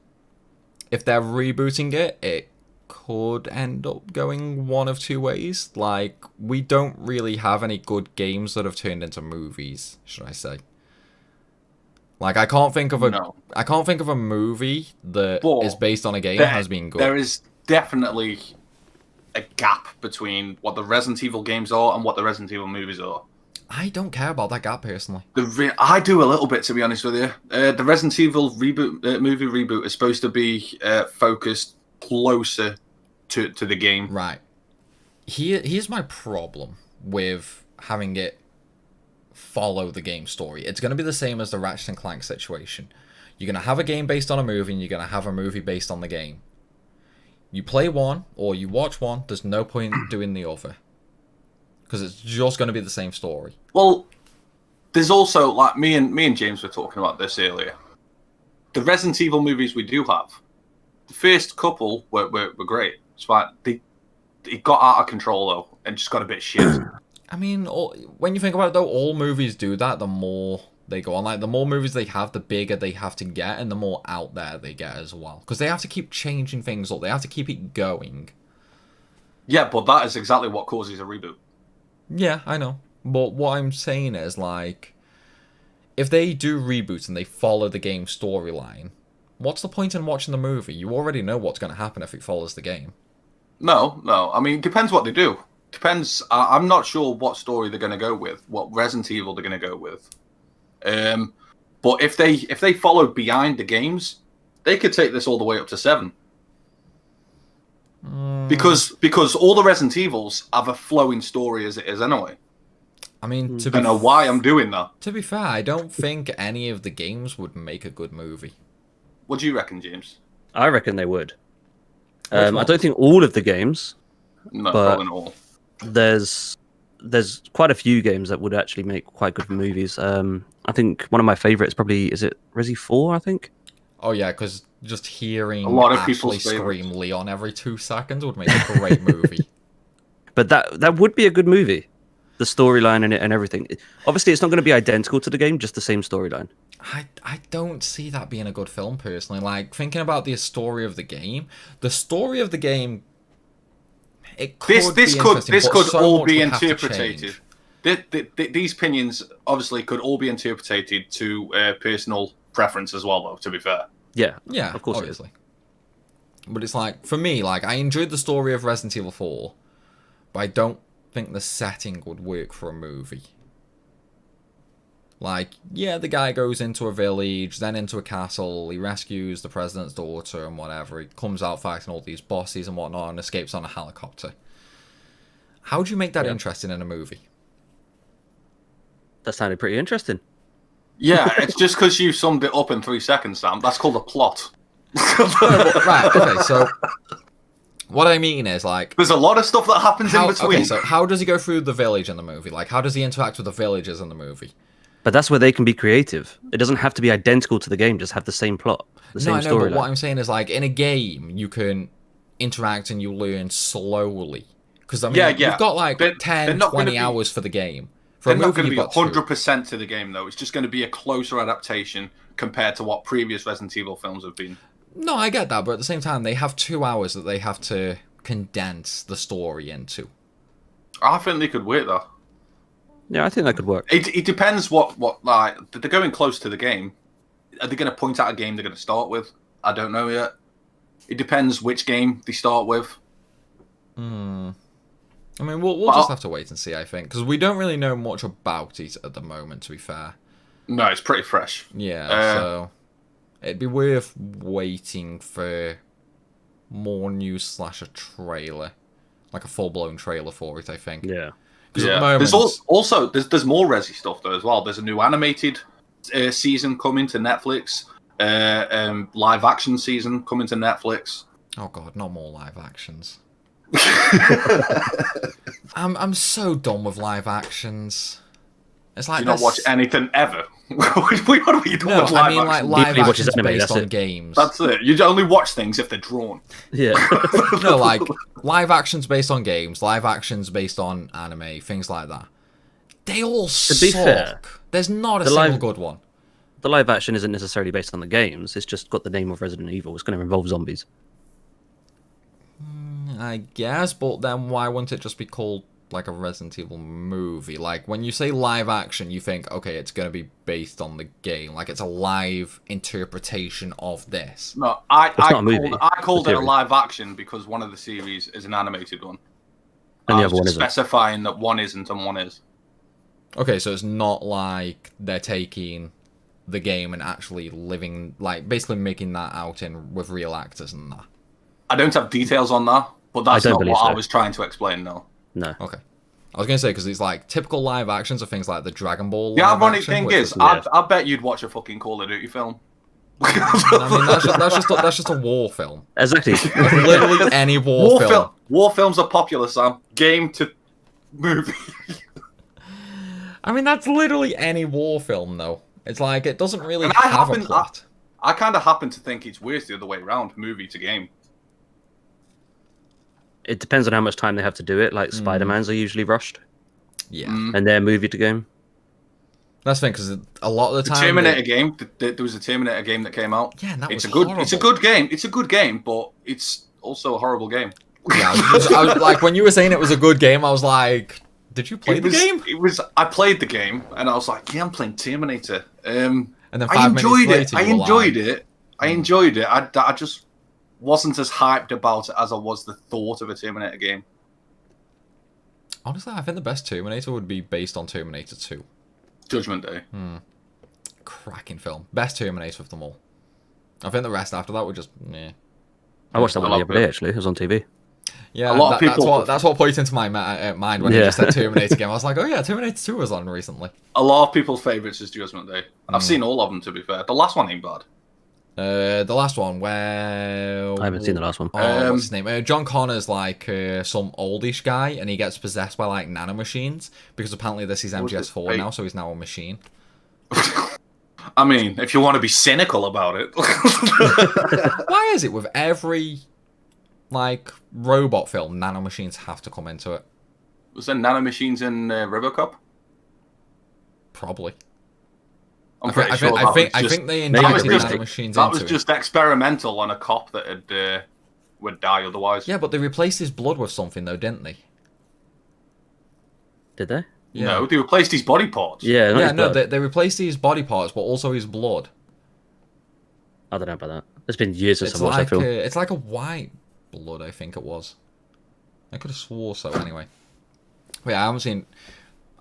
If they're rebooting it, it could end up going one of two ways. Like, we don't really have any good games that have turned into movies, should I say. Like, I can't think of a movie that is based on a game that has been good. There is definitely a gap between what the Resident Evil games are and what the Resident Evil movies are. I don't care about that gap personally. I do a little bit, to be honest with you. The Resident Evil movie reboot is supposed to be focused closer to the game. Right. Here's my problem with having it follow the game story. It's going to be the same as the Ratchet and Clank situation. You're going to have a game based on a movie, and you're going to have a movie based on the game. You play one, or you watch one, there's no point in doing the other. Because it's just going to be the same story. Well, there's also, like, me and James were talking about this earlier. The Resident Evil movies we do have, the first couple were great. It's like, it got out of control, though, and just got a bit shit. I mean, when you think about it, though, all movies do that, the more they go on. Like, the more movies they have, the bigger they have to get, and the more out there they get as well. Because they have to keep changing things up. They have to keep it going. Yeah, but that is exactly what causes a reboot. Yeah, I know. But what I'm saying is, like, if they do reboots and they follow the game storyline, what's the point in watching the movie? You already know what's going to happen if it follows the game. No. I mean, it depends what they do. Depends. I'm not sure what story they're going to go with, what Resident Evil they're going to go with. But if they follow behind the games, they could take this all the way up to 7. Because all the Resident Evils have a flowing story as it is anyway. I mean, I don't know why I'm doing that. To be fair, I don't think any of the games would make a good movie. What do you reckon, James? I reckon they would. I don't think all of the games. No, but probably not all. There's quite a few games that would actually make quite good movies. I think one of my favorites probably is it Resi 4, I think. Oh yeah, because just hearing a lot of Ashley scream Leon every 2 seconds would make a great movie. But that would be a good movie. The storyline in it and everything. Obviously, it's not going to be identical to the game, just the same storyline. I don't see that being a good film, personally. Like, thinking about the story of the game, it could this could all be interpreted. These opinions obviously could all be interpreted to personal preference as well, though, to be fair. Yeah, of course, obviously. But it's like, for me, like, I enjoyed the story of Resident Evil 4, but I don't think the setting would work for a movie. Like, yeah, the guy goes into a village, then into a castle, he rescues the president's daughter and whatever, he comes out fighting all these bosses and whatnot and escapes on a helicopter. How do you make that interesting in a movie? That sounded pretty interesting. Yeah, it's just because you summed it up in 3 seconds, Sam. That's called a plot. Right, okay, so what I mean is, like, there's a lot of stuff that happens in between. Okay, so how does he go through the village in the movie? Like, how does he interact with the villagers in the movie? But that's where they can be creative. It doesn't have to be identical to the game, just have the same plot, the same storyline. But what I'm saying is, like, in a game, you can interact and you learn slowly. Because, I mean, you've got like 10, 20 hours for the game. For they're not going to be 100% to the game, though. It's just going to be a closer adaptation compared to what previous Resident Evil films have been. No, I get that, but at the same time, they have 2 hours that they have to condense the story into. I think they could work that. Yeah, I think that could work. It depends what like they're going close to the game. Are they going to point out a game they're going to start with? I don't know yet. It depends which game they start with. I mean, we'll just have to wait and see, I think, because we don't really know much about it at the moment, to be fair. No, it's pretty fresh. Yeah, so it'd be worth waiting for more news / a trailer, like a full-blown trailer for it, I think. Yeah. Yeah. Moment... There's more Resi stuff though as well. There's a new animated season coming to Netflix. Live action season coming to Netflix. Oh god, not more live actions. I'm so done with live actions. It's like do you not watch anything ever? What are you doing with live actions? Like live actions based on games. That's it. You only watch things if they're drawn. Yeah. No, like live actions based on games, live actions based on anime, things like that. They all suck. To be fair, there's not a single good one. The live action isn't necessarily based on the games. It's just got the name of Resident Evil. It's going to involve zombies. I guess, but then why wouldn't it just be called like a Resident Evil movie? Like, when you say live action, you think, okay, it's going to be based on the game. Like, it's a live interpretation of this. No, I called it a live action because one of the series is an animated one. And the other one isn't. Specifying that one isn't and one is. Okay, so it's not like they're taking the game and actually living, like, basically making that out with real actors and that. I don't have details on that, but that's not what I was trying to explain, no. No. Okay. I was going to say, because it's like typical live actions are things like the Dragon Ball. The ironic thing is, I bet you'd watch a fucking Call of Duty film. I mean, that's just a war film. Exactly. Literally any war film. War films are popular, Sam. Game to movie. I mean, that's literally any war film, though. It's like, it doesn't really have a plot. I kind of happen to think it's worse the other way around, movie to game. It depends on how much time they have to do it. Like, Spider-Man's are usually rushed. Yeah. And they're movie to game. That's the thing, because a lot of the time... Terminator game, there was a Terminator game that came out. Yeah, and that was horrible. It's a good game. It's a good game, but it's also a horrible game. Yeah, I was like, when you were saying it was a good game, I was like... Did you play the game? I played the game, and I was like, yeah, I'm playing Terminator. And then I enjoyed it. I enjoyed it. I just wasn't as hyped about it as I was the thought of a Terminator game. Honestly, I think the best Terminator would be based on Terminator 2. Judgment Day. Cracking film. Best Terminator of them all. I think the rest after that were just, yeah. I watched that one the other day, actually. It was on TV. Yeah, that's what put into my mind when you just said Terminator game. I was like, oh yeah, Terminator 2 was on recently. A lot of people's favourites is Judgment Day. I've seen all of them, to be fair. The last one ain't bad. The last one, well... I haven't seen the last one. What's his name? John Connor's like some oldish guy, and he gets possessed by like nanomachines, because apparently this is MGS4 now, so he's now a machine. I mean, if you want to be cynical about it. Why is it with every... like robot film, nanomachines have to come into it? Was there nanomachines in RoboCop? Probably. I think they injected nanomachines into it. That was just experimental on a cop that would die otherwise. Yeah, but they replaced his blood with something though, didn't they? Did they? Yeah. No, they replaced his body parts. Yeah, they replaced his body parts, but also his blood. I don't know about that. It's been years since I watched that film. It's like a white blood, I think it was. I could have swore so. Anyway, wait, I haven't seen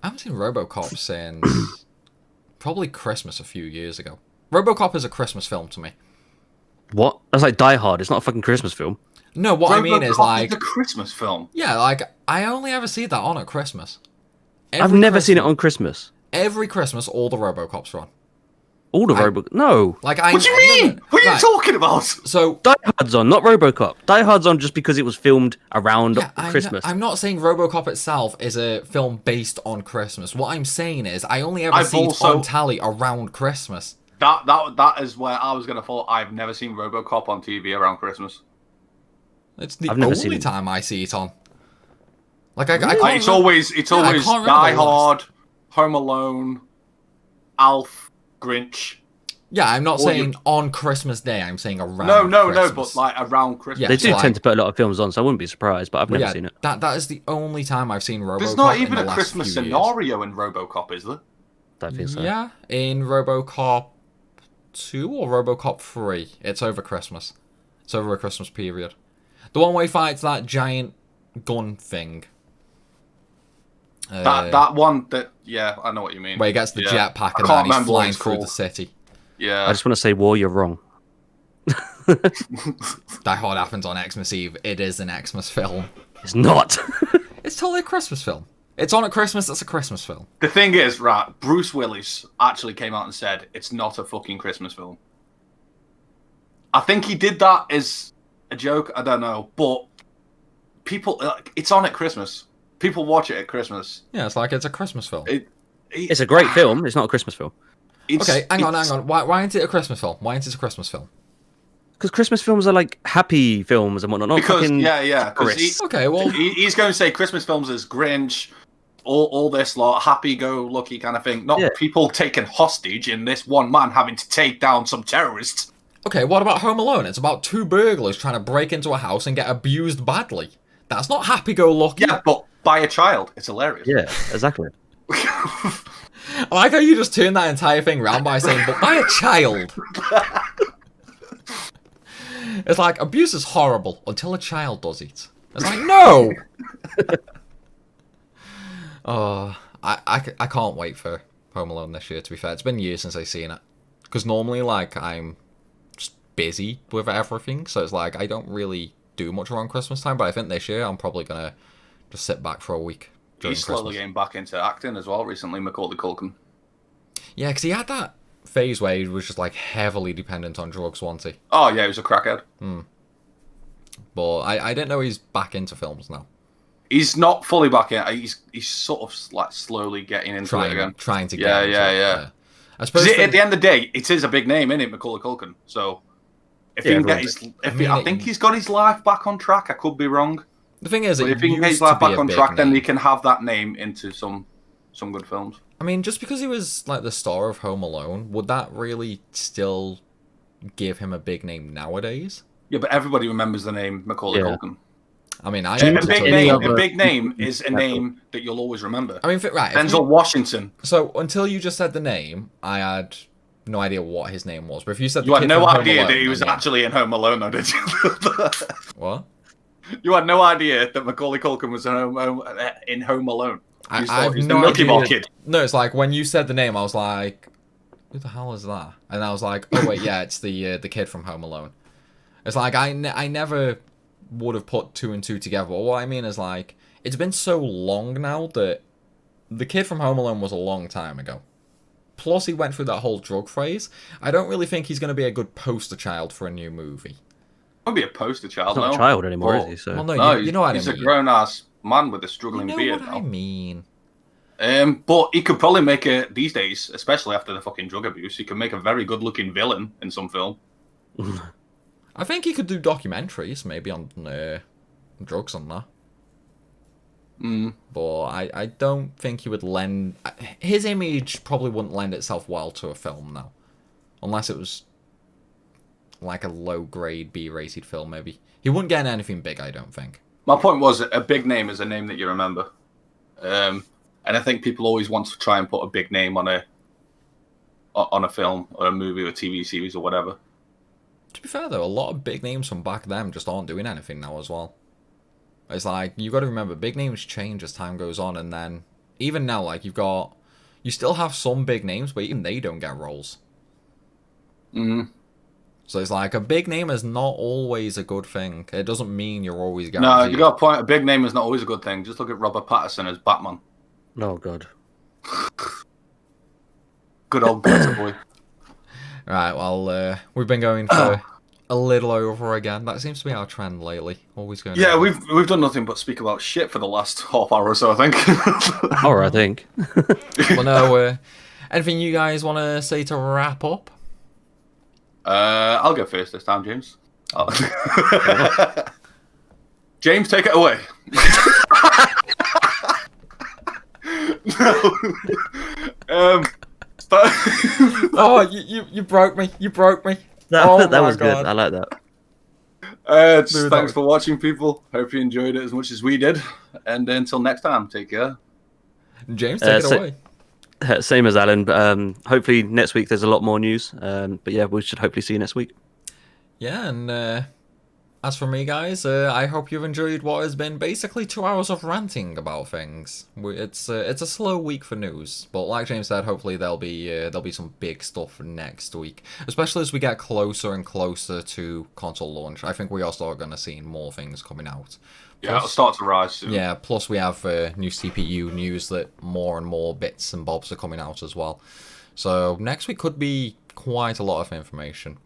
RoboCop since probably Christmas a few years ago. RoboCop is a Christmas film to me. What? That's like Die Hard. It's not a fucking Christmas film. No, what I mean is like a Christmas film. Yeah, like I only ever see that on at Christmas. I've never seen it on Christmas. Every Christmas, all the RoboCops are on. All the RoboCop? No. Like what do you mean? What are you talking about? So Die Hard's on, not RoboCop. Die Hard's on just because it was filmed around Christmas. I'm not saying RoboCop itself is a film based on Christmas. What I'm saying is I only ever see it on tally around Christmas. That is where I was going to fall. I've never seen RoboCop on TV around Christmas. It's the only time I see it on. Like I can't it's always Die Hard, Home Alone, Alf, Grinch. Yeah, I'm not saying on Christmas Day. I'm saying around. No, but like around Christmas. Yeah, they do tend to put a lot of films on, so I wouldn't be surprised. But I've never seen it. That is the only time I've seen RoboCop. There's not even a Christmas scenario in RoboCop, is there? Don't think so. Yeah, in RoboCop 2 or RoboCop 3, it's over Christmas. It's over a Christmas period. The one where he fights that giant gun thing. That one I know what you mean. Where he gets the jetpack and then he's flying through the city. Yeah. I just want to say, War, you're wrong. Die Hard happens on Xmas Eve. It is an Xmas film. It's not. It's totally a Christmas film. It's on at Christmas, it's a Christmas film. The thing is, right, Bruce Willis actually came out and said it's not a fucking Christmas film. I think he did that as a joke, I don't know, but people, it's on at Christmas. People watch it at Christmas. Yeah, it's like it's a Christmas film. It's a great film, it's not a Christmas film. Okay, hang on. Why isn't it a Christmas film? Why isn't it a Christmas film? Because Christmas films are like happy films and whatnot. Not because fucking okay, well, he's going to say Christmas films as Grinch, all this lot, happy-go-lucky kind of thing. Not people taken hostage in this one man having to take down some terrorists. Okay, what about Home Alone? It's about two burglars trying to break into a house and get abused badly. That's not happy-go-lucky. Yeah, but by a child, it's hilarious. Yeah, exactly. I like how you just turned that entire thing around by saying, but by a child. It's like, abuse is horrible until a child does it. It's like, no! I can't wait for Home Alone this year, to be fair. It's been years since I've seen it. Because normally, like, I'm just busy with everything, so it's like, I don't really do much around Christmas time, but I think this year I'm probably going to just sit back for a week. He's slowly getting back into acting as well recently, Macaulay Culkin. Yeah, because he had that phase where he was just like heavily dependent on drugs, wasn't he? Oh yeah, he was a crackhead. But I didn't know he's back into films now. He's not fully back in. He's sort of like slowly getting into it again. Trying to get yeah. I suppose at the end of the day, it is a big name, isn't it, Macaulay Culkin? So if he can get I think he's got his life back on track. I could be wrong. The thing is, if he can get his life back on track, then he can have that name into some good films. I mean, just because he was like the star of Home Alone, would that really still give him a big name nowadays? Yeah, but everybody remembers the name Macaulay Culkin. I mean, a big name is a name that you'll always remember. I mean, right, Denzel Washington. So until you just said the name, I had no idea what his name was. But if you said you had no idea that he was actually in Home Alone, though, did you? What? You had no idea that Macaulay Culkin was in Home Alone. I've no idea. No, it's like when you said the name, I was like, "Who the hell is that?" And I was like, "Oh wait, yeah, it's the kid from Home Alone." It's like I never would have put two and two together. But what I mean is like it's been so long now that the kid from Home Alone was a long time ago. Plus, he went through that whole drug phase. I don't really think he's going to be a good poster child for a new movie. Won't be a poster child. He's not a child anymore, is he? So. Well, no, you know what I mean. He's a grown-ass man with a struggling beard. You know what I mean. But he could probably make it these days, especially after the fucking drug abuse. He could make a very good-looking villain in some film. I think he could do documentaries, maybe on drugs and that. But I don't think he would lend... His image probably wouldn't lend itself well to a film now. Unless it was like a low-grade B-rated film, maybe. He wouldn't get anything big, I don't think. My point was, a big name is a name that you remember. And I think people always want to try and put a big name on a film or a movie or a TV series or whatever. To be fair, though, a lot of big names from back then just aren't doing anything now as well. It's like, you got to remember, big names change as time goes on, and then, even now, like, you still have some big names, but even they don't get roles. So it's like, a big name is not always a good thing. It doesn't mean you're always guaranteed. No, you got a point. A big name is not always a good thing. Just look at Robert Pattinson as Batman. Oh, God. Good old glitter boy. Right, well, we've been going for a little over again. That seems to be our trend lately. Always going. Yeah, we've done nothing but speak about shit for the last half hour or so, I think. Or I think. Well, no. Anything you guys want to say to wrap up? I'll go first this time, James. James, take it away. No. Oh, you broke me. You broke me. That was God. good. I like that. Thanks for watching, people. Hope you enjoyed it as much as we did. And until next time, take care. James, take it away. Same as Alan. Hopefully next week there's a lot more news. But yeah, we should hopefully see you next week. Yeah, and as for me, guys, I hope you've enjoyed what has been basically 2 hours of ranting about things. It's a slow week for news, but like James said, hopefully there'll be some big stuff next week, especially as we get closer and closer to console launch. I think we are still going to see more things coming out. Yeah, it'll start to rise soon. Yeah, plus we have new CPU news that more and more bits and bobs are coming out as well. So next week could be quite a lot of information.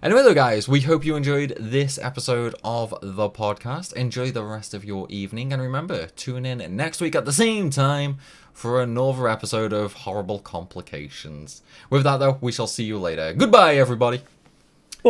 Anyway, though, guys, we hope you enjoyed this episode of the podcast. Enjoy the rest of your evening. And remember, tune in next week at the same time for another episode of Horrible Complications. With that, though, we shall see you later. Goodbye, everybody. Bye.